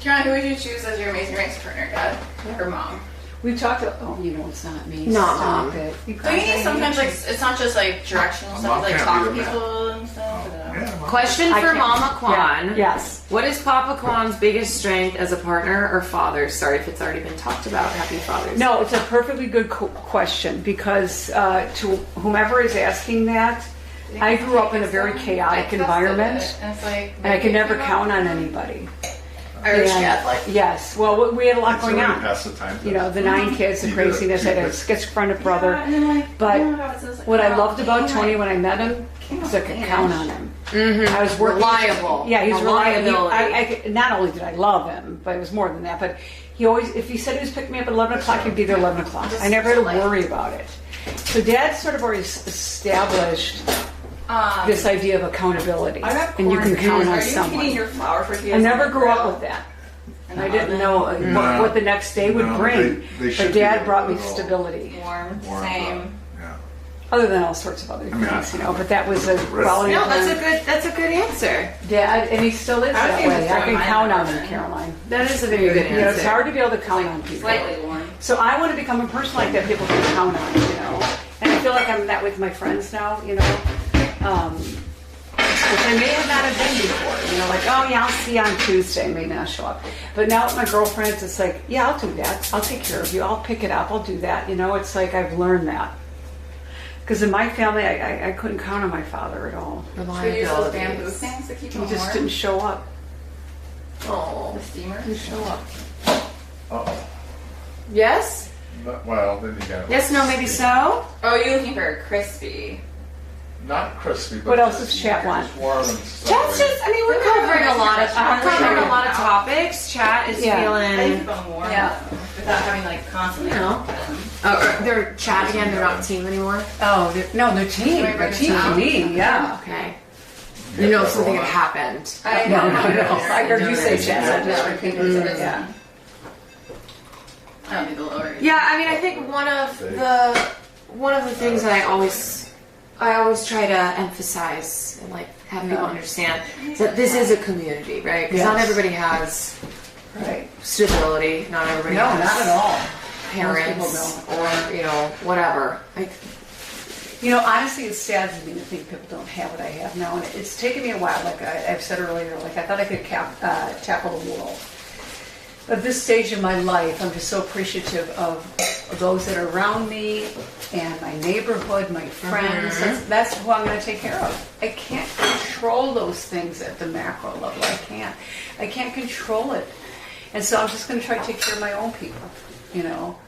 S3: Caroline, who would you choose as your Amazing Race partner, Dad or Mom?
S4: We've talked about, it's not me.
S2: Not
S4: Stop
S2: Mom.
S4: it. You
S3: Don't you think
S4: guys-
S3: sometimes like it's not just like directional
S6: Mom
S3: stuff, like
S6: can't
S3: talk to
S6: be the
S3: people and stuff?
S6: Yeah, well,
S2: Question
S4: I
S2: for
S4: can't-
S2: Mama Kwan.
S4: Yeah, yes.
S2: What is Papa Kwan's biggest strength as a partner or father? Sorry if it's already been talked about. Happy Father's Day.
S4: No, it's a perfectly good question because to whomever is asking that, I grew up in a very chaotic environment,
S3: And it's like,
S4: and I could never count on anybody.
S3: Irish
S4: And-
S3: Catholic.
S4: Yes. Well, we had a lot
S6: it's
S4: going
S6: already
S4: on.
S6: past the time.
S4: You know, the 9 kids, the
S6: You did it.
S4: craziness. I had a schizophrenic brother. But what I loved about Tony when I met him was I could count on him. I was working.
S2: Reliable.
S4: Yeah, he's reliable.
S2: Reliability.
S4: Not only did I love him, but it was more than that. But he always, if he said he was picking me up at 11 o'clock, he'd be there 11 o'clock. I never had to worry about it. So Dad sort of already established this idea of accountability, and you can count on
S3: Are you
S4: someone.
S3: feeding your flower for
S4: I never grew up with that. I didn't know what the next day would
S6: No,
S4: bring.
S6: they should
S4: But
S6: be
S4: Dad
S6: able
S4: brought
S6: to
S4: me
S6: roll.
S4: stability,
S3: warm,
S6: Warm
S3: same.
S6: up. Yeah.
S4: other than all sorts of other
S6: mean,
S4: things, you know. But that was a
S6: Right.
S4: quality
S2: No,
S4: of
S2: that's a good answer.
S4: Dad, and he still is
S3: I would
S4: that
S3: think
S4: way.
S3: it's
S4: I can
S3: throwing
S4: count
S3: mine
S4: on
S3: in.
S4: him, Caroline.
S2: That is a very good
S4: You know, it's
S2: answer.
S4: hard to be able to count on people.
S3: Slightly warm.
S4: So I want to become a person like that people can count on, you know. And I feel like I'm that with my friends now, you know. Which I may have not have been before, you know, like, oh yeah, I'll see you on Tuesday, may not show up. But now with my girlfriends, it's like, yeah, I'll do that. I'll take care of you. I'll pick it up. I'll do that. You know, it's like I've learned that. Because in my family, I couldn't count on my father at all.
S3: So you use those bamboo
S2: Reliability.
S3: things to keep
S4: He
S3: them
S4: just
S3: warm?
S4: didn't show up.
S2: Oh.
S3: The steamer?
S2: Show up.
S6: Oh,
S2: Yes?
S6: well, then you got.
S2: Yes, no, maybe so?
S3: Oh, you're looking for a crispy.
S6: not crispy. But
S4: What else
S6: just-
S4: does chat want?
S6: just warm and
S1: Chat's
S6: stuff.
S1: just, I mean, we're covering a lot of topics. Chat is
S4: Yeah.
S3: I
S1: feeling,
S3: keep them warm
S4: Yeah.
S3: without having like constantly.
S1: you know. They're chat again, they're not team anymore.
S4: Oh, they're team. They're team for me, yeah.
S1: Okay. You know something had happened.
S4: No. I heard you say chat, so I just repeated it, yeah.
S3: I don't need the lower.
S1: Yeah, I mean, I think one of the things that I always try to emphasize and like have people understand is that this is a community, right? Because not
S4: Yes.
S1: everybody has
S4: Right.
S1: stability. Not everybody
S4: No,
S1: has
S4: not at all.
S1: parents
S4: Most people
S1: or whatever. Like,
S4: You know, honestly, it saddens me to think people don't have what I have now, and it's taken me a while. Like I've said earlier, like I thought I could tackle the world. But at this stage in my life, I'm just so appreciative of those that are around me and my neighborhood, my friends. That's who I'm going to take care of. I can't control those things at the macro level. I can't control it. And so I'm just going to try to take care of my own people, you know.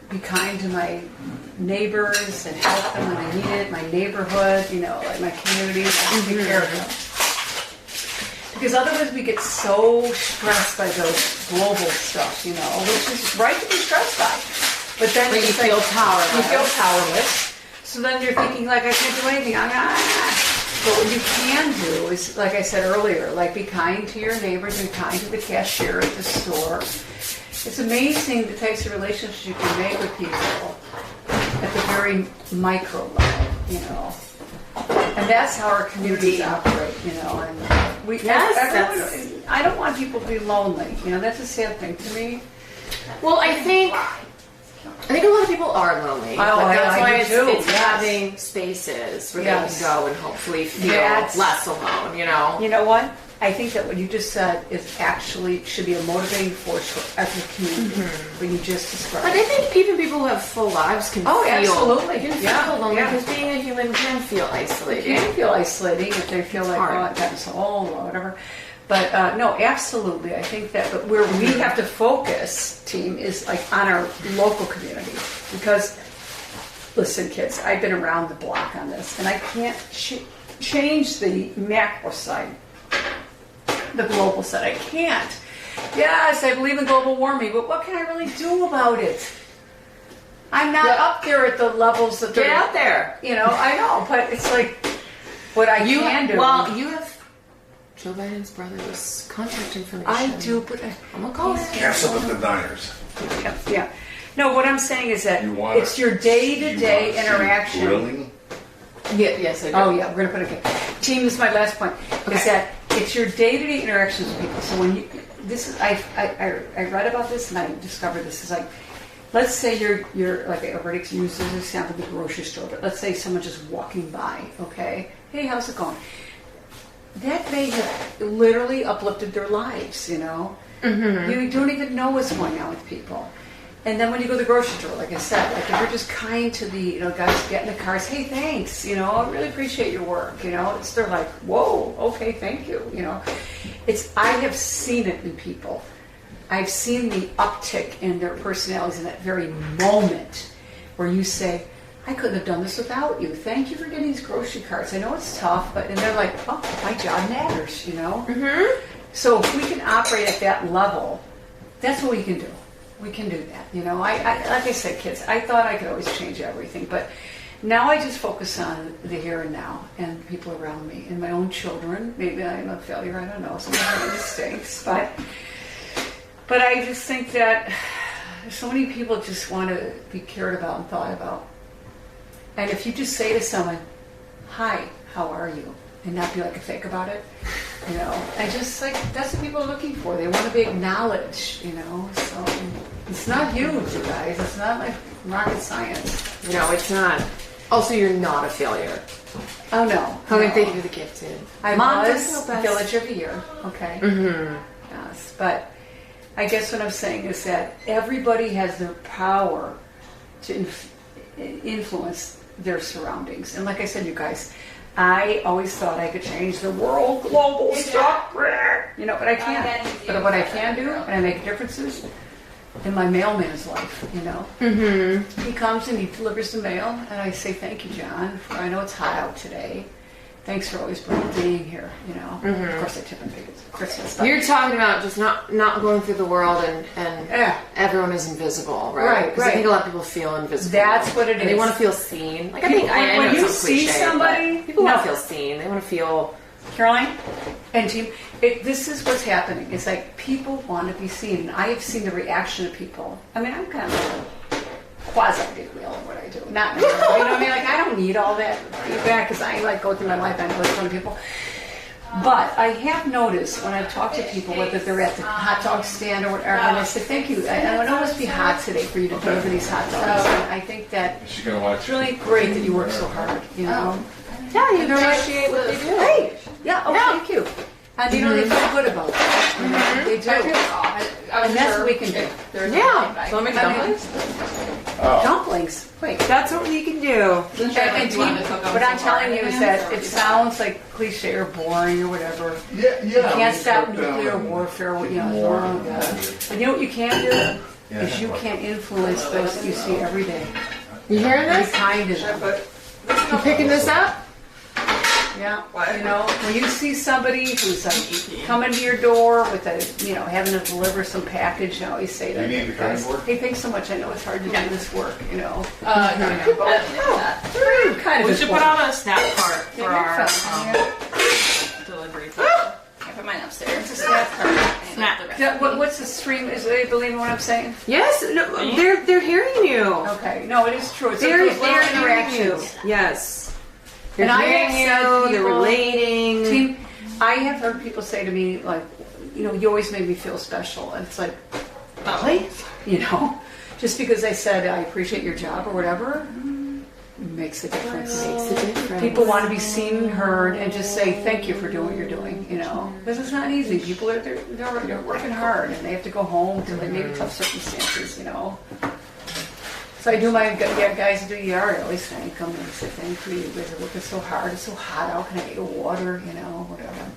S4: Be kind to my neighbors and help them when I need it, my neighborhood, you know, like my community, and take care of them. Because otherwise we get so stressed by those global stuff, you know, which is right to be stressed by. But then
S1: But you
S4: it's
S1: feel powerless.
S4: You feel powerless. So then you're thinking like, I can't do anything. But what you can do is, like I said earlier, like be kind to your neighbors and kind to the cashier at the store. It's amazing the types of relationships you can make with people at the very micro level, you know. And that's how our communities operate, you know. And we,
S1: Yes,
S4: everyone, I don't want people to be lonely. You know, that's a sad thing to me.
S1: well, I think a lot of people are lonely.
S4: Oh,
S1: but that's
S4: I
S1: why
S4: do
S1: it's
S4: too, yes.
S1: having spaces where
S4: Yes.
S1: they can go and hopefully feel
S4: That's-
S1: less alone. You know.
S4: You know what? I think that what you just said is actually should be a motivating force for every community. What you just described.
S1: Like I think even people who have full lives can
S4: Oh,
S1: feel
S4: absolutely.
S1: can
S4: Yeah,
S1: feel lonely
S4: yeah.
S1: because being a human can feel
S4: It
S1: isolating.
S4: can feel isolating if they feel like,
S1: Hard.
S4: oh, I've gotten so old or whatever. But no, absolutely. I think that but where we have to focus, team, is like on our local community. Because, listen, kids, I've been around the block on this, and I can't change the macro side, the global side. I can't. Yes, I believe in global warming, but what can I really do about it? I'm not up there at the levels that
S1: Get
S4: they're
S1: out there.
S4: You know, I know, but it's like what I can do.
S1: Well, you have Joe Biden's brother's contact information.
S4: I do, but
S1: I'm gonna call him.
S6: Cancel the deniers.
S4: yeah. No, what I'm saying is that
S6: You want
S4: it's your day-to-day interaction.
S6: Grilling?
S1: Yeah, yes, I do.
S4: Oh yeah, we're gonna put it. Team, this is my last point. Is that it's your day-to-day interactions with people. So when you, this is, I read about this and I discovered this is like, let's say you're like I already used this example, the grocery store, but let's say someone just walking by. Okay, hey, how's it going? That may have literally uplifted their lives. You know, you don't even know what's going on with people. And then when you go to the grocery store, like I said, like if you're just kind to the guys who get in the cars, hey, thanks, I really appreciate your work, it's they're like, whoa, okay, thank you, I have seen it in people. I've seen the uptick in their personalities in that very moment where you say, I couldn't have done this without you. Thank you for getting these grocery carts. I know it's tough, and they're like, oh, my job matters, So if we can operate at that level, that's what we can do. We can do that, I like I said, kids, I thought I could always change everything, but now I just focus on the here and now and people around me and my own children. Maybe I'm a failure, I don't know, sometimes I make mistakes, but I just think that so many people just want to be cared about and thought about. And if you just say to someone, hi, how are you? And not be like a fake about it, and just like, that's what people are looking for. They want to be acknowledged, so it's not huge, you guys. It's not like rocket science.
S1: No, it's not. Also, you're not a failure.
S4: Oh, no.
S1: I mean, thank you for the gift, too.
S4: I
S1: Mom
S4: was
S1: does know best.
S4: Village of the Year, okay? Yes, but I guess what I'm saying is that everybody has the power to influence their surroundings. And like I said, you guys, I always thought I could change the world, global stuff, but I can't. But what I can do, and I make differences, in my mailman's life, you know. Mm-hmm. He comes and he delivers the mail, and I say, thank you, John, for I know it's hot out today. Thanks for always being here, you know. Of course, I tip him because it's Christmas. But
S2: You're talking about just not going through the world and
S4: yeah.
S2: everyone is invisible, right?
S4: Right,
S2: 'Cause I think a lot of people feel invisible.
S4: That's what it
S2: And they
S4: is.
S2: want to feel seen. Like
S4: People-
S2: I
S4: when
S2: know
S4: you
S2: it's so
S4: see
S2: cliche,
S4: somebody-
S2: but people want
S4: No.
S2: to feel seen. They want to feel.
S4: Caroline and team, this is what's happening. It's like people want to be seen. And I have seen the reaction of people. I mean, I'm kind of quasi big wheel in what I do. Not, you know what I mean? Like, I don't need all that feedback because I like go through my life. I know it's from people. But I have noticed when I've talked to people, whether they're at the hot dog stand or whatever, and I say, thank you. I know it must be hot today for you to deliver these hot dogs. And I think that
S6: Is she gonna watch?
S4: it's really great that you work so hard, you know.
S2: Yeah, you appreciate what they do.
S4: Hey, yeah, thank you. And you know, they feel good about it. They do.
S3: I was
S4: And that's
S3: sure
S4: what we can do.
S3: if there was
S2: Yeah.
S3: anything back.
S2: So make
S4: I mean,
S2: dumplings.
S4: Dumplings. Wait.
S2: That's what you can do.
S3: Wasn't sure if
S4: And
S3: you wanted to
S4: team,
S3: cook them
S4: what I'm
S3: some more
S4: telling you
S3: in
S4: is
S3: advance,
S4: that
S3: or
S4: it
S3: would you
S4: sounds like cliche or boring or whatever.
S6: Yeah,
S4: You can't stop
S6: we put
S4: nuclear
S6: down
S4: warfare, you know.
S6: more.
S4: But you know what you can do? Is you can influence those that you see every day.
S2: You hearing
S4: Be
S2: this?
S4: kind to them.
S2: You picking this up?
S4: Yeah, you know, when you see somebody who's coming to your door with a, you know, having to deliver some package, I always say that.
S6: You need the cutting
S4: guys,
S6: board?
S4: hey, thanks so much. I know it's hard to do this work, you know.
S3: Kind of
S4: Kind of
S5: We should put out a snap cart for our
S4: Yeah.
S5: delivery.
S3: I put mine upstairs.
S4: It's a snap card.
S5: Snap.
S4: What's the stream? Is they believing what I'm saying?
S2: Yes. No, they're hearing you.
S4: Okay, no, it is true. It's
S2: They're
S4: those little
S2: hearing you.
S4: interactions.
S2: Yes. They're
S4: And I have
S2: hearing
S4: said
S2: you. They're
S4: people-
S2: relating.
S4: Team, I have heard people say to me, like, you know, you always make me feel special. And it's like, really? You know, just because I said I appreciate your job or whatever makes a difference.
S2: Makes a difference.
S4: People want to be seen and heard and just say thank you for doing what you're doing, you know. Because it's not easy. People are they're working hard and they have to go home to like maybe tough circumstances, you know. So I do my guys who do yard. I always thank them and say thank you. You guys are working so hard. It's so hot out. Can I get you water? You know, whatever.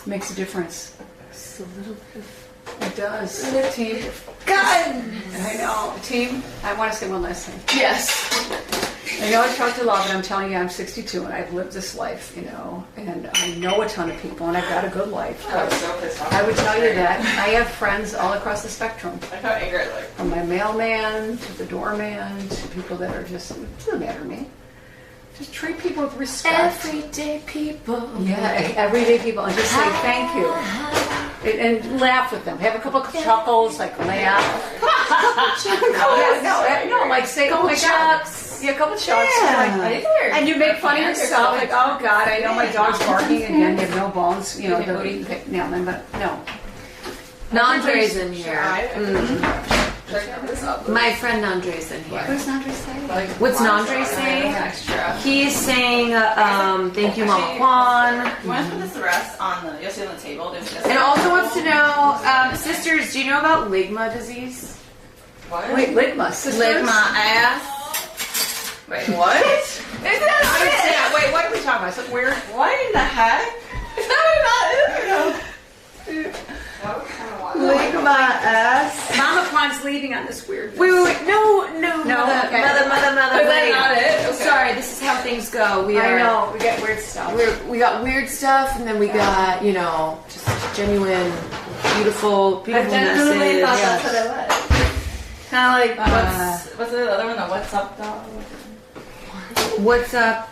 S4: Makes a difference.
S2: Just a little bit.
S4: It does. Team. God! I know. Team, I want to say one last thing.
S3: Yes.
S4: I know I talked a lot, but I'm telling you, I'm 62 and I've lived this life, you know, and I know a ton of people and I've got a good life.
S3: I was so pissed off.
S4: I would tell you that I have friends all across the spectrum,
S3: I got angry like.
S4: from my mailman to the doorman to people that are just, it doesn't matter to me. Just treat people with respect.
S2: Everyday people.
S4: Yeah, everyday people, and just say thank you. And laugh with them. Have a couple of chuckles, like laugh. No, like say, oh my God. Yeah, a couple chucks.
S2: Yeah.
S4: Like, and you make fun of yourself, like, oh God, I know my dog's barking again. You have no bones, you know. No,
S2: Nandre's in here.
S3: Check this out.
S2: My friend Nandre's in here.
S4: What's Nandre saying?
S2: What's Nandre saying?
S3: Extra.
S2: He's saying, thank you, Mama Kwan.
S3: You want to put this rest on the? You'll see on the table. There's this.
S2: And also wants to know, sisters, do you know about Ligma disease?
S3: What?
S4: Wait, Ligma, sisters?
S3: Lick my ass. Wait, what? Is that it?
S4: Wait, what are we talking about? Something weird?
S3: What in the heck? Is that what it is?
S2: Ligma ass.
S4: Mama Kwan's leading on this weird.
S2: Wait, no, mother,
S4: okay.
S2: mother,
S3: Is that
S2: wait.
S3: not it? Okay.
S2: Sorry, this is how things go. We
S4: I
S2: are,
S4: know, we get weird stuff.
S2: we got weird stuff, and then we got, you know, just genuine, beautiful
S3: I genuinely
S2: messages.
S3: thought that's what it was. Kind of like what's the other one? The What's Up dog.
S2: What's up?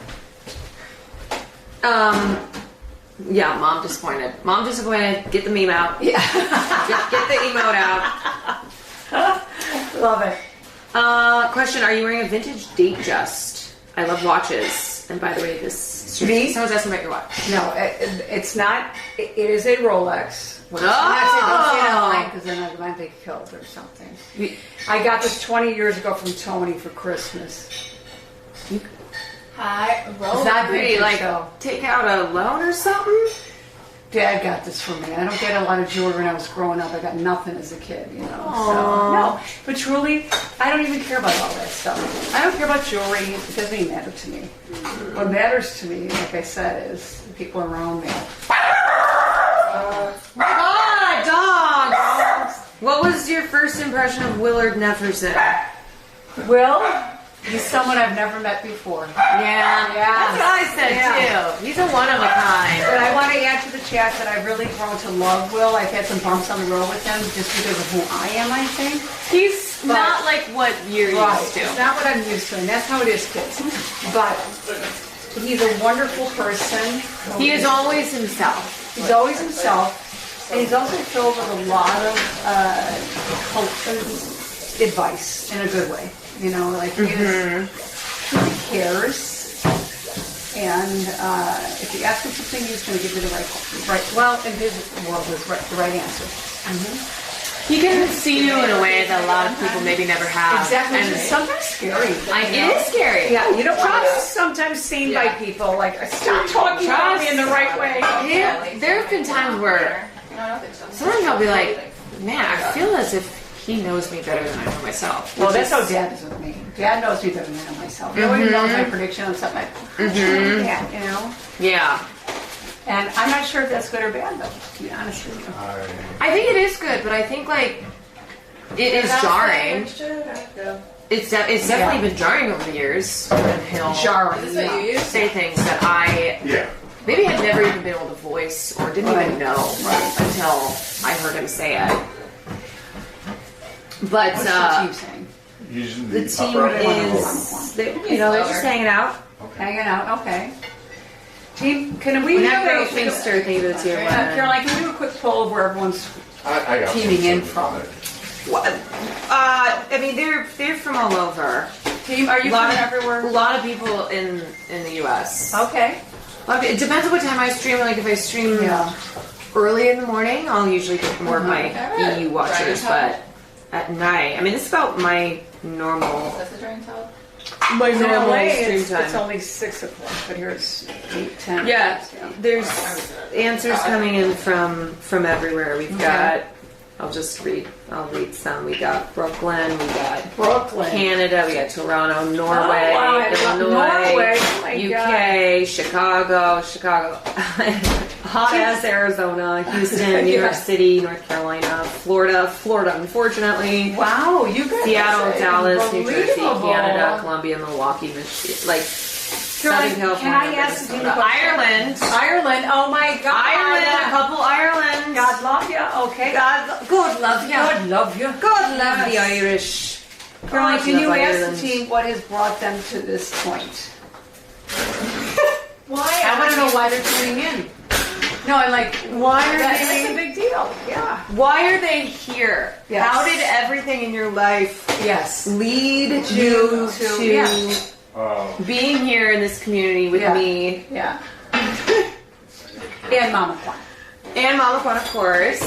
S2: Yeah, mom disappointed. Mom disappointed. Get the meme out.
S4: Yeah.
S2: Get the emote out.
S4: Love it.
S2: Question: are you wearing a vintage Datejust? I love watches. And by the way, this
S4: Me?
S2: someone's asking about your watch.
S4: No, it's not. It is a Rolex. Which
S2: Oh!
S4: I'm not saying don't say it online because then I might be killed or something. I got this 20 years ago from Tony for Christmas.
S3: Hi,
S4: It's not
S2: Pretty,
S4: vintage,
S2: like,
S4: though.
S2: take out a loan or something?
S4: Dad got this for me. I don't get a lot of jewelry when I was growing up. I got nothing as a kid, you know. So,
S2: Aw.
S4: no, but truly, I don't even care about all that stuff. I don't care about jewelry. It doesn't even matter to me. What matters to me, like I said, is the people around me.
S2: Ah, dogs! What was your first impression of Willard Nefferson?
S4: Will, he's someone I've never met before.
S2: Yeah, that's what I said too. He's a one of a kind.
S4: But I want to add to the chat that I've really grown to love Will. I've had some bumps on the road with him just because of who I am, I think.
S2: He's not like what you're used to.
S4: It's not what I'm used to, and that's how it is, kids. But he's a wonderful person.
S2: He is always himself.
S4: He's always himself. And he's also filled with a lot of advice in a good way. You know, like he cares. And if you ask him something, he's going to give you the right. Well, in his world, the right answer.
S2: He can see you in a way that a lot of people maybe never have.
S4: Exactly.
S2: And
S4: It's sometimes scary.
S2: it is scary.
S4: Yeah, you don't want to sometimes seen by people like, stop talking about me in the right way.
S2: There have been times where sometimes I'll be like, man, I feel as if he knows me better than I know myself.
S4: Well, that's how Dad is with me. Dad knows me better than I know myself. He always knows my prediction on something like, yeah, you know?
S2: Yeah.
S4: And I'm not sure if that's good or bad, though, to be honest with you.
S2: I think it is good, but I think like it is jarring. It's definitely been jarring over the years. And he'll say things that I maybe had never even been able to voice or didn't even know until I heard him say it. But
S4: What's the team saying?
S6: Using
S2: the team is, they're just hanging out.
S4: Hanging out, okay. Team, can we
S2: When
S4: have
S2: that girl
S4: a
S2: Finster thing to the team.
S4: Caroline, can we do a quick poll of where everyone's
S6: I got
S4: teaming in from?
S2: I mean, they're from all over.
S4: Team, are you from everywhere?
S2: A lot of people in the U.S.
S4: Okay.
S2: It depends on what time I stream. Like if I stream early in the morning, I'll usually get more of my EU watchers. But at night, I mean, it's about my normal.
S3: That's the drain towel.
S2: My normal stream
S4: It's
S2: time.
S4: only 6 o'clock, but here it's 8, 10.
S2: Yeah, there's answers coming in from everywhere. We've got. I'll read some. We got Brooklyn. We got Canada. We got Toronto, Norway, Illinois, UK, Chicago, hot ass Arizona, Houston, New York City, North Carolina, Florida, unfortunately.
S4: Wow, you guys.
S2: Seattle, Dallas, New Jersey,
S4: Unbelievable.
S2: Canada, Columbia, Milwaukee, Michigan, like Southern California,
S4: Can I ask you
S2: Minnesota. Ireland,
S4: oh my God.
S2: Ireland, a couple Irelands.
S4: God love you, okay.
S2: God love you.
S4: God love you.
S2: God love the Irish.
S4: Caroline, can you
S2: love
S4: ask
S2: Ireland.
S4: the team what has brought them to this point?
S2: Why?
S4: I want to know why they're tuning in. No, I like,
S2: Why are
S4: that's
S2: they?
S4: a big deal. Yeah.
S2: Why are they here?
S4: Yes.
S2: How did everything in your life
S4: Yes.
S2: lead you to
S4: Yeah.
S2: being here in this community with me
S4: Yeah. And Mama Kwan.
S2: and Mama Kwan, of course?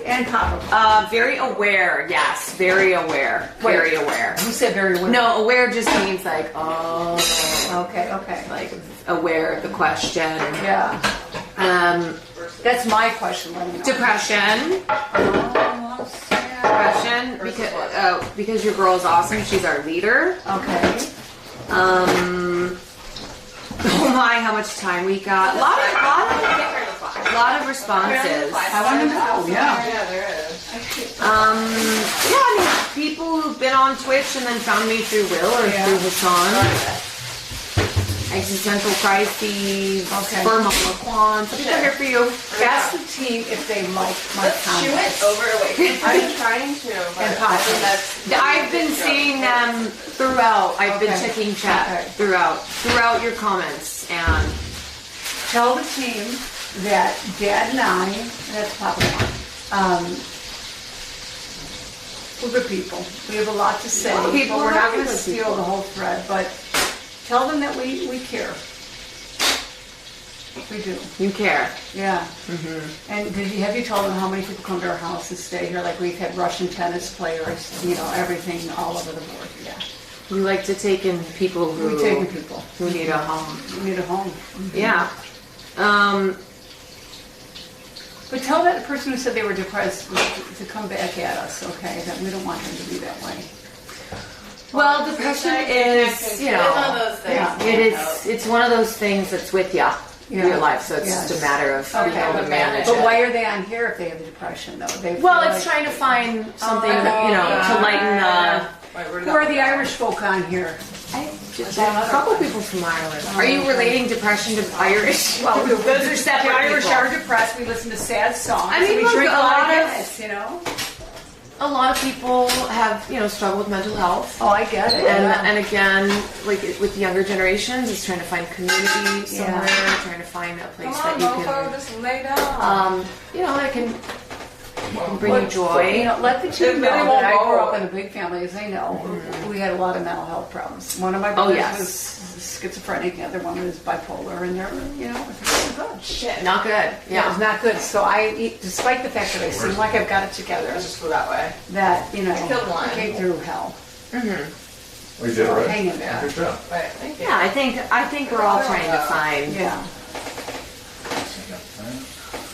S4: And Papa.
S2: Very aware. Yes, very aware. Very aware.
S4: You said very well.
S2: No, aware just means like
S4: Okay.
S2: like aware of the question.
S4: Yeah. That's my question. Let me know.
S2: Depression. Depression because your girl is awesome. She's our leader.
S4: Okay.
S2: Oh my, how much time we got. A lot of responses.
S4: I want to know. Yeah.
S2: I mean, people who've been on Twitch and then found me through Will or through Hassan. Existential crises, for Mama Kwan. So people are here for you.
S4: Ask the team if they like my
S3: She went
S4: comments.
S3: over away. I'm trying to.
S4: And Papa.
S2: I've been seeing them throughout. I've been checking chat throughout your comments and
S4: Tell the team that Dad and I, that's Papa Kwan, we're good people. We have a lot to say.
S2: People
S4: But we're not
S2: are
S4: going to
S2: good
S4: steal
S2: people.
S4: the whole thread, but tell them that we care. We do.
S2: you care.
S4: Yeah. And have you told them how many people come to our house and stay here? Like we've had Russian tennis players, everything all over the board. Yeah.
S2: You like to take in people
S4: We're taking people.
S2: who need a home.
S4: We need a home.
S2: Yeah.
S4: But tell that person who said they were depressed to come back at us, okay? That we don't want them to be that way.
S2: Well, depression is,
S3: It's one of those things.
S4: Yeah.
S2: it's one of those things that's with ya. real life, so it's
S4: Yes.
S2: just a matter of being able to manage
S4: But
S2: it.
S4: why are they on here if they have the depression though? They
S2: Well,
S4: feel
S2: it's
S4: like-
S2: trying to find something, to lighten the.
S4: Who are the Irish folk on here?
S2: A couple people from Ireland. Are you relating depression to Irish?
S4: Well,
S2: those are separate
S4: the Irish
S2: people.
S4: are depressed. We listen to sad songs.
S2: I mean,
S4: we
S2: look,
S4: drink
S2: a
S4: a lot
S2: lot
S4: of
S2: of-
S4: Guinness, you know.
S2: A lot of people have, struggled with mental health.
S4: Oh, I get it.
S2: And again, like with younger generations, it's trying to find community somewhere, trying to find a place that you can,
S3: just lay down.
S2: that can bring you joy.
S4: You know, let the two know
S3: Maybe
S4: that
S3: won't
S4: I
S3: go.
S4: grew up in a big family, as they know. We had a lot of mental health problems. One of my brothers
S2: yes.
S4: was schizophrenic, the other one was bipolar, and they're, it wasn't good.
S2: Shit, not good.
S4: Yeah, it was not good. So despite the fact that I seem like I've got it together,
S5: Just go that way.
S4: that,
S5: killed one.
S4: I came through hell.
S6: We did it right.
S4: Hang in there.
S6: Good job.
S5: Right, thank you.
S2: Yeah, I think we're all trying to find.
S4: Yeah.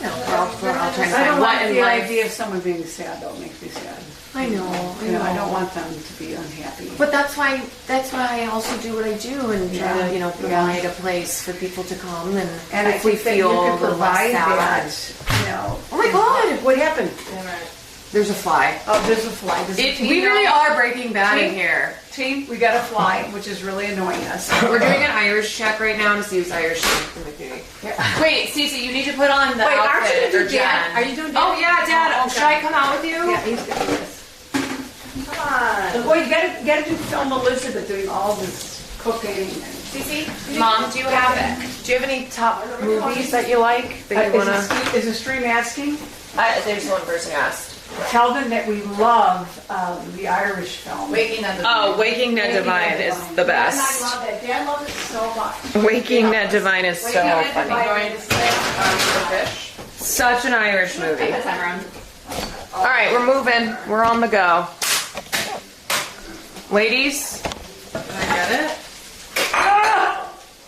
S2: We're all trying to
S4: I don't
S2: find what
S4: like
S2: in
S4: the
S2: life.
S4: idea of someone being sad, though. It makes me sad.
S2: I know.
S4: I don't want them to be unhappy.
S2: But that's why I also do what I do and try to provide a place for people to come and
S4: I
S2: if we
S4: think that
S2: feel
S4: you
S2: a
S4: can
S2: little
S4: provide
S2: less sad.
S4: that,
S2: Oh my God!
S4: What happened?
S2: There's a fly.
S4: Oh, there's a fly. Does the team
S2: We really
S4: know?
S2: are Breaking Bad in
S4: Team?
S2: here.
S4: Team, we got a fly, which is really annoying us.
S2: We're doing an Irish check right now to see who's Irish in the community.
S4: Yeah.
S2: Wait, Cece, you need to put on the
S4: Wait, aren't you
S2: outfit.
S4: gonna
S2: or
S4: do Dad?
S2: Jen.
S4: Are you doing
S2: Oh
S4: Dad?
S2: yeah, Dad.
S4: Oh, okay.
S2: Should I come out with you?
S4: Yeah, he's got this.
S3: Come on.
S4: Boy, you gotta do film Elizabeth doing all this cooking.
S2: Cece, Mom, do you have any top movies that you like that you wanna?
S4: Is the stream asking?
S2: There's one person asked.
S4: Tell them that we love the Irish film.
S3: Waking up.
S2: Oh, Waking Ned Divine is the
S4: Dad and I
S2: best.
S4: love that. Dad loves it so much.
S2: Waking Ned Divine is so funny.
S3: Going to say the fish.
S2: Such an Irish movie.
S3: Time around.
S2: All right, we're moving. We're on the go. Ladies,
S3: Can I get it?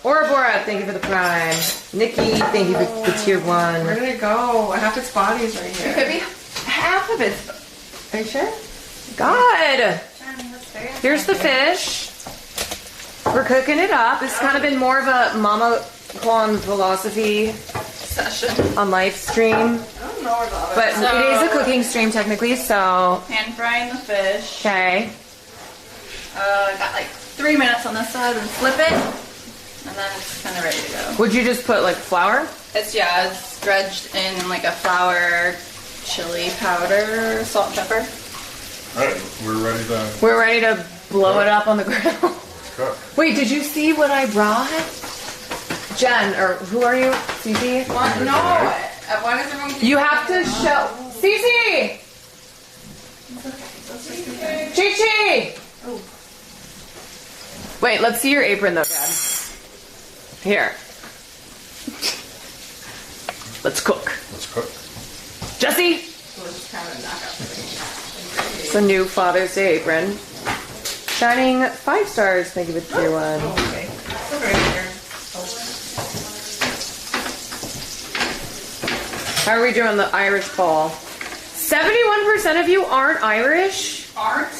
S2: Ouroboros, thank you for the prime. Nikki, thank you for the tier 1.
S3: Where did it go? Half its body's right here.
S2: It could be half of it. Are you sure? God. Here's the fish. We're cooking it up. It's kind of been more of a Mama Kwan philosophy
S3: Session.
S2: on live stream.
S3: I don't know where the other.
S2: But it is a cooking stream technically, so.
S3: Pan frying the fish.
S2: Okay.
S3: Got like 3 minutes on this side, and flip it, and then it's kind of ready to go.
S2: Would you just put like flour?
S3: It's dredged in like a flour, chili powder, salt and pepper.
S6: All right, we're ready to
S2: We're ready to blow it up on the grill.
S6: cook.
S2: Wait, did you see what I brought? Jen, or who are you? Cece?
S3: What? No. Why does everyone keep
S2: You have to show. Cece! Chi-Chi! Wait, let's see your apron though, Dad. Here. Let's cook.
S6: Let's cook.
S2: Jesse! It's a new Father's Day apron. Shining 5 stars. Thank you for tier 1.
S3: Okay. It's over here.
S2: How are we doing the Irish ball? 71% of you aren't Irish?
S3: Aren't?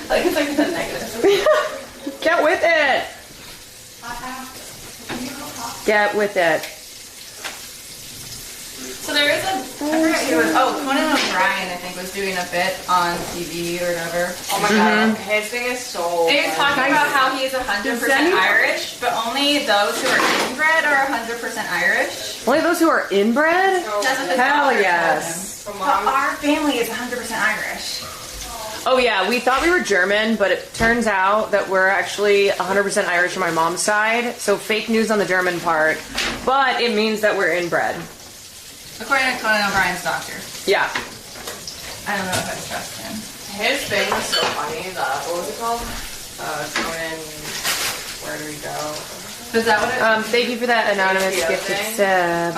S3: Like it's like the negative.
S2: Get with it. Get with it.
S3: So there is a, I forgot who it was, Conan O'Brien, I think, was doing a bit on TV or whatever.
S5: Oh my god, his thing is so.
S3: They were talking about how he's 100% Irish, but only those who are inbred are 100% Irish.
S2: Only those who are inbred?
S3: That's what his
S2: Hell
S3: father
S2: yes.
S3: told him. But our family is 100% Irish.
S2: Oh yeah, we thought we were German, but it turns out that we're actually 100% Irish on my mom's side. So fake news on the German part, but it means that we're inbred.
S3: According to Conan O'Brien's doctor.
S2: Yeah.
S3: I don't know if I trust him.
S5: His thing was so funny. What was it called? Conan. Where do we go?
S3: Is that what it
S2: Thank you for that anonymous
S5: HBO
S2: gifted
S5: thing?
S2: sub.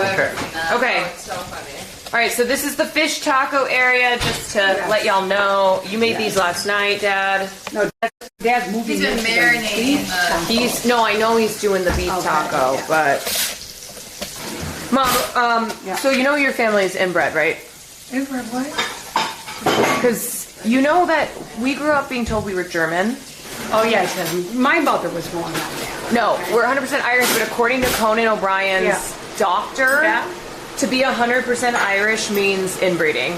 S2: Okay.
S5: Oh, it's so funny.
S2: All right, so this is the fish taco area, just to let y'all know. You made these last night, Dad.
S4: No, Dad's moving.
S3: He's been
S4: into the
S3: marinating
S4: beef
S3: the...
S2: I know he's doing the beef taco,
S4: yeah.
S2: but... Mom, so you know your family is inbred, right?
S4: Inbred what?
S2: Because you know that we grew up being told we were German,
S4: Oh yeah, because my mother was born on that.
S2: No, we're 100% Irish, but according to Conan O'Brien's
S4: Yeah.
S2: doctor,
S4: Yeah.
S2: to be 100% Irish means inbreeding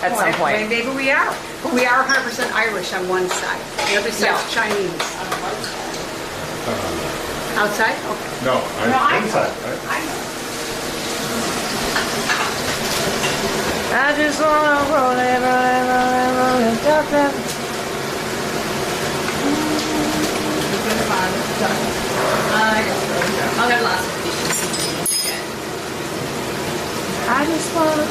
S2: at some point.
S4: Maybe we are. But we are 100% Irish on one side. The other side's Chinese. Outside? Okay.
S6: No,
S4: I
S6: inside,
S4: know.
S6: right?
S4: I know.
S2: I just wanna roll it, roll it, roll it, roll it, talk that.
S3: I'll get lots of
S2: I just wanna.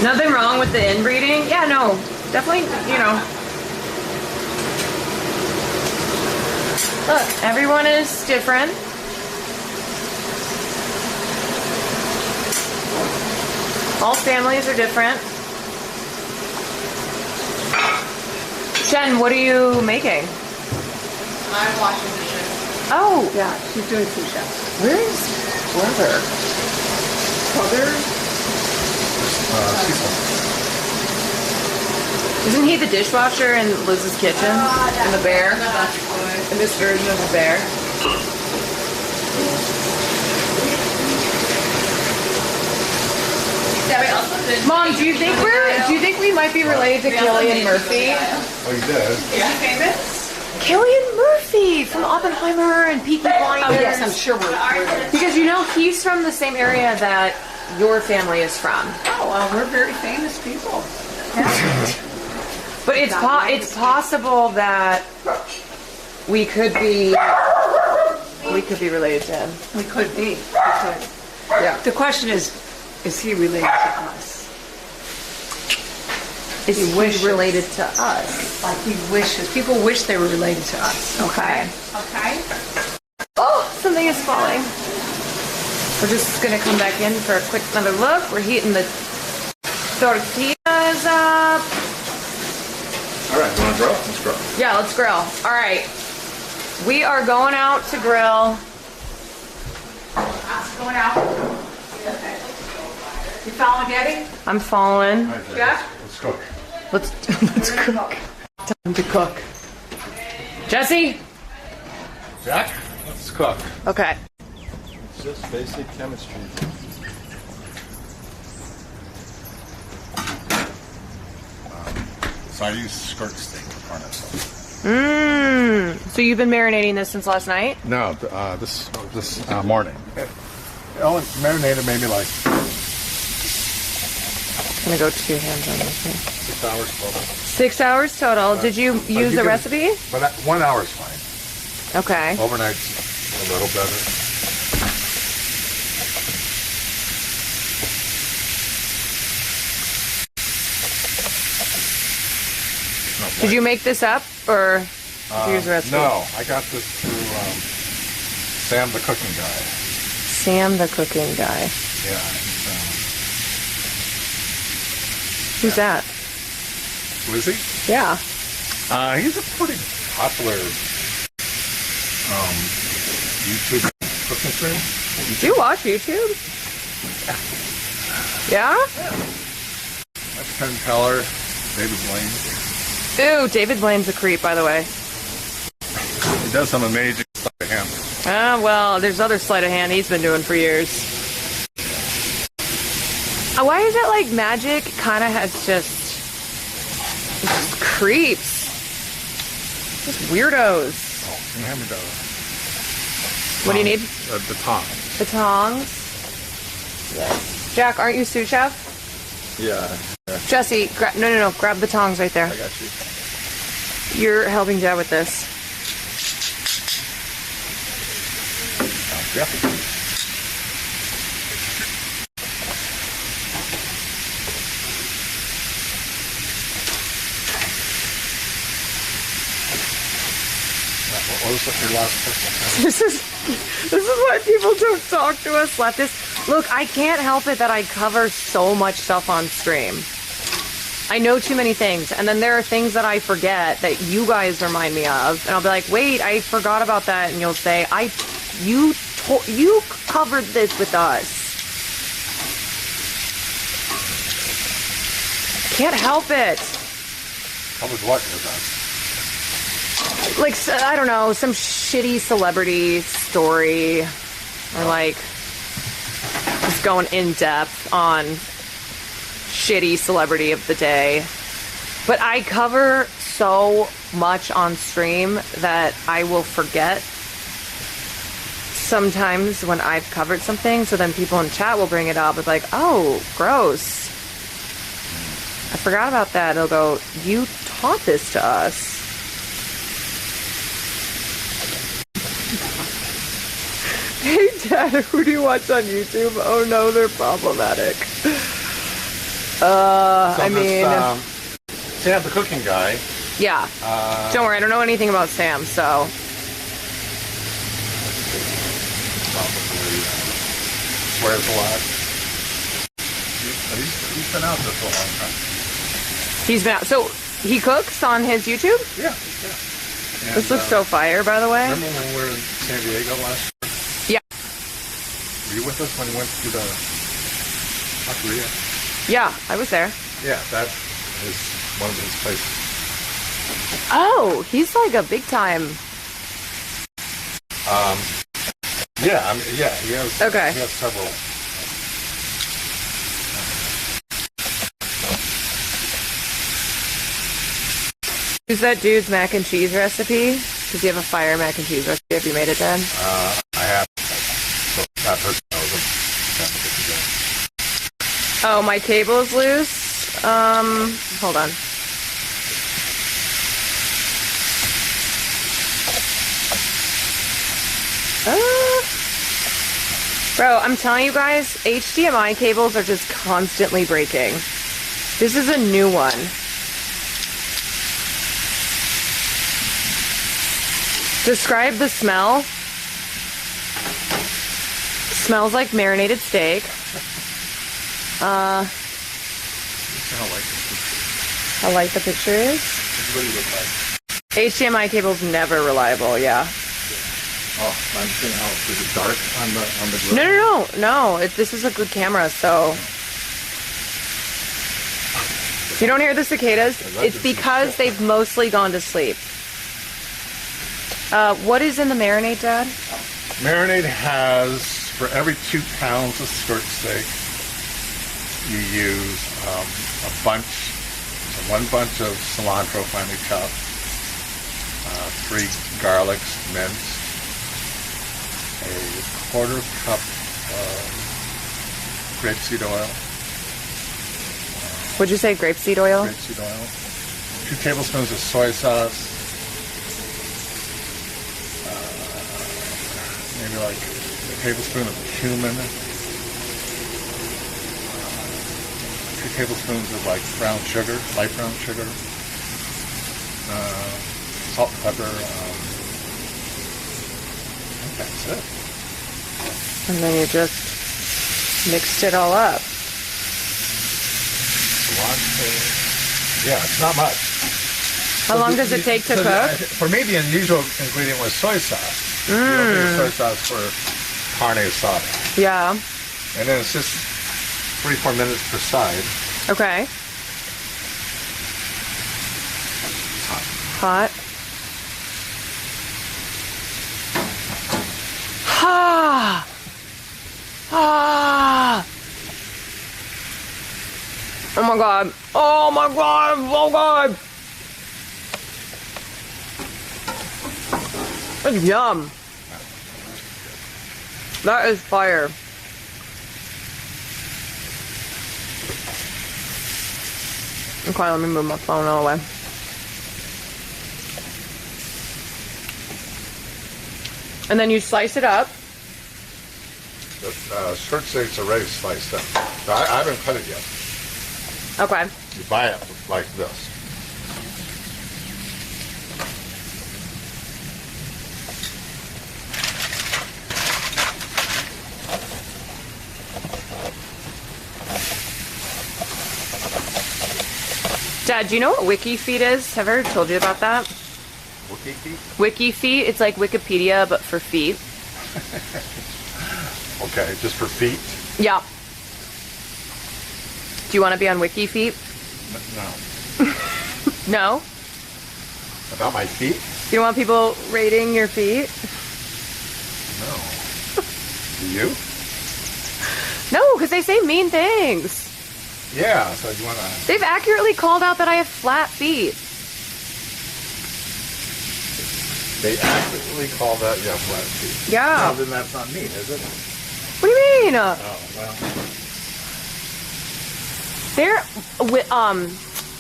S2: Nothing wrong with the inbreeding? Yeah, no, definitely. You know. Look, everyone is different. All families are different. Jen, what are you making?
S3: I'm washing dishes.
S2: Oh,
S4: Yeah, she's doing sous chef.
S2: where is brother? Brother? Isn't he the dishwasher in Liz's kitchen? In the bear? In this version of the bear?
S3: Yeah, we also did.
S2: Mom, do you think we might be related to Cillian Murphy?
S6: Oh, you did?
S3: Yeah, famous.
S2: Cillian Murphy from Oppenheimer and Peaky Blinders.
S4: Oh yes, I'm sure we're
S2: Because you know he's from the same area that your family is from.
S4: oh, well, we're very famous people.
S2: But it's possible that we could be related to him.
S4: We could be. We could.
S2: Yeah.
S4: The question is he related to us?
S2: Is he
S4: wishes.
S2: related to us?
S4: Like he wishes. People wish they were related to us.
S2: Okay.
S3: Okay.
S2: Oh, something is falling. We're just gonna come back in for a quick another look. We're heating the tortillas up.
S6: All right, you want to grill? Let's grill.
S2: Yeah, let's grill. All right. We are going out to grill.
S3: Going out.
S4: You following Daddy?
S2: I'm following.
S4: Yeah?
S6: Let's cook.
S2: Let's cook. Time to cook. Jesse?
S6: Jack, let's cook.
S2: Okay.
S6: It's just basic chemistry. So I use skirt steak for harness.
S2: So you've been marinating this since last night?
S6: No, this morning. It only marinated maybe like
S2: I'm gonna go 2 hands on this thing.
S6: 6 hours total.
S2: 6 hours total. Did you use
S6: you
S2: a
S6: can-
S2: recipe?
S6: But 1 hour is fine.
S2: Okay.
S6: Overnight's a little better.
S2: Did you make this up or did you use a recipe?
S6: No, I got this through Sam the cooking guy.
S2: Sam the cooking guy.
S6: Yeah.
S2: Who's that?
S6: Who is he?
S2: Yeah.
S6: He's a pretty popular YouTube cooking stream.
S2: Do you watch YouTube? Yeah?
S6: That's Penn Teller, David Blaine.
S2: Ooh, David Blaine's a creep, by the way.
S6: He does some amazing stuff to him.
S2: Well, there's other sleight of hand he's been doing for years. Why is it like magic kind of has just creeps? Just weirdos.
S6: Oh, can you hand me
S2: What do you need?
S6: the tongs?
S2: The tongs? Yes. Jack, aren't you sous chef?
S6: Yeah,
S2: Jesse, no, grab the tongs right there.
S6: I got you.
S2: You're helping Dad with this.
S6: Yeah. What was your last question?
S2: This is why people don't talk to us leftists. Look, I can't help it that I cover so much stuff on stream. I know too many things, and then there are things that I forget that you guys remind me of, and I'll be like, "Wait, I forgot about that," and you'll say, "You covered this with us." Can't help it.
S10: Covered what with that?
S1: Like, I don't know, some shitty celebrity story, or like just going in depth on shitty celebrity of the day. But I cover so much on stream that I will forget sometimes when I've covered something, so then people in chat will bring it up. It's like, oh, gross. I forgot about that. They'll go, you taught this to us. Hey, Dad, who do you watch on YouTube? Oh no, they're problematic. I mean...
S10: Sam, the cooking guy.
S1: Yeah. Don't worry, I don't know anything about Sam, so...
S10: Swears a lot. He's been out there for a long time.
S1: He's been out. So, he cooks on his YouTube?
S10: Yeah. And,
S1: This looks so fire, by the way.
S10: Remember when we were in San Diego last year?
S1: Yeah.
S10: Were you with us when we went to the taqueria?
S1: Yeah, I was there.
S10: Yeah, that is one of his places.
S1: Oh, he's like a big time.
S10: Yeah, I mean, yeah, he has.
S1: Okay.
S10: He has several.
S1: Who's that dude's mac and cheese recipe? Does he have a fire mac and cheese recipe? Have you made it, Dad?
S10: I have. So that person knows him.
S1: Oh, my cable is loose. Hold on. Bro, I'm telling you guys, HDMI cables are just constantly breaking. This is a new one. Describe the smell. Smells like marinated steak. How light the picture is.
S10: What do you look like?
S1: HDMI cable's never reliable, yeah.
S10: Oh, I'm saying how is it dark on the grill?
S1: No. This is a good camera, so you don't hear the cicadas. It's because they've mostly gone to sleep. What is in the marinade, Dad?
S10: Marinade has, for every 2 pounds of skirt steak, you use one bunch of cilantro finely chopped, 3 garlics minced, a 1/4 cup of grapeseed oil.
S1: Would you say grapeseed oil?
S10: Grapeseed oil. 2 tablespoons of soy sauce. Maybe like a tablespoon of cumin. 2 tablespoons of like brown sugar, light brown sugar. Salt and pepper. I think that's it.
S1: And then you just mixed it all up.
S10: Yeah, it's not much.
S1: How long does it take to cook?
S10: For me, the unusual ingredient was soy sauce. You don't use soy sauce for carne asada.
S1: Yeah.
S10: And then it's just 3-4 minutes per side.
S1: Okay. Hot. Ah. Ah. Oh my god. Oh my god. Oh god. It's yum. That is fire. Okay, let me move my phone all the way. And then you slice it up.
S10: The skirt steak's already sliced up. I haven't cut it yet.
S1: Okay.
S10: You buy it like this.
S1: Dad, do you know what WikiFeet is? Have I ever told you about that?
S10: WikiFeet?
S1: WikiFeet, it's like Wikipedia, but for feet.
S10: Okay, just for feet?
S1: Yeah. Do you want to be on WikiFeet?
S10: No.
S1: No?
S10: About my feet?
S1: You don't want people rating your feet?
S10: No. Do you?
S1: No, because they say mean things.
S10: Yeah, so you want to...
S1: They've accurately called out that I have flat feet.
S10: They accurately call that yeah, flat feet.
S1: Yeah.
S10: No, then that's not mean, is it?
S1: What do you mean?
S10: Oh, well.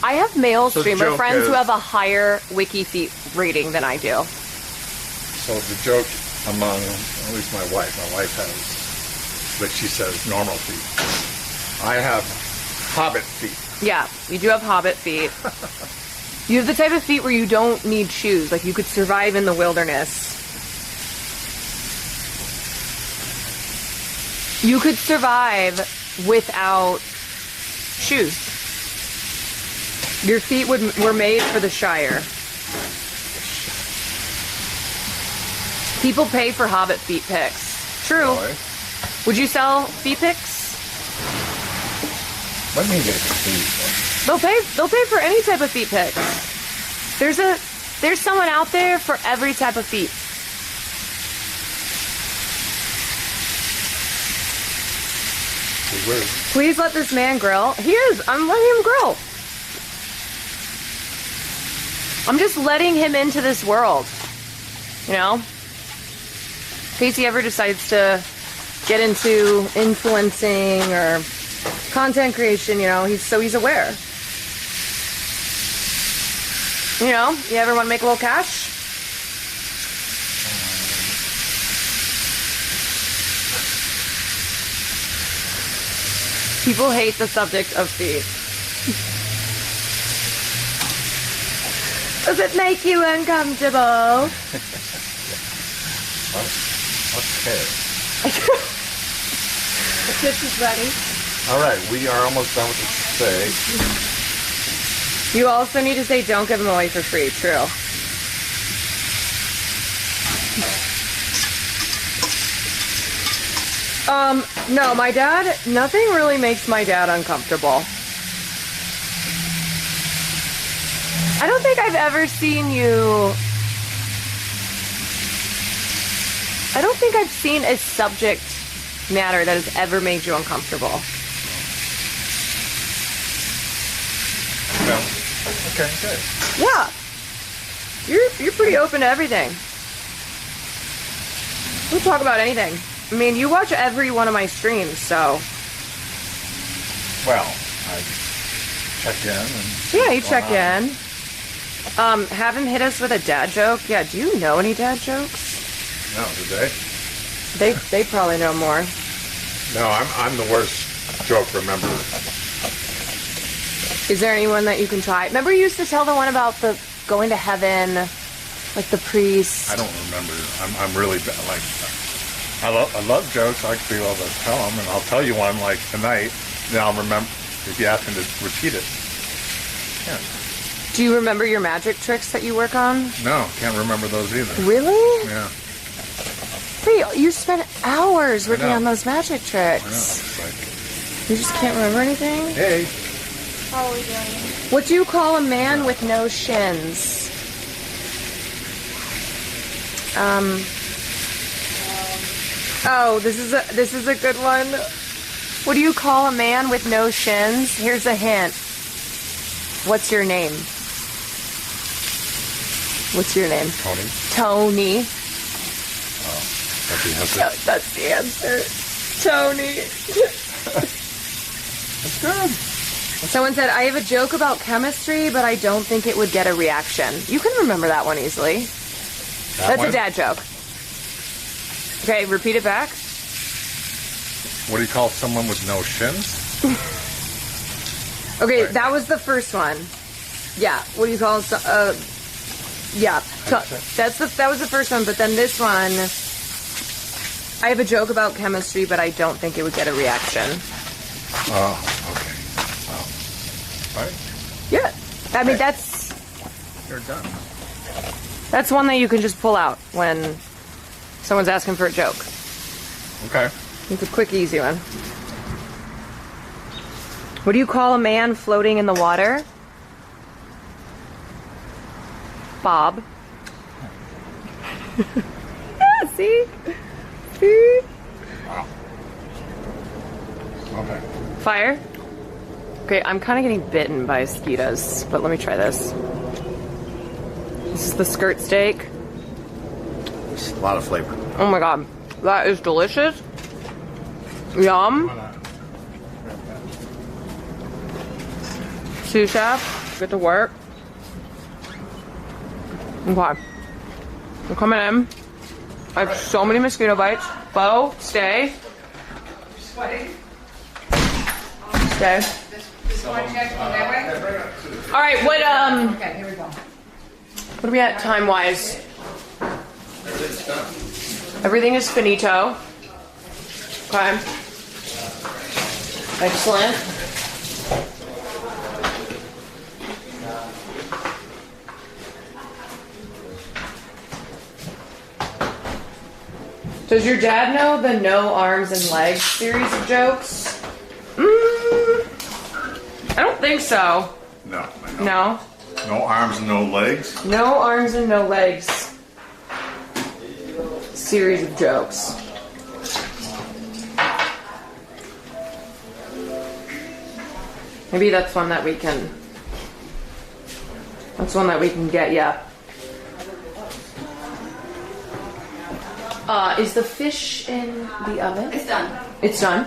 S1: I have male
S10: So the
S1: streamer
S10: joke
S1: friends who
S10: is-
S1: have a higher wiki feet rating than I do.
S10: So the joke among, at least my wife has, but she says normal feet. I have hobbit feet.
S1: Yeah, you do have hobbit feet. You have the type of feet where you don't need shoes. Like, you could survive in the wilderness. You could survive without shoes. Your feet were made for the Shire. People pay for hobbit feet pics. True.
S10: Really?
S1: Would you sell feet pics?
S10: What do you mean get feet?
S1: They'll pay for any type of feet pic. There's someone out there for every type of feet. Please let this man grill. He is. I'm letting him grill. I'm just letting him into this world. You know? In case he ever decides to get into influencing or content creation, you know, he's aware. You know, you ever want to make a little cash? People hate the subject of feet. Does it make you uncomfortable?
S10: Okay.
S1: The fish is ready.
S10: All right, we are almost done with the steak.
S1: You also need to say don't give them away for free. True. No, my dad, nothing really makes my dad uncomfortable. I don't think I've ever seen you... I don't think I've seen a subject matter that has ever made you uncomfortable.
S10: No. Okay, good.
S1: Yeah. You're pretty open to everything. We'll talk about anything. I mean, you watch every one of my streams, so...
S10: Well, I check in and...
S1: Yeah, you check in. Have him hit us with a dad joke. Yeah, do you know any dad jokes?
S10: No, did they?
S1: They probably know more.
S10: No, I'm the worst joke rememberer.
S1: Is there anyone that you can try? Remember you used to tell the one about the going to heaven, like the priest?
S10: I don't remember. I'm really bad. Like, I love jokes. I could be able to tell them, and I'll tell you one like tonight. Then I'll remember if you ask me to repeat it. Yeah.
S1: Do you remember your magic tricks that you work on?
S10: No, can't remember those either.
S1: Really?
S10: Yeah.
S1: Wait, you spent hours working
S10: I know.
S1: on those magic tricks.
S10: I know. It's like,
S1: You just can't remember anything?
S10: hey.
S3: How are we doing?
S1: What do you call a man with no shins? Oh, this is a good one. What do you call a man with no shins? Here's a hint. What's your name? What's your name?
S10: Tony.
S1: Tony.
S10: That's the answer.
S1: No, that's the answer. Tony.
S10: That's good.
S1: Someone said, I have a joke about chemistry, but I don't think it would get a reaction. You can remember that one easily. That's
S10: one?
S1: a dad joke. Okay, repeat it back.
S10: What do you call someone with no shins?
S1: Okay,
S10: Right.
S1: that was the first one. Yeah, what do you call yeah. That was the first one, but then this one, I have a joke about chemistry, but I don't think it would get a reaction.
S10: Oh, okay. Right?
S1: Yeah. I mean,
S10: Okay. You're done.
S1: that's one that you can just pull out when someone's asking for a joke.
S10: Okay.
S1: It's a quick, easy one. What do you call a man floating in the water? Bob. See? See?
S10: Okay.
S1: Fire? Okay, I'm kind of getting bitten by mosquitoes, but let me try this. This is the skirt steak.
S10: It's a lot of flavor.
S1: Oh my god, that is delicious. Yum. Sous chef, get to work. Okay, we're coming in. I have so many mosquito bites. Bo, stay. Stay. All right, what
S4: Okay, here we go.
S1: what are we at time wise? Everything is finito. Okay. Excellent. Does your dad know the no arms and legs series of jokes? I don't think so.
S6: No, I don't.
S1: No?
S6: No arms and no legs.
S1: No arms and no legs series of jokes. Maybe that's one that we can. That's one that we can get. Yeah. Is the fish in the oven?
S3: It's done.
S1: It's done.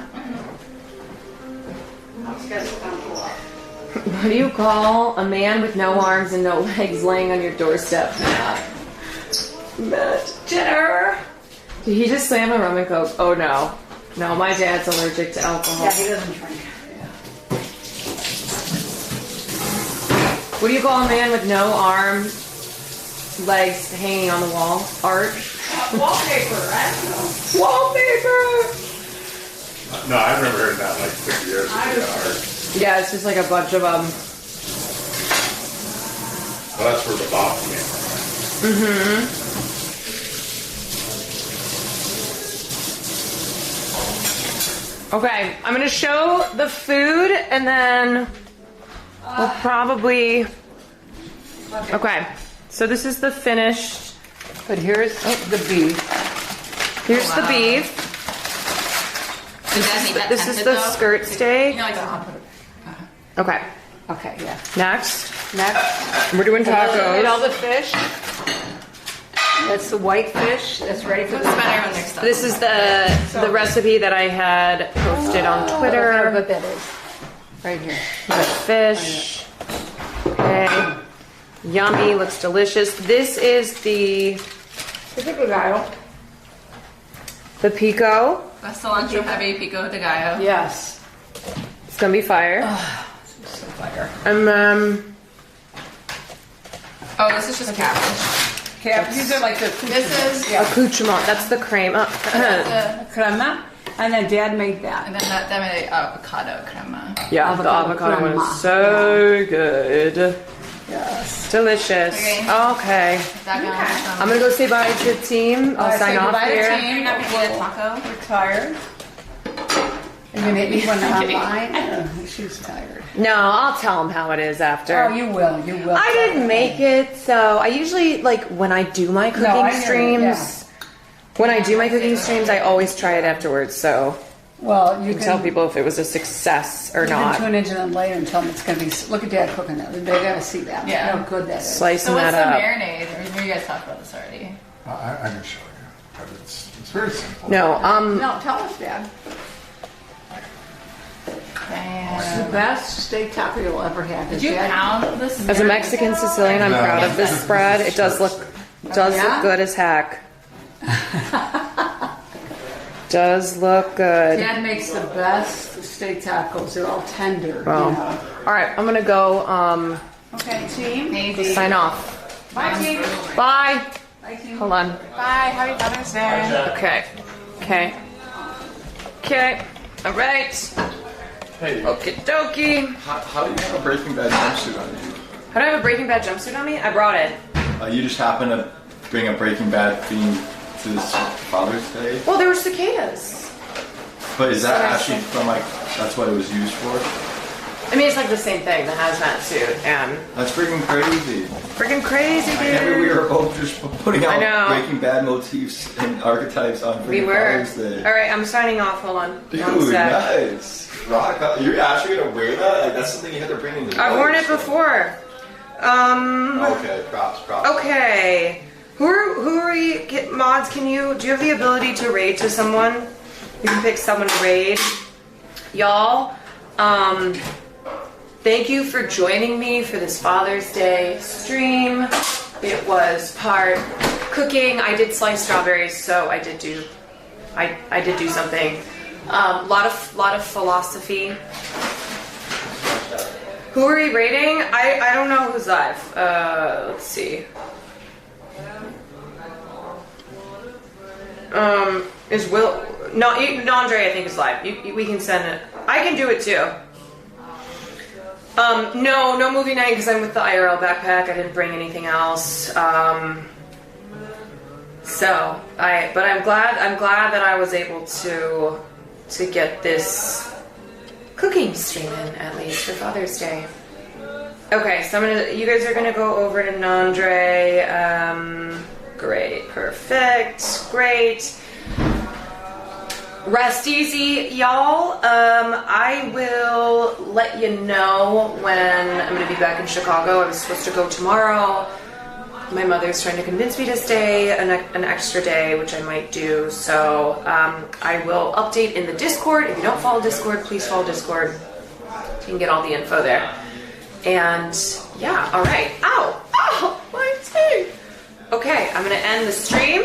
S1: What do you call a man with no arms and no legs laying on your doorstep? Matt Jenner. Did he just slam a rum and coke? Oh no. No, my dad's allergic to alcohol.
S4: Yeah, he doesn't drink.
S1: What do you call a man with no arms, legs hanging on the wall? Art?
S4: Wallpaper, right?
S1: Wallpaper!
S10: No, I remember hearing that like 50 years ago.
S1: Yeah, it's just like a bunch of them.
S10: Well, that's where the Bob came from.
S1: Okay, I'm gonna show the food and then we'll probably. Okay, so this is the finished.
S4: But here's the beef.
S1: Here's the beef. This is the skirt steak.
S3: You know, I'll put it.
S1: Okay,
S4: Okay, yeah.
S1: next.
S4: Next,
S1: We're doing
S4: and all
S1: tacos.
S4: the fish. That's the white fish. That's ready for the
S3: Spend everyone next time.
S1: This is the recipe that I had posted on
S4: Look how
S1: Twitter.
S4: good that is. Right here.
S1: The fish. Okay. Yummy, looks delicious. This is the pico.
S3: A cilantro heavy pico de gallo.
S4: Yes.
S1: It's gonna be fire.
S4: So fire.
S1: And
S3: Oh, this is just cabbage.
S4: Okay, these are like the
S3: This is
S1: accoutrement. That's the cream.
S3: the,
S4: crema, and then Dad made that.
S3: and then that made avocado crema.
S1: Yeah, the avocado one
S4: crema.
S1: is so good.
S4: Yes.
S1: Delicious.
S3: Okay.
S1: Okay.
S3: That
S1: I'm gonna go say bye to the team. I'll
S4: Say
S1: sign off
S4: goodbye to
S1: here.
S3: You're not gonna get a taco?
S4: We're tired. And you made me one online. She's tired.
S1: No, I'll tell them how it is after.
S4: Oh, you will. You will.
S1: I didn't make it, so I usually like when I do my cooking
S4: I hear you,
S1: streams.
S4: yeah.
S1: When I do my cooking streams, I always try it afterwards, so
S4: Well, you
S1: I can tell people if it was a success or
S4: You can
S1: not.
S4: tune into them later and tell them it's going to be. Look at Dad cooking that. They got to see that.
S3: Yeah.
S4: How good that is.
S1: Slicing
S3: So what's the
S1: that up.
S3: marinade? Or you guys talked about this already.
S10: I can show you, but it's very simple.
S1: No,
S4: No, tell us, Dad. It's the best steak taco you'll ever have.
S3: Did you pound this?
S1: as a Mexican Sicilian, I'm proud of this spread. It does look
S4: Yeah?
S1: look good as heck. Does look good.
S4: Dad makes the best steak tacos. They're all tender.
S1: Well,
S4: You know.
S1: all right, I'm gonna go
S4: Okay, team.
S3: Maybe.
S1: sign off.
S4: Bye, team.
S1: Bye.
S4: Bye, team.
S1: Hold on.
S3: Bye. Happy Father's Day.
S1: Okay. Okay. Okay. All right.
S11: Hey,
S1: Okie dokie.
S11: how do you have a Breaking Bad jumpsuit on you?
S1: How do I have a Breaking Bad jumpsuit on me? I brought it.
S11: You just happen to bring a Breaking Bad theme to this Father's Day?
S1: Well, there were cicadas.
S11: But is that actually from like, that's what it was used for?
S2: I mean, it's like the same thing, the hazmat suit, and
S11: That's freaking crazy.
S2: freaking crazy,
S11: I can't believe we
S2: dude.
S11: were both just putting
S2: I know.
S11: out Breaking Bad motifs and archetypes on
S2: We
S11: freaking
S2: were.
S11: Father's Day.
S2: All right, I'm signing off. Hold on.
S11: Dude,
S2: One sec.
S11: nice. Rock. You're actually gonna wear that? Like, that's something you had to bring in the
S2: I've worn it before.
S11: Okay, props.
S2: Okay. Who are we? Mods, do you have the ability to raid to someone? You can pick someone to raid. Y'all, thank you for joining me for this Father's Day stream. It was part cooking. I did slice strawberries, so I did do something. Lot of philosophy. Who are we rating? I don't know who's live. Let's see. Is Will? No, Andre I think is live. We can send it. I can do it too. No movie night because I'm with the IRL backpack. I didn't bring anything else. But I'm glad that I was able to get this cooking stream in at least for Father's Day. Okay, so you guys are gonna go over to Nandre. Great, perfect, great. Rest easy, y'all. I will let you know when I'm gonna be back in Chicago. I was supposed to go tomorrow. My mother's trying to convince me to stay an extra day, which I might do. So I will update in the Discord. If you don't follow Discord, please follow Discord. You can get all the info there. And yeah, all right. Ow! My teeth! Okay, I'm gonna end the stream.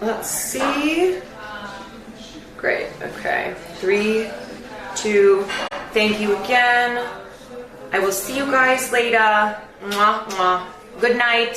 S2: Let's see. Great, okay. 3, 2, thank you again. I will see you guys later. Mwah, mwah. Good night.